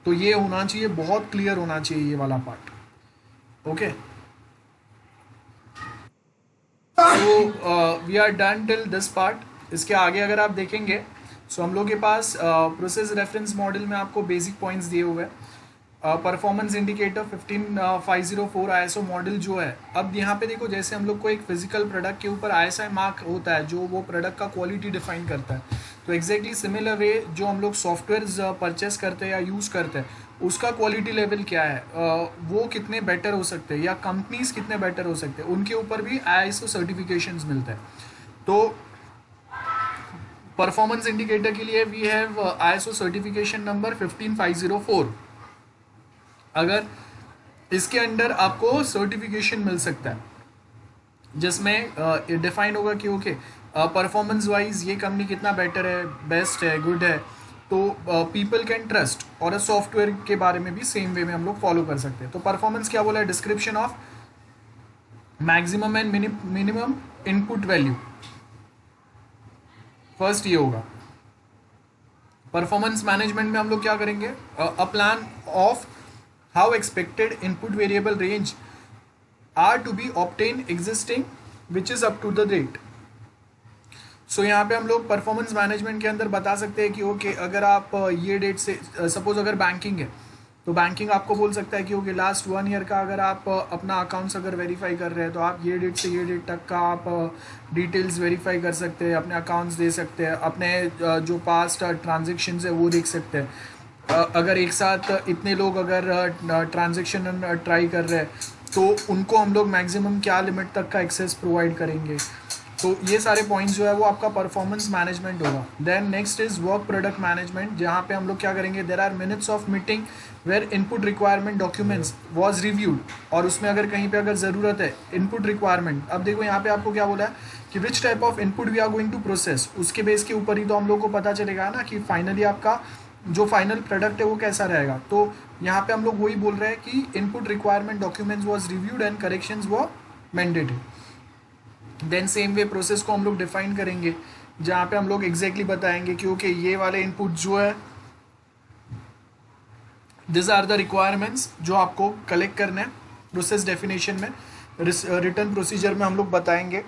तो ये होना चाहिए, बहुत क्लियर होना चाहिए ये वाला पार्ट। ओके, तो we are done till this part. इसके आगे अगर आप देखेंगे, सो हम लोग के पास प्रोसेस रेफरेंस मॉडल में आपको बेसिक पॉइंट्स दिए हुए हैं। परफॉर्मेंस इंडिकेटर 15504 ISO मॉडल जो है, अब यहाँ पे देखो, जैसे हम लोग को एक फिजिकल प्रोडक्ट के ऊपर ISI मार्क होता है जो वो प्रोडक्ट का क्वालिटी डिफाइन करता है, तो एग्जैक्टली सिमिलर वे जो हम लोग सॉफ्टवेयर्स परचेस करते हैं या यूज़ करते हैं, उसका क्वालिटी लेवल क्या है, वो कितने बेटर हो सकते हैं, या कंपनीज कितने बेटर हो सकते हैं, उनके ऊपर भी ISO सर्टिफिकेशंस मिलते हैं। तो परफॉर्मेंस इंडिकेटर के लिए we have ISO certification number 15504। अगर इसके अंडर आपको सर्टिफिकेशन मिल सकता है जिसमें डिफाइन होगा कि ओके परफॉर्मेंस वाइज ये कंपनी कितना बेटर है, बेस्ट है, गुड है, तो पीपल कैन ट्रस्ट। और सॉफ्टवेयर के बारे में भी सेम वे में हम लोग फॉलो कर सकते हैं। तो परफॉर्मेंस क्या बोला है, description of maximum and minimum input value, first ये होगा। परफॉर्मेंस मैनेजमेंट में हम लोग क्या करेंगे, a plan of how expected input variable range are to be obtained existing which is up to the date। सो यहाँ पे हम लोग परफॉर्मेंस मैनेजमेंट के अंदर बता सकते हैं कि ओके अगर आप ये डेट से, सपोज अगर बैंकिंग है तो बैंकिंग आपको बोल सकता है कि ओके लास्ट 1 ईयर का अगर आप अपना अकाउंट्स अगर वेरीफाई कर रहे हैं तो आप ये डेट से ये डेट तक का आप डिटेल्स वेरीफाई कर सकते हैं, अपने अकाउंट्स दे सकते हैं, अपने जो पास्ट ट्रांजेक्शन्स है वो देख सकते हैं। अगर एक साथ इतने लोग अगर ट्रांजेक्शन ट्राई कर रहे हैं तो उनको हम लोग मैक्सिमम क्या लिमिट तक का एक्सेस प्रोवाइड करेंगे। तो ये सारे पॉइंट्स जो है वो आपका परफॉर्मेंस मैनेजमेंट होगा। Then next is work product management, जहाँ पे हम लोग क्या करेंगे, there are minutes of meeting where input requirement documents was reviewed, और उसमें अगर कहीं पे अगर ज़रूरत है इनपुट रिक्वायरमेंट, अब देखो यहाँ पे आपको क्या बोला है कि which type of input we are going to process, उसके बेस के ऊपर ही तो हम लोग को पता चलेगा ना कि फाइनली आपका जो फाइनल प्रोडक्ट है वो कैसा रहेगा। तो यहाँ पे हम लोग वही बोल रहे हैं कि input requirement documents was reviewed and corrections were mandatory. Then same way process को हम लोग डिफाइन करेंगे, जहाँ पे हम लोग एग्जैक्टली बताएंगे कि ओके ये वाले इनपुट जो है दिस आर द रिक्वायरमेंट्स जो आपको कलेक्ट करना है। प्रोसेस डेफिनेशन में रिटर्न प्रोसीजर में हम लोग बताएंगे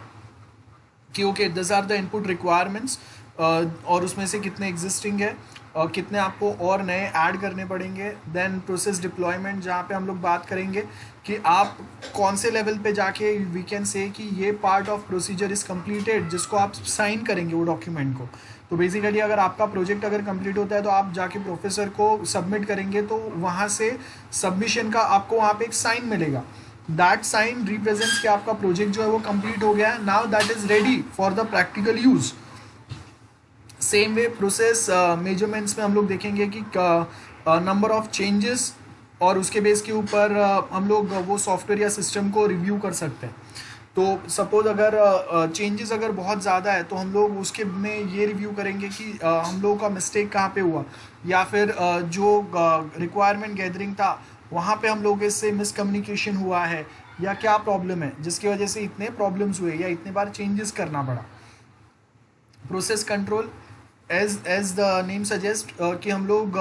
कि okay this are the input requirements, और उसमें से कितने एग्जिस्टिंग है और कितने आपको और नए ऐड करने पड़ेंगे। देन प्रोसेस डिप्लॉयमेंट, जहाँ पे हम लोग बात करेंगे कि आप कौन से लेवल पे जाके वी कैन से कि ये part of procedure is completed, जिसको आप साइन करेंगे वो डॉक्यूमेंट को। तो बेसिकली अगर आपका प्रोजेक्ट अगर कंप्लीट होता है तो आप जाके प्रोफेसर को सबमिट करेंगे, तो वहाँ से सबमिशन का आपको वहाँ पे एक साइन मिलेगा। दैट साइन रिप्रेजेंट्स कि आपका प्रोजेक्ट जो है वो कंप्लीट हो गया है, now that is ready for the practical use. Same way process measurements में हम लोग देखेंगे कि नंबर ऑफ चेंजेस, और उसके बेस के ऊपर हम लोग वो सॉफ्टवेयर या सिस्टम को रिव्यू कर सकते हैं। तो सपोज अगर चेंजेस अगर बहुत ज़्यादा है तो हम लोग उसके में ये रिव्यू करेंगे कि हम लोगों का मिस्टेक कहाँ पे हुआ, या फिर जो रिक्वायरमेंट गैदरिंग था वहाँ पे हम लोग इससे मिसकम्युनिकेशन हुआ है, या क्या प्रॉब्लम है जिसकी वजह से इतने प्रॉब्लम्स हुए या इतने बार चेंजेस करना पड़ा। Process control as the name suggest कि हम लोग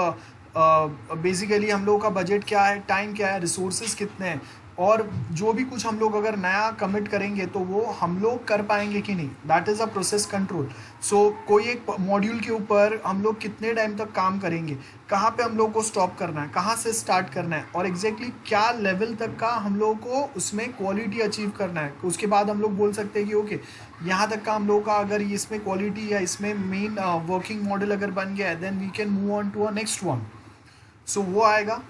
बेसिकली हम लोगों का बजट क्या है, टाइम क्या है, रिसोर्सेज कितने हैं, और जो भी कुछ हम लोग अगर नया कमिट करेंगे तो वो हम लोग कर पाएंगे कि नहीं, that is a process control. So कोई एक मॉड्यूल के ऊपर हम लोग कितने टाइम तक काम करेंगे, कहाँ पे हम लोग को स्टॉप करना है, कहाँ से स्टार्ट करना है, और एग्जैक्टली क्या लेवल तक का हम लोग को उसमें क्वालिटी अचीव करना है। उसके बाद हम लोग बोल सकते हैं कि ओके यहाँ तक का हम लोग का अगर इसमें क्वालिटी या इसमें मेन वर्किंग मॉडल अगर बन गया है, then we can move on to a next one. So वो आएगा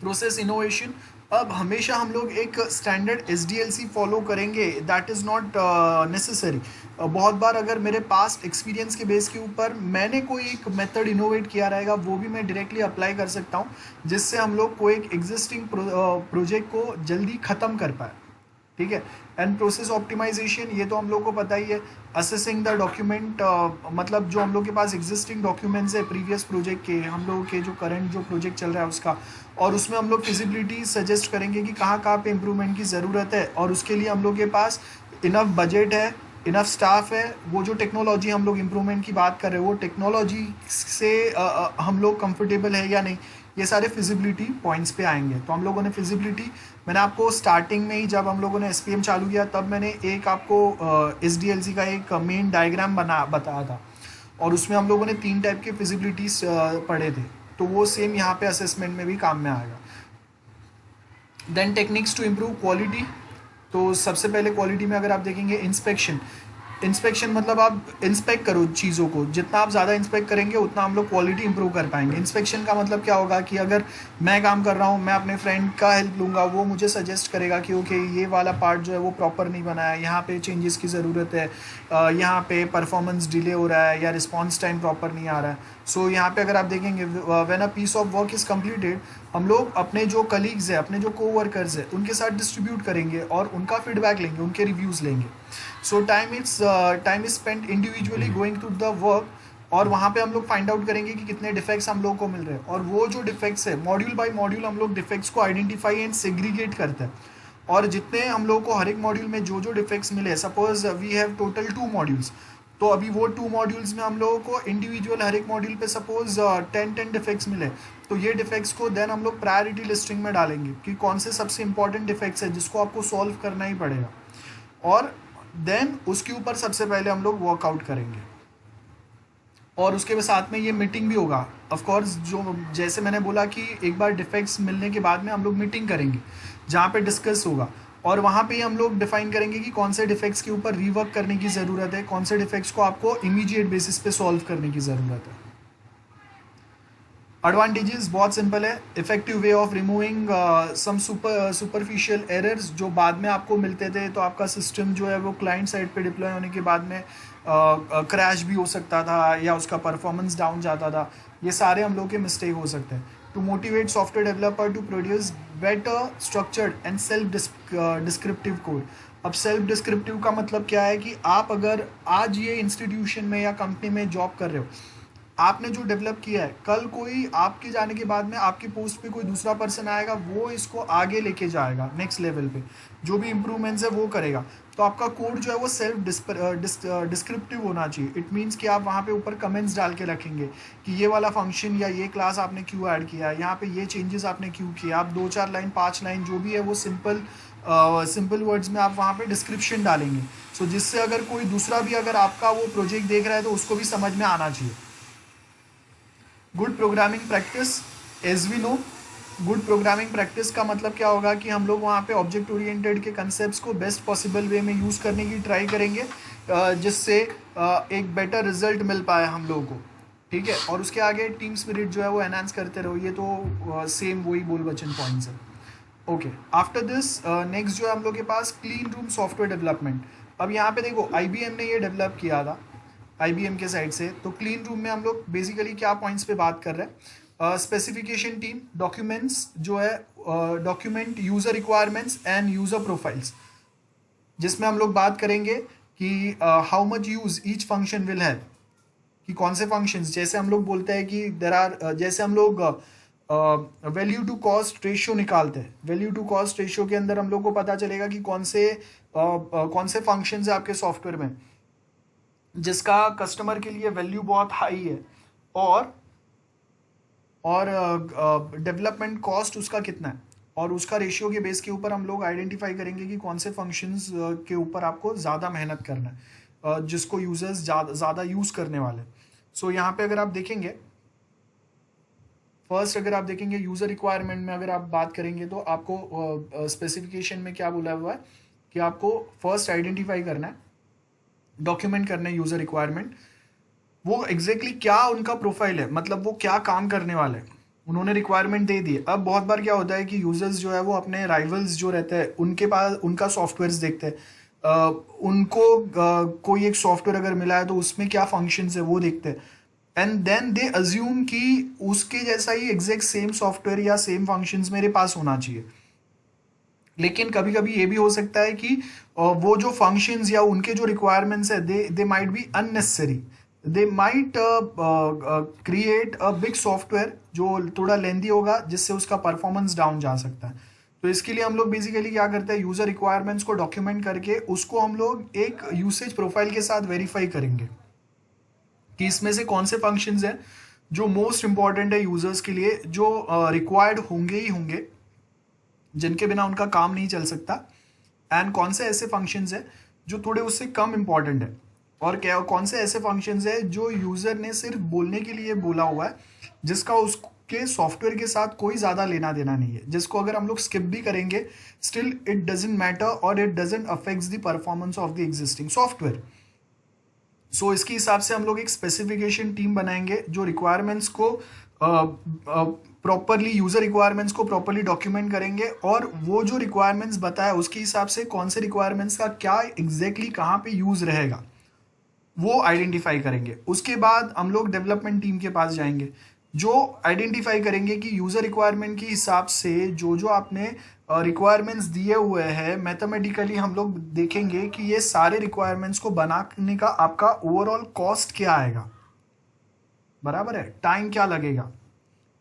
प्रोसेस इनोवेशन। अब हमेशा हम लोग एक स्टैंडर्ड SDLC फॉलो करेंगे, दैट इज़ नॉट नेसेसरी। बहुत बार अगर मेरे पास्ट एक्सपीरियंस के बेस के ऊपर मैंने कोई एक मेथड इनोवेट किया रहेगा, वो भी मैं डायरेक्टली अप्लाई कर सकता हूँ, जिससे हम लोग को एक एग्जिस्टिंग प्रोजेक्ट को जल्दी ख़त्म कर पाए। ठीक है। एंड प्रोसेस ऑप्टिमाइजेशन, ये तो हम लोग को पता ही है। असेसिंग द डॉक्यूमेंट, मतलब जो हम लोग के पास एग्जिस्टिंग डॉक्यूमेंट्स है प्रीवियस प्रोजेक्ट के, हम लोगों के जो करंट जो प्रोजेक्ट चल रहा है उसका, और उसमें हम लोग फिजिबिलिटी सजेस्ट करेंगे कि कहाँ कहाँ पे इम्प्रूवमेंट की ज़रूरत है, और उसके लिए हम लोग के पास इनफ बजट है, इनफ स्टाफ है, वो जो टेक्नोलॉजी हम लोग इम्प्रूवमेंट की बात कर रहे हैं वो टेक्नोलॉजी से हम लोग कंफर्टेबल है या नहीं, ये सारे फिजिबिलिटी पॉइंट्स पे आएंगे। तो हम लोगों ने फिजिबिलिटी, मैंने आपको स्टार्टिंग में ही जब हम लोगों ने SPM चालू किया तब मैंने एक आपको SDLC का एक मेन डायग्राम बताया था, और उसमें हम लोगों ने 3 टाइप के फिजिबिलिटीज पढ़े थे, तो वो सेम यहाँ पे असेसमेंट में भी काम में आएगा। Then techniques to improve quality, तो सबसे पहले क्वालिटी में अगर आप देखेंगे इंस्पेक्शन मतलब आप इंस्पेक्ट करो चीज़ों को, जितना आप ज़्यादा इंस्पेक्ट करेंगे उतना हम लोग क्वालिटी इंप्रूव कर पाएंगे। इंस्पेक्शन का मतलब क्या होगा कि अगर मैं काम कर रहा हूँ, मैं अपने फ्रेंड का हेल्प लूँगा, वो मुझे सजेस्ट करेगा कि ओके ये वाला पार्ट जो है वो प्रॉपर नहीं बना है, यहाँ पे चेंजेस की ज़रूरत है, यहाँ पे परफॉर्मेंस डिले हो रहा है या रिस्पॉन्स टाइम प्रॉपर नहीं आ रहा है। सो यहाँ पे अगर आप देखेंगे when a piece of work is completed, हम लोग अपने जो कलीग्स हैं, अपने जो कोवर्कर्स हैं, उनके साथ डिस्ट्रीब्यूट करेंगे और उनका फीडबैक लेंगे, उनके रिव्यूज़ लेंगे। So time is spent individually going to the work, और वहाँ पे हम लोग फाइंड आउट करेंगे कि कितने डिफेक्ट्स हम लोग को मिल रहे हैं, और वो जो डिफेक्ट्स है मॉड्यूल बाय मॉड्यूल हम लोग डिफेक्ट्स को आइडेंटिफाई एंड सेग्रीगेट करते हैं, और जितने हम लोग को हर एक मॉड्यूल में जो जो डिफेक्ट्स मिले, suppose we have total 2 modules, तो अभी वो 2 मॉड्यूल्स में हम लोगों को इंडिविजुअल हर एक मॉड्यूल पे सपोज 10 डिफेक्ट्स मिले, तो ये डिफेक्ट्स को देन हम लोग प्रायोरिटी लिस्टिंग में डालेंगे कि कौन से सबसे इंपॉर्टेंट डिफेक्ट्स है जिसको आपको सॉल्व करना ही पड़ेगा, और देन उसके ऊपर सबसे पहले हम लोग वर्कआउट करेंगे। और उसके साथ में ये मीटिंग भी होगा ऑफ कोर्स, जो जैसे मैंने बोला कि एक बार डिफेक्ट्स मिलने के बाद में हम लोग मीटिंग करेंगे जहाँ पे डिस्कस होगा, और वहाँ पे ही हम लोग डिफाइन करेंगे कि कौन से डिफेक्ट्स के ऊपर रीवर्क करने की ज़रूरत है, कौन से डिफेक्ट्स को आपको इमीडिएट बेसिस पे सॉल्व करने की ज़रूरत है। एडवांटेजेस बहुत सिंपल है, effective way of removing some superficial errors जो बाद में आपको मिलते थे। तो आपका सिस्टम जो है वो क्लाइंट साइड पे डिप्लॉय होने के बाद में क्रैश भी हो सकता था या उसका परफॉर्मेंस डाउन जाता था। ये सारे हम लोग के मिस्टेक हो सकते हैं। To motivate software developer to produce better structured and self descriptive code. अब सेल्फ डिस्क्रिप्टिव का मतलब क्या है कि आप अगर आज ये इंस्टीट्यूशन में या कंपनी में जॉब कर रहे हो, आपने जो डेवलप किया है, कल कोई आपके जाने के बाद में आपकी पोस्ट पे कोई दूसरा पर्सन आएगा, वो इसको आगे लेके जाएगा नेक्स्ट लेवल पे, जो भी इम्प्रूवमेंट्स है वो करेगा। तो आपका कोड जो है वो सेल्फ डिस्क्रिप्टिव होना चाहिए। इट मीन्स कि आप वहाँ पे ऊपर कमेंट्स डाल के रखेंगे कि ये वाला फंक्शन या ये क्लास आपने क्यों ऐड किया है, यहाँ पे ये चेंजेस आपने क्यों किए। आप 2-4 लाइन 5 लाइन जो भी है वो सिंपल वर्ड्स में आप वहाँ पे डिस्क्रिप्शन डालेंगे। सो जिससे अगर कोई दूसरा भी अगर आपका वो प्रोजेक्ट देख रहा है तो उसको भी समझ में आना चाहिए। Good programming practice, as we know, good programming practice का मतलब क्या होगा कि हम लोग वहाँ पे ऑब्जेक्ट ओरिएंटेड के कंसेप्ट्स को बेस्ट पॉसिबल वे में यूज़ करने की ट्राई करेंगे, जिससे एक बेटर रिजल्ट मिल पाए हम लोगों को, ठीक है। और उसके आगे टीम स्पिरिट जो है वो एनहांस करते रहो। ये तो सेम वही बोल बचन पॉइंट्स है। ओके, आफ्टर दिस नेक्स्ट जो है हम लोग के पास क्लीन रूम सॉफ्टवेयर डेवलपमेंट। अब यहाँ पे देखो IBM ने ये डेवलप किया था IBM के साइड से। तो क्लीन रूम में हम लोग बेसिकली क्या पॉइंट्स पे बात कर रहे हैं, स्पेसिफिकेशन टीम, डॉक्यूमेंट्स जो है, document user requirements end user profiles, जिसमें हम लोग बात करेंगे कि how much use each function will have, कि कौन से फंक्शंस, जैसे हम लोग बोलते हैं कि देर आर, जैसे हम लोग वैल्यू टू कॉस्ट रेशियो निकालते हैं, वैल्यू टू कॉस्ट रेशियो के अंदर हम लोग को पता चलेगा कि कौन से फंक्शंस है आपके सॉफ्टवेयर में जिसका कस्टमर के लिए वैल्यू बहुत हाई है, और डेवलपमेंट कॉस्ट उसका कितना है, और उसका रेशियो के बेस के ऊपर हम लोग आइडेंटिफाई करेंगे कि कौन से फंक्शंस के ऊपर आपको ज़्यादा मेहनत करना है, जिसको यूजर्स ज़्यादा यूज़ करने वाले। सो यहाँ पे अगर आप देखेंगे, फर्स्ट अगर आप देखेंगे यूज़र रिक्वायरमेंट में अगर आप बात करेंगे तो आपको स्पेसिफिकेशन में क्या बोला हुआ है कि आपको फर्स्ट आइडेंटिफाई करना है, डॉक्यूमेंट करना है यूज़र रिक्वायरमेंट, वो एग्जैक्टली क्या उनका प्रोफाइल है, मतलब वो क्या काम करने वाले हैं। उन्होंने रिक्वायरमेंट दे दी। अब बहुत बार क्या होता है कि यूजर्स जो है वो अपने राइवल्स जो रहते हैं उनके पास उनका सॉफ्टवेयर्स देखते हैं, उनको कोई एक सॉफ्टवेयर अगर मिला है तो उसमें क्या फंक्शंस है वो देखते हैं, एंड देन दे अज्यूम कि उसके जैसा ही एग्जैक्ट सेम सॉफ्टवेयर या सेम फंक्शंस मेरे पास होना चाहिए। लेकिन कभी कभी ये भी हो सकता है कि वो जो फंक्शंस या उनके जो रिक्वायरमेंट्स है they might be unnecessary, they might create a big software जो थोड़ा लेंदी होगा, जिससे उसका परफॉर्मेंस डाउन जा सकता है। तो इसके लिए हम लोग बेसिकली क्या करते हैं, यूज़र रिक्वायरमेंट्स को डॉक्यूमेंट करके उसको हम लोग एक यूसेज प्रोफाइल के साथ वेरीफाई करेंगे कि इसमें से कौन से फंक्शंस हैं जो मोस्ट इंपॉर्टेंट है यूजर्स के लिए, जो रिक्वायर्ड होंगे ही होंगे, जिनके बिना उनका काम नहीं चल सकता, एंड कौन से ऐसे फंक्शंस हैं जो थोड़े उससे कम इंपॉर्टेंट है, और क्या कौन से ऐसे फंक्शंस हैं जो यूज़र ने सिर्फ बोलने के लिए बोला हुआ है, जिसका उसके सॉफ्टवेयर के साथ कोई ज़्यादा लेना देना नहीं है, जिसको अगर हम लोग स्किप भी करेंगे स्टिल इट डजेंट मैटर और it doesn't affects the performance of the existing software. So इसके हिसाब से हम लोग एक स्पेसिफिकेशन टीम बनाएंगे जो रिक्वायरमेंट्स को प्रॉपरली, यूज़र रिक्वायरमेंट्स को प्रॉपरली डॉक्यूमेंट करेंगे, और वो जो रिक्वायरमेंट्स बताया उसके हिसाब से कौन से रिक्वायरमेंट्स का क्या एग्जैक्टली कहाँ पे यूज़ रहेगा वो आइडेंटिफाई करेंगे। उसके बाद हम लोग डेवलपमेंट टीम के पास जाएंगे जो आइडेंटिफाई करेंगे कि यूज़र रिक्वायरमेंट के हिसाब से जो आपने रिक्वायरमेंट्स दिए हुए हैं, मैथमेटिकली हम लोग देखेंगे कि ये सारे रिक्वायरमेंट्स को बनाने का आपका ओवरऑल कॉस्ट क्या आएगा, बराबर है, टाइम क्या लगेगा,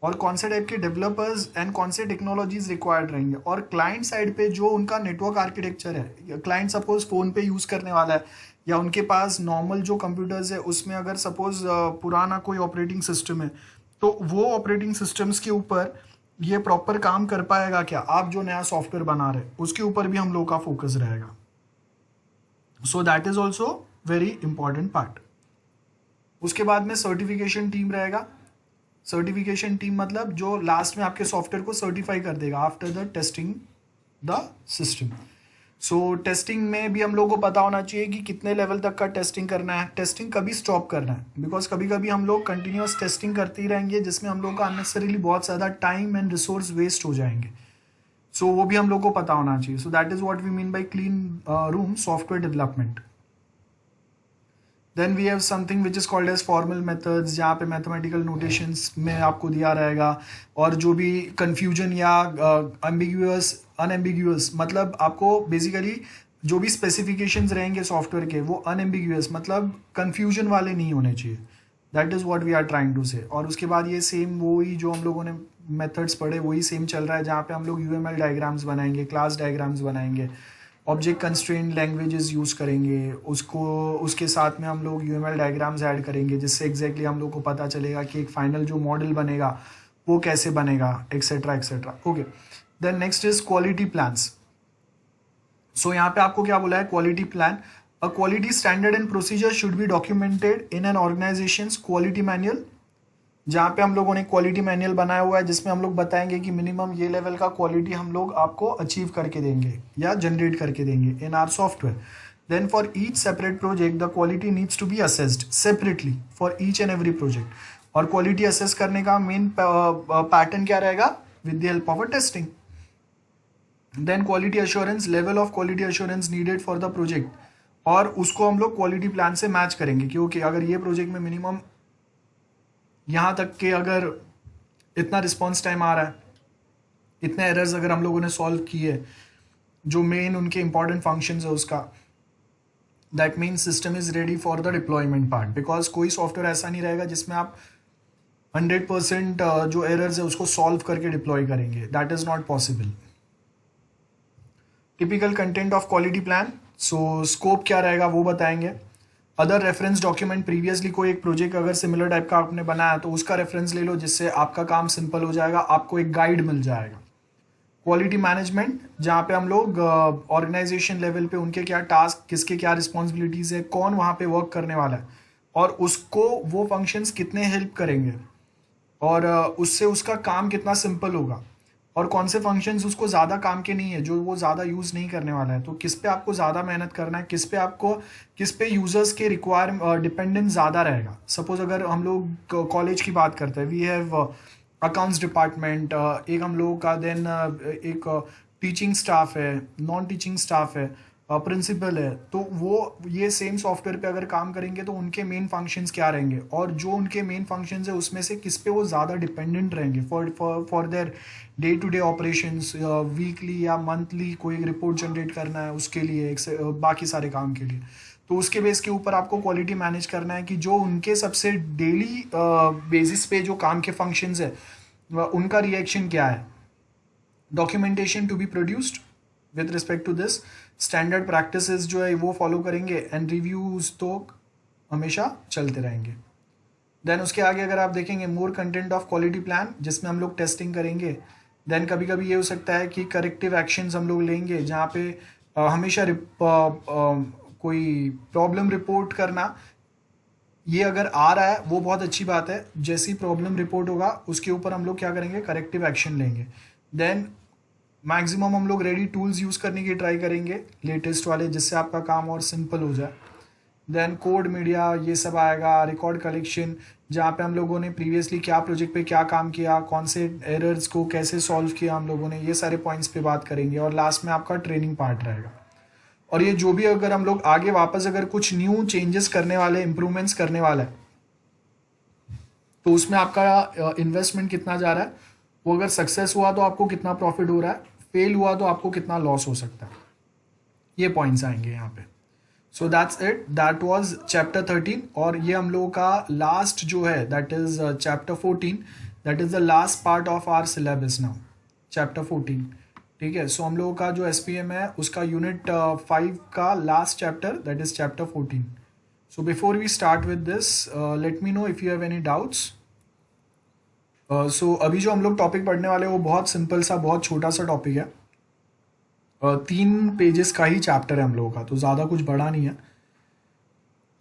और कौन से टाइप के डेवलपर्स एंड कौन से टेक्नोलॉजीज रिक्वायर्ड रहेंगे, और क्लाइंट साइड पे जो उनका नेटवर्क आर्किटेक्चर है, क्लाइंट सपोज फ़ोन पे यूज़ करने वाला है या उनके पास नॉर्मल जो कंप्यूटर्स है उसमें अगर सपोज पुराना कोई ऑपरेटिंग सिस्टम है, तो वो ऑपरेटिंग सिस्टम्स के ऊपर ये प्रॉपर काम कर पाएगा क्या, आप जो नया सॉफ्टवेयर बना रहे उसके ऊपर भी हम लोग का फोकस रहेगा। सो that is also very important part. उसके बाद में सर्टिफिकेशन टीम रहेगा। सर्टिफिकेशन टीम मतलब जो लास्ट में आपके सॉफ्टवेयर को सर्टिफाई कर देगा after the testing the system. So testing में भी हम लोग को पता होना चाहिए कि कितने लेवल तक का टेस्टिंग करना है, टेस्टिंग कभी स्टॉप करना है, बिकॉज कभी कभी हम लोग कंटिन्यूस टेस्टिंग करते ही रहेंगे जिसमें हम लोग का अननेसेसरीली बहुत ज़्यादा टाइम एंड रिसोर्स वेस्ट हो जाएंगे. सो वो भी हम लोग को पता होना चाहिए. So that is what we mean by clean room software development. Then we have something which is called as formal methods, जहाँ पे मैथमेटिकल नोटेशंस में आपको दिया रहेगा, और जो भी कन्फ्यूजन या अनएम्बिग्यूअस मतलब आपको बेसिकली जो भी स्पेसिफिकेशंस रहेंगे सॉफ्टवेयर के वो अनएम्बिग्यूअस मतलब कन्फ्यूजन वाले नहीं होने चाहिए. That is what we are trying to say. और उसके बाद ये सेम वही जो हम लोगों ने मेथड्स पढ़े वही सेम चल रहा है, जहाँ पे हम लोग UML डायग्राम्स बनाएंगे, क्लास डायग्राम्स बनाएंगे, ऑब्जेक्ट कंस्ट्रेंट लैंग्वेजेस यूज़ करेंगे, उसके साथ में हम लोग UML डायग्राम्स ऐड करेंगे, जिससे एग्जैक्टली हम लोग को पता चलेगा कि एक फाइनल जो मॉडल बनेगा वो कैसे बनेगा, etcetera etcetera. Okay, then next is quality plans. So यहाँ पे आपको क्या बोला है, quality plan. A quality standard and procedure should be documented in an organization's quality manual, जहाँ पे हम लोगों ने क्वालिटी मैनुअल बनाया हुआ है जिसमें हम लोग बताएंगे कि मिनिमम ये लेवल का क्वालिटी हम लोग आपको अचीव करके देंगे या जनरेट करके देंगे in our software. Then for each separate project the quality needs to be assessed separately for each and every project. और क्वालिटी असेस करने का मेन पैटर्न क्या रहेगा, with the help of a testing. Then quality assurance, level of quality assurance needed for the project, और उसको हम लोग quality plan से मैच करेंगे क्योंकि अगर ये प्रोजेक्ट में मिनिमम यहाँ तक कि अगर इतना रिस्पॉन्स टाइम आ रहा है, इतने एरर्स अगर हम लोगों ने सॉल्व किए जो मेन उनके इंपॉर्टेंट फंक्शंस है उसका, that means system is ready for the deployment part. Because कोई सॉफ्टवेयर ऐसा नहीं रहेगा जिसमें आप 100% जो एरर्स है उसको सॉल्व करके डिप्लॉय करेंगे. That is not possible. Typical content of quality plan. So scope क्या रहेगा वो बताएंगे. अदर रेफरेंस डॉक्यूमेंट, प्रीवियसली कोई एक प्रोजेक्ट अगर सिमिलर टाइप का आपने बनाया तो उसका रेफरेंस ले लो, जिससे आपका काम सिंपल हो जाएगा, आपको एक गाइड मिल जाएगा. क्वालिटी मैनेजमेंट, जहाँ पे हम लोग ऑर्गेनाइजेशन लेवल पे उनके क्या टास्क, किसके क्या रिस्पॉन्सिबिलिटीज़ है, कौन वहाँ पे वर्क करने वाला है और उसको वो फंक्शंस कितने हेल्प करेंगे और उससे उसका काम कितना सिंपल होगा, और कौन से फंक्शंस उसको ज़्यादा काम के नहीं है जो वो ज़्यादा यूज़ नहीं करने वाला है. तो किस पे आपको ज़्यादा मेहनत करना है, किस पे यूज़र्स के डिपेंडेंस ज़्यादा रहेगा. सपोज अगर हम लोग कॉलेज की बात करते हैं, वी हैव अकाउंट्स डिपार्टमेंट, एक हम लोगों का, देन एक टीचिंग स्टाफ है, नॉन टीचिंग स्टाफ है, प्रिंसिपल है. तो वो ये सेम सॉफ्टवेयर पे अगर काम करेंगे तो उनके मेन फंक्शंस क्या रहेंगे और जो उनके मेन फंक्शंस है उसमें से किस पे वो ज़्यादा डिपेंडेंट रहेंगे for their day to day operations, weekly या मंथली कोई रिपोर्ट जनरेट करना है उसके लिए, बाकी सारे काम के लिए. तो उसके बेस के ऊपर आपको क्वालिटी मैनेज करना है कि जो उनके सबसे डेली बेसिस पे जो काम के फंक्शंस है उनका रिएक्शन क्या है. Documentation to be produced with respect to this. Standard practices जो है वो फॉलो करेंगे एंड रिव्यूज तो हमेशा चलते रहेंगे. देन उसके आगे अगर आप देखेंगे more content of quality plan, जिसमें हम लोग टेस्टिंग करेंगे. देन कभी कभी ये हो सकता है कि करेक्टिव एक्शंस हम लोग लेंगे, जहाँ पे हमेशा कोई प्रॉब्लम रिपोर्ट करना, ये अगर आ रहा है वो बहुत अच्छी बात है. जैसी प्रॉब्लम रिपोर्ट होगा उसके ऊपर हम लोग क्या करेंगे, करेक्टिव एक्शन लेंगे. देन मैक्सिमम हम लोग रेडी टूल्स यूज़ करने की ट्राई करेंगे, लेटेस्ट वाले, जिससे आपका काम और सिंपल हो जाए. देन कोड मीडिया ये सब आएगा. रिकॉर्ड कलेक्शन, जहाँ पे हम लोगों ने प्रीवियसली क्या प्रोजेक्ट पे क्या काम किया, कौन से एरर्स को कैसे सॉल्व किया हम लोगों ने, ये सारे पॉइंट्स पे बात करेंगे. और लास्ट में आपका ट्रेनिंग पार्ट रहेगा. और ये जो भी अगर हम लोग आगे वापस अगर कुछ न्यू चेंजेस करने वाले, इम्प्रूवमेंट्स करने वाला है, तो उसमें आपका इन्वेस्टमेंट कितना जा रहा है, वो अगर सक्सेस हुआ तो आपको कितना प्रॉफिट हो रहा है, फेल हुआ तो आपको कितना लॉस हो सकता है. ये पॉइंट्स आएंगे यहाँ पे. So that's it, that was chapter 13. और ये हम लोगों का लास्ट जो है that is chapter 14, that is the last part of our syllabus now, chapter 14. ठीक है. सो हम लोगों का जो SPM है उसका यूनिट 5 का last chapter that is chapter 14. So before we start with this, let me know if you have any doubts. So अभी जो हम लोग टॉपिक पढ़ने वाले हैं वो बहुत सिंपल सा, बहुत छोटा सा टॉपिक है. 3 पेजेस का ही चैप्टर है हम लोगों का, तो ज़्यादा कुछ बड़ा नहीं है.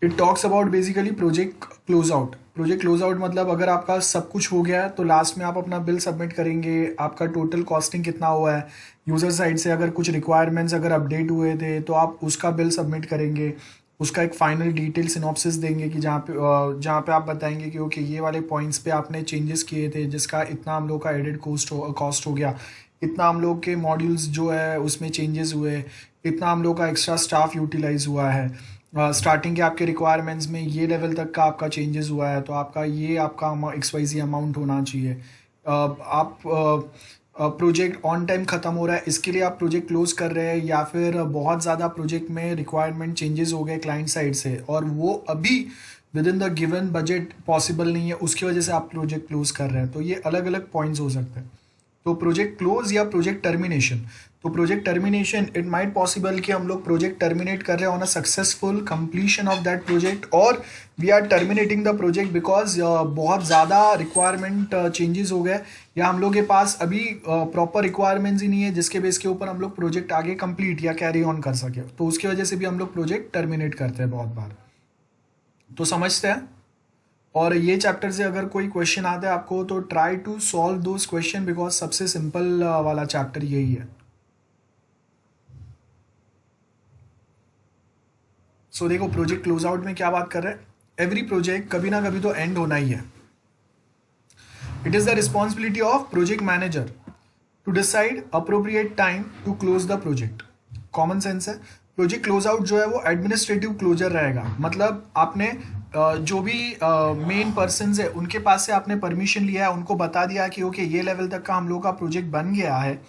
It talks about basically project close out. Project close out मतलब अगर आपका सब कुछ हो गया है तो लास्ट में आप अपना बिल सबमिट करेंगे, आपका टोटल कॉस्टिंग कितना हुआ है, यूज़र साइड से अगर कुछ रिक्वायरमेंट्स अगर अपडेट हुए थे तो आप उसका बिल सबमिट करेंगे, उसका एक फाइनल डिटेल सिनॉप्सिस देंगे कि जहाँ पे आप बताएंगे कि ओके ये वाले पॉइंट्स पे आपने चेंजेस किए थे जिसका इतना हम लोग का एडेड कॉस्ट हो गया, इतना हम लोग के मॉड्यूल्स जो है उसमें चेंजेस हुए, इतना हम लोग का एक्स्ट्रा स्टाफ यूटिलाइज हुआ है, स्टार्टिंग के आपके रिक्वायरमेंट्स में ये लेवल तक का आपका चेंजेस हुआ है तो आपका ये आपका XYZ अमाउंट होना चाहिए. आप प्रोजेक्ट ऑन टाइम ख़त्म हो रहा है इसके लिए आप प्रोजेक्ट क्लोज कर रहे हैं, या फिर बहुत ज़्यादा प्रोजेक्ट में रिक्वायरमेंट चेंजेस हो गए क्लाइंट साइड से और वो अभी with in the given budget possible नहीं है, उसकी वजह से आप प्रोजेक्ट क्लोज कर रहे हैं. तो ये अलग अलग पॉइंट्स हो सकते हैं. तो प्रोजेक्ट क्लोज या प्रोजेक्ट टर्मिनेशन. तो project termination it might possible कि हम लोग प्रोजेक्ट टर्मिनेट कर रहे हैं on a successful completion of that project, और we are terminating the project because बहुत ज़्यादा रिक्वायरमेंट चेंजेस हो गए, या हम लोग के पास अभी प्रॉपर रिक्वायरमेंट्स ही नहीं है जिसके बेस के ऊपर हम लोग प्रोजेक्ट आगे कंप्लीट या कैरी ऑन कर सके. तो उसकी वजह से भी हम लोग प्रोजेक्ट टर्मिनेट करते हैं बहुत बार. तो समझते हैं. और ये चैप्टर से अगर कोई क्वेश्चन आता है आपको तो try to solve those question because सबसे सिंपल वाला चैप्टर यही है. सो देखो प्रोजेक्ट क्लोज आउट में क्या बात कर रहे हैं. एवरी प्रोजेक्ट कभी ना कभी तो एंड होना ही है. It is the responsibility of project manager to decide appropriate time to close the project. Common sense है. प्रोजेक्ट क्लोज आउट जो है वो एडमिनिस्ट्रेटिव क्लोजर रहेगा, मतलब आपने जो भी मेन पर्सन है उनके पास से आपने परमिशन लिया है, उनको बता दिया कि ओके ये लेवल तक का हम लोग का प्रोजेक्ट बन गया है,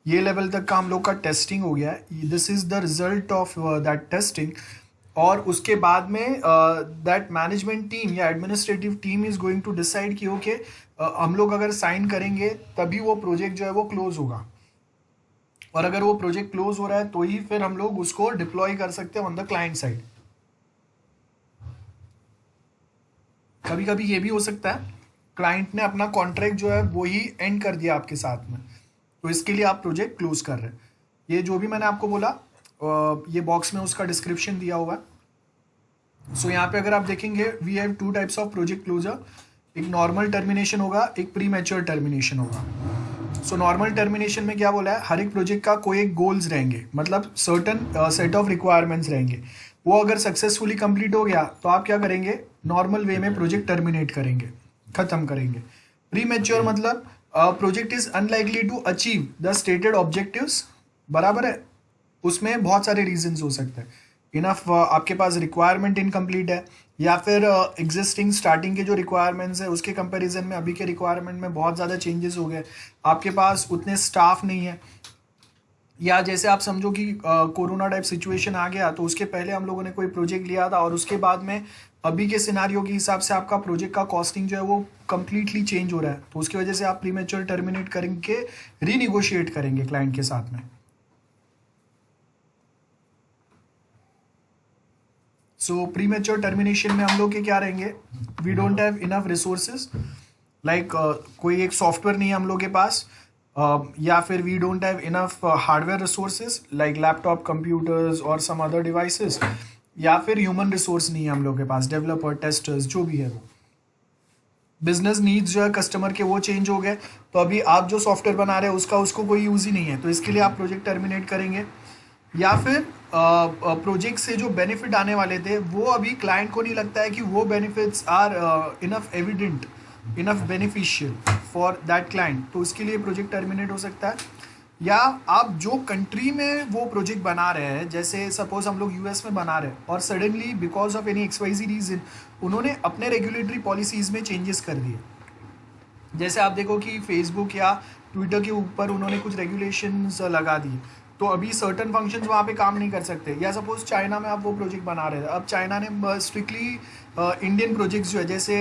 ये लेवल तक का हम लोग का टेस्टिंग हो गया है, this is the result of that testing. और उसके बाद में दैट मैनेजमेंट टीम या administrative team is going to decide कि ओके हम लोग अगर साइन करेंगे तभी वो प्रोजेक्ट जो है वो क्लोज होगा, और अगर वो प्रोजेक्ट क्लोज हो रहा है तो ही फिर हम लोग उसको डिप्लॉय कर सकते हैं ऑन द क्लाइंट साइड. कभी कभी ये भी हो सकता है क्लाइंट ने अपना कॉन्ट्रैक्ट जो है वो ही एंड कर दिया आपके साथ में, तो इसके लिए आप प्रोजेक्ट क्लोज कर रहे हैं. ये जो भी मैंने आपको बोला ये बॉक्स में उसका डिस्क्रिप्शन दिया हुआ है. सो यहाँ पे अगर आप देखेंगे we have two types of project closure. एक नॉर्मल टर्मिनेशन होगा, एक प्री मैच्योर टर्मिनेशन होगा. सो नॉर्मल टर्मिनेशन में क्या बोला है, हर एक प्रोजेक्ट का कोई एक गोल्स रहेंगे, मतलब सर्टन सेट ऑफ रिक्वायरमेंट्स रहेंगे. वो अगर सक्सेसफुली कंप्लीट हो गया तो आप क्या करेंगे, नॉर्मल वे में प्रोजेक्ट टर्मिनेट करेंगे, खत्म करेंगे. प्री मैच्योर मतलब project is unlikely to achieve the stated objectives. बराबर है. उसमें बहुत सारे रीजंस हो सकते हैं. इनफ आपके पास रिक्वायरमेंट इनकम्प्लीट है, या फिर एग्जिस्टिंग स्टार्टिंग के जो रिक्वायरमेंट्स है उसके कंपैरिजन में अभी के रिक्वायरमेंट में बहुत ज़्यादा चेंजेस हो गए, आपके पास उतने स्टाफ नहीं है, या जैसे आप समझो कि कोरोना टाइप सिचुएशन आ गया तो उसके पहले हम लोगों ने कोई प्रोजेक्ट लिया था और उसके बाद में अभी के सिनारियो के हिसाब से आपका प्रोजेक्ट का कॉस्टिंग जो है वो कम्प्लीटली चेंज हो रहा है, तो उसकी वजह से आप प्रीमेच्योर टर्मिनेट करके रीनिगोशिएट करेंगे क्लाइंट के साथ में. सो प्रीमेच्योर टर्मिनेशन में हम लोग के क्या रहेंगे, we don't have enough resources, like कोई एक सॉफ्टवेयर नहीं है हम लोग के पास, या फिर we don't have enough hardware resources like laptop, computers और सम अदर डिवाइसेस, या फिर ह्यूमन रिसोर्स नहीं है हम लोग के पास, डेवलपर, टेस्टर्स, जो भी है वो. बिजनेस नीड्स जो है कस्टमर के वो चेंज हो गए, तो अभी आप जो सॉफ्टवेयर बना रहे हैं उसको कोई यूज़ ही नहीं है, तो इसके लिए आप प्रोजेक्ट टर्मिनेट करेंगे. या फिर प्रोजेक्ट से जो बेनिफिट आने वाले थे वो अभी क्लाइंट को नहीं लगता है कि वो benefits are enough evident, enough beneficial for that client, तो उसके लिए प्रोजेक्ट टर्मिनेट हो सकता है. या आप जो कंट्री में वो प्रोजेक्ट बना रहे हैं, जैसे सपोज हम लोग यूएस में बना रहे हैं और suddenly because of any XYZ reason उन्होंने अपने रेगुलेटरी पॉलिसीज़ में चेंजेस कर दिए. जैसे आप देखो कि फेसबुक या ट्विटर के ऊपर उन्होंने कुछ रेगुलेशंस लगा दिए, तो अभी सर्टन फंक्शंस वहाँ पे काम नहीं कर सकते. या सपोज चाइना में आप वो प्रोजेक्ट बना रहे थे, अब चाइना ने स्ट्रिक्टली इंडियन प्रोजेक्ट्स जो है, जैसे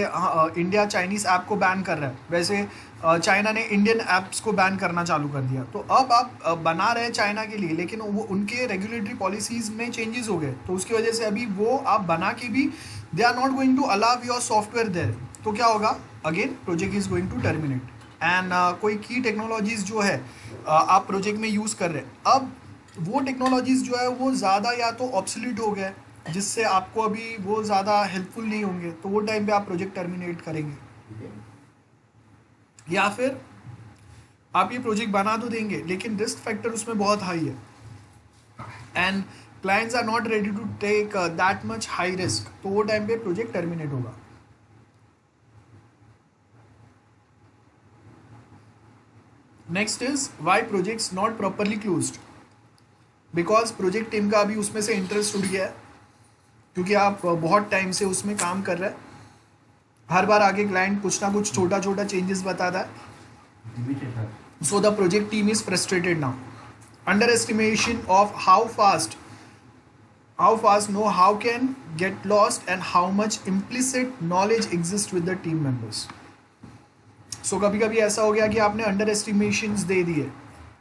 इंडिया चाइनीज़ ऐप को बैन कर रहा है, वैसे चाइना ने इंडियन ऐप्स को बैन करना चालू कर दिया. तो अब आप बना रहे हैं चाइना के लिए, लेकिन वो उनके रेगुलेटरी पॉलिसीज़ में चेंजेस हो गए, तो उसकी वजह से अभी वो आप बना के भी they are not going to allow your software there, तो क्या होगा, again project is going to terminate. And कोई की टेक्नोलॉजीज़ जो है आप प्रोजेक्ट में यूज़ कर रहे हैं, अब वो टेक्नोलॉजीज़ जो है वो ज़्यादा या तो ऑब्सोलीट हो गए, जिससे आपको अभी वो ज़्यादा हेल्पफुल नहीं होंगे, तो वो टाइम पे आप प्रोजेक्ट टर्मिनेट करेंगे। या फिर आप ये प्रोजेक्ट बना तो देंगे लेकिन रिस्क फैक्टर उसमें बहुत हाई है and clients are not ready to take that much high risk, तो वो टाइम पे प्रोजेक्ट टर्मिनेट होगा। Next is why projects not properly closed. Because project team का अभी उसमें से इंटरेस्ट उड़ गया है, क्योंकि आप बहुत टाइम से उसमें काम कर रहे हैं। हर बार आगे क्लाइंट कुछ ना कुछ छोटा छोटा चेंजेस बताता है, so the project team is frustrated now. Underestimation of how fast know-how can get lost and how much implicit knowledge exists with the team members. So कभी कभी ऐसा हो गया कि आपने अंडर एस्टिमेशंस दे दिए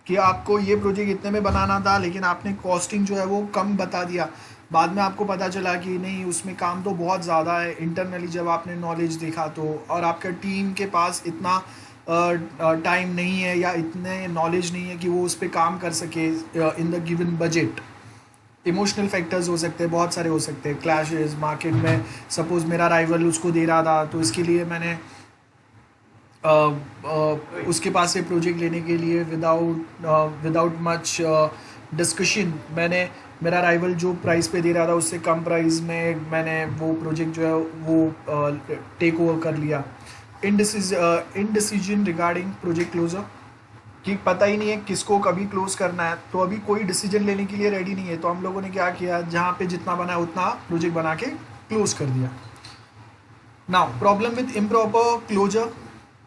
कि आपको ये प्रोजेक्ट इतने में बनाना था, लेकिन आपने कॉस्टिंग जो है वो कम बता दिया। बाद में आपको पता चला कि नहीं, उसमें काम तो बहुत ज़्यादा है। इंटरनली जब आपने नॉलेज देखा तो, और आपका टीम के पास इतना टाइम नहीं है या इतने नॉलेज नहीं है कि वो उस पर काम कर सके in the given budget. Emotional factors हो सकते हैं, बहुत सारे हो सकते हैं। क्लैशेस मार्केट में, सपोज मेरा राइवल उसको दे रहा था, तो इसके लिए मैंने उसके पास से प्रोजेक्ट लेने के लिए विदाउट मच डिस्कशन मैंने मेरा राइवल जो प्राइस पे दे रहा था उससे कम प्राइस में मैंने वो प्रोजेक्ट जो है वो टेक ओवर कर लिया। इनडिसीजन रिगार्डिंग प्रोजेक्ट क्लोजर, कि पता ही नहीं है किसको कभी क्लोज करना है, तो अभी कोई डिसीजन लेने के लिए रेडी नहीं है। तो हम लोगों ने क्या किया, जहाँ पे जितना बना है उतना प्रोजेक्ट बना के क्लोज कर दिया। Now problem with improper closure,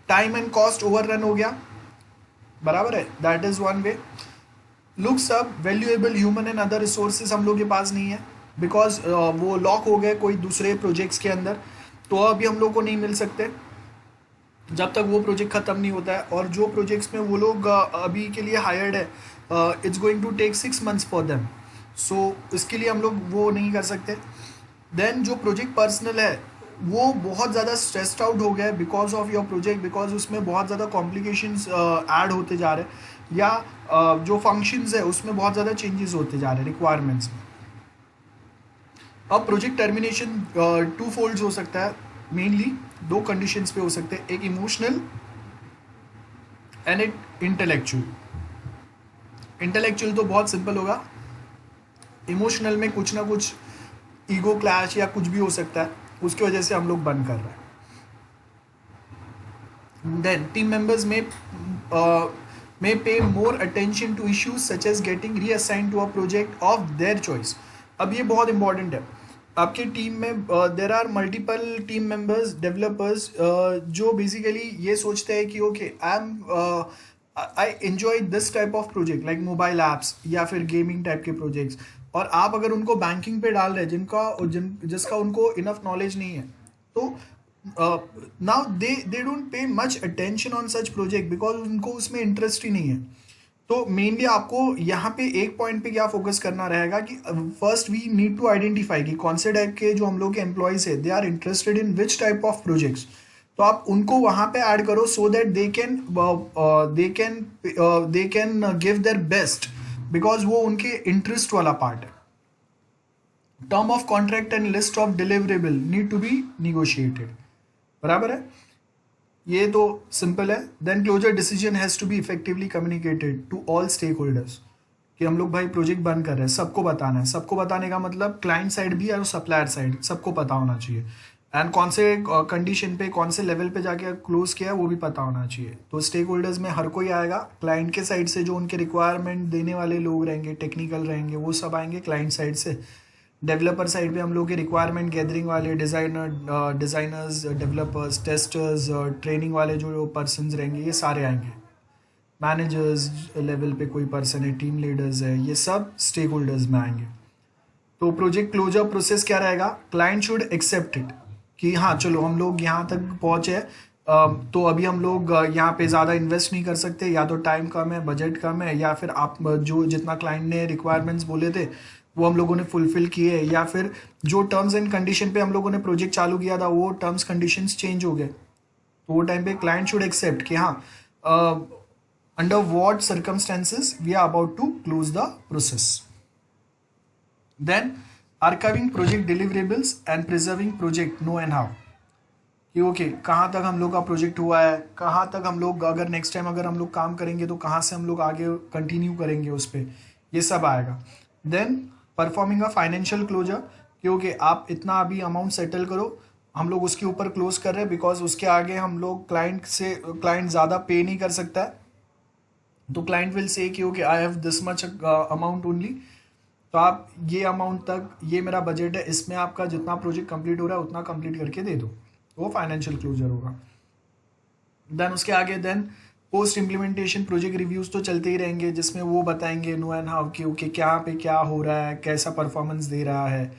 time and cost overrun हो गया, बराबर है, that is one way. Looks up valuable human and other resources हम लोग के पास नहीं है, बिकॉज वो लॉक हो गए कोई दूसरे प्रोजेक्ट्स के अंदर, तो अभी हम लोग को नहीं मिल सकते जब तक वो प्रोजेक्ट ख़त्म नहीं होता है। और जो प्रोजेक्ट्स में वो लोग अभी के लिए हायर्ड है, it's going to take 6 months for them, so इसके लिए हम लोग वो नहीं कर सकते। देन जो प्रोजेक्ट पर्सनल है वो बहुत ज़्यादा स्ट्रेस्ड आउट हो गया है because of your project, because उसमें बहुत ज़्यादा कॉम्प्लिकेशंस ऐड होते जा रहे हैं, या जो फंक्शंस है उसमें बहुत ज़्यादा चेंजेस होते जा रहे हैं रिक्वायरमेंट्स में। अब प्रोजेक्ट टर्मिनेशन 2 folds हो सकता है, मेनली 2 कंडीशंस पे हो सकते हैं, एक इमोशनल एंड एक इंटेलेक्चुअल। इंटेलेक्चुअल तो बहुत सिंपल होगा, इमोशनल में कुछ ना कुछ ईगो क्लैश या कुछ भी हो सकता है, उसकी वजह से हम लोग बंद कर रहे हैं। Then team members may pay more attention to issues such as getting reassigned to a project of their choice। अब ये बहुत इंपॉर्टेंट है। आपके टीम में there are multiple team members, developers, जो बेसिकली ये सोचते हैं कि okay I enjoy this type of project like mobile apps या फिर गेमिंग टाइप के प्रोजेक्ट्स, और आप अगर उनको बैंकिंग पे डाल रहे हैं जिसका उनको इनफ नॉलेज नहीं है, तो now they don't pay much attention on such project because उनको उसमें इंटरेस्ट ही नहीं है। तो मेनली आपको यहाँ पे एक पॉइंट पे क्या फोकस करना रहेगा कि first we need to identify कि कौन से टाइप के जो हम लोग के एम्प्लॉयज है, they are interested in which type of projects, तो आप उनको वहाँ पे ऐड करो so that they can give their best, because वो उनके इंटरेस्ट वाला पार्ट है। Term of contract and list of deliverable need to be negotiated, बराबर है, ये तो सिंपल है। Then closure decision has to be effectively communicated to all stake holders, कि हम लोग भाई प्रोजेक्ट बंद कर रहे हैं, सबको बताना है। सबको बताने का मतलब क्लाइंट साइड भी और सप्लायर साइड, सबको पता होना चाहिए। एंड कौन से कंडीशन पे, कौन से लेवल पे जाके क्लोज किया है वो भी पता होना चाहिए। तो स्टेक होल्डर्स में हर कोई आएगा, क्लाइंट के साइड से जो उनके रिक्वायरमेंट देने वाले लोग रहेंगे, टेक्निकल रहेंगे, वो सब आएंगे क्लाइंट साइड से। डेवलपर साइड पे हम लोग के रिक्वायरमेंट गैदरिंग वाले डिज़ाइनर्स, डेवलपर्स, टेस्टर्स, ट्रेनिंग वाले जो पर्सन्स रहेंगे, ये सारे आएंगे। मैनेजर्स लेवल पे कोई पर्सन है, टीम लीडर्स है, ये सब स्टेक होल्डर्स में आएंगे। तो प्रोजेक्ट क्लोजर प्रोसेस क्या रहेगा, क्लाइंट शुड एक्सेप्ट इट कि हाँ चलो हम लोग यहाँ तक पहुँचे, तो अभी हम लोग यहाँ पे ज़्यादा इन्वेस्ट नहीं कर सकते, या तो टाइम कम है, बजट कम है, या फिर आप जो जितना क्लाइंट ने रिक्वायरमेंट्स बोले थे वो हम लोगों ने फुलफिल किए, या फिर जो टर्म्स एंड कंडीशन पे हम लोगों ने प्रोजेक्ट चालू किया था वो टर्म्स कंडीशंस चेंज हो गए। तो वो टाइम पे क्लाइंट शुड एक्सेप्ट कि हाँ under what circumstances we are about to close the process. Then archiving project deliverables and preserving project know and how, कि ओके कहाँ तक हम लोग का प्रोजेक्ट हुआ है, कहाँ तक हम लोग अगर नेक्स्ट टाइम अगर हम लोग काम करेंगे तो कहाँ से हम लोग आगे कंटिन्यू करेंगे उस पर, ये सब आएगा. Then performing a financial closure, कि ओके आप इतना अभी अमाउंट सेटल करो, हम लोग उसके ऊपर क्लोज कर रहे हैं बिकॉज उसके आगे हम लोग क्लाइंट ज़्यादा पे नहीं कर सकता है, तो क्लाइंट विल से कि okay I have this much amount only, तो आप ये अमाउंट तक, ये मेरा बजट है, इसमें आपका जितना प्रोजेक्ट कंप्लीट हो रहा है उतना कंप्लीट करके दे दो, वो फाइनेंशियल क्लोजर होगा. देन उसके आगे then post implementation project reviews तो चलते ही रहेंगे, जिसमें वो बताएंगे नो एंड हाउ कि ओके क्या पे क्या हो रहा है, कैसा परफॉर्मेंस दे रहा है,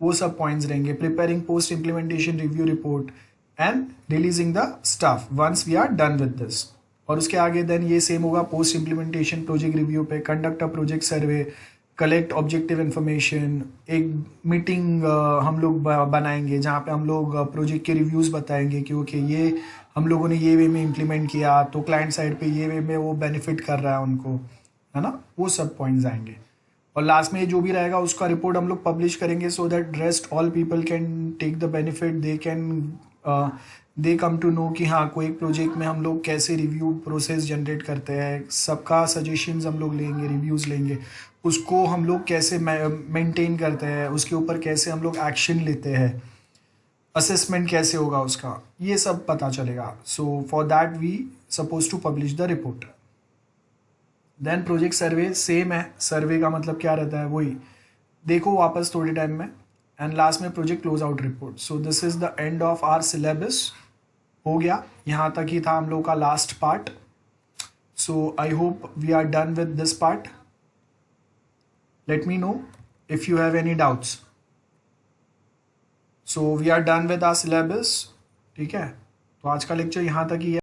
वो सब पॉइंट्स रहेंगे. Preparing post implementation review report and releasing the staff once we are done with this. और उसके आगे देन ये सेम होगा पोस्ट इम्प्लीमेंटेशन प्रोजेक्ट रिव्यू पे, conduct a project survey, collect objective information, एक मीटिंग हम लोग बनाएंगे जहाँ पे हम लोग प्रोजेक्ट के रिव्यूज़ बताएंगे कि ओके ये हम लोगों ने ये वे में इम्प्लीमेंट किया, तो क्लाइंट साइड पे ये वे में वो बेनिफिट कर रहा है उनको, है ना, वो सब पॉइंट्स आएंगे. और लास्ट में जो भी रहेगा उसका रिपोर्ट हम लोग पब्लिश करेंगे so that rest all people can take the benefit, they come to know कि हाँ कोई प्रोजेक्ट में हम लोग कैसे रिव्यू प्रोसेस जनरेट करते हैं, सबका सजेशंस हम लोग लेंगे, रिव्यूज़ लेंगे, उसको हम लोग कैसे मेंटेन करते हैं, उसके ऊपर कैसे हम लोग एक्शन लेते हैं, असेसमेंट कैसे होगा उसका, ये सब पता चलेगा. So for that we suppose to publish the report. Then project survey same है, सर्वे का मतलब क्या रहता है, वही देखो वापस थोड़े टाइम में. एंड लास्ट में project close out report. So this is the end of our syllabus. हो गया, यहाँ तक ही था हम लोग का last part. So I hope we are done with this part. Let me know if you have any doubts. So we are done with our syllabus. ठीक है, तो आज का लेक्चर यहाँ तक ही है.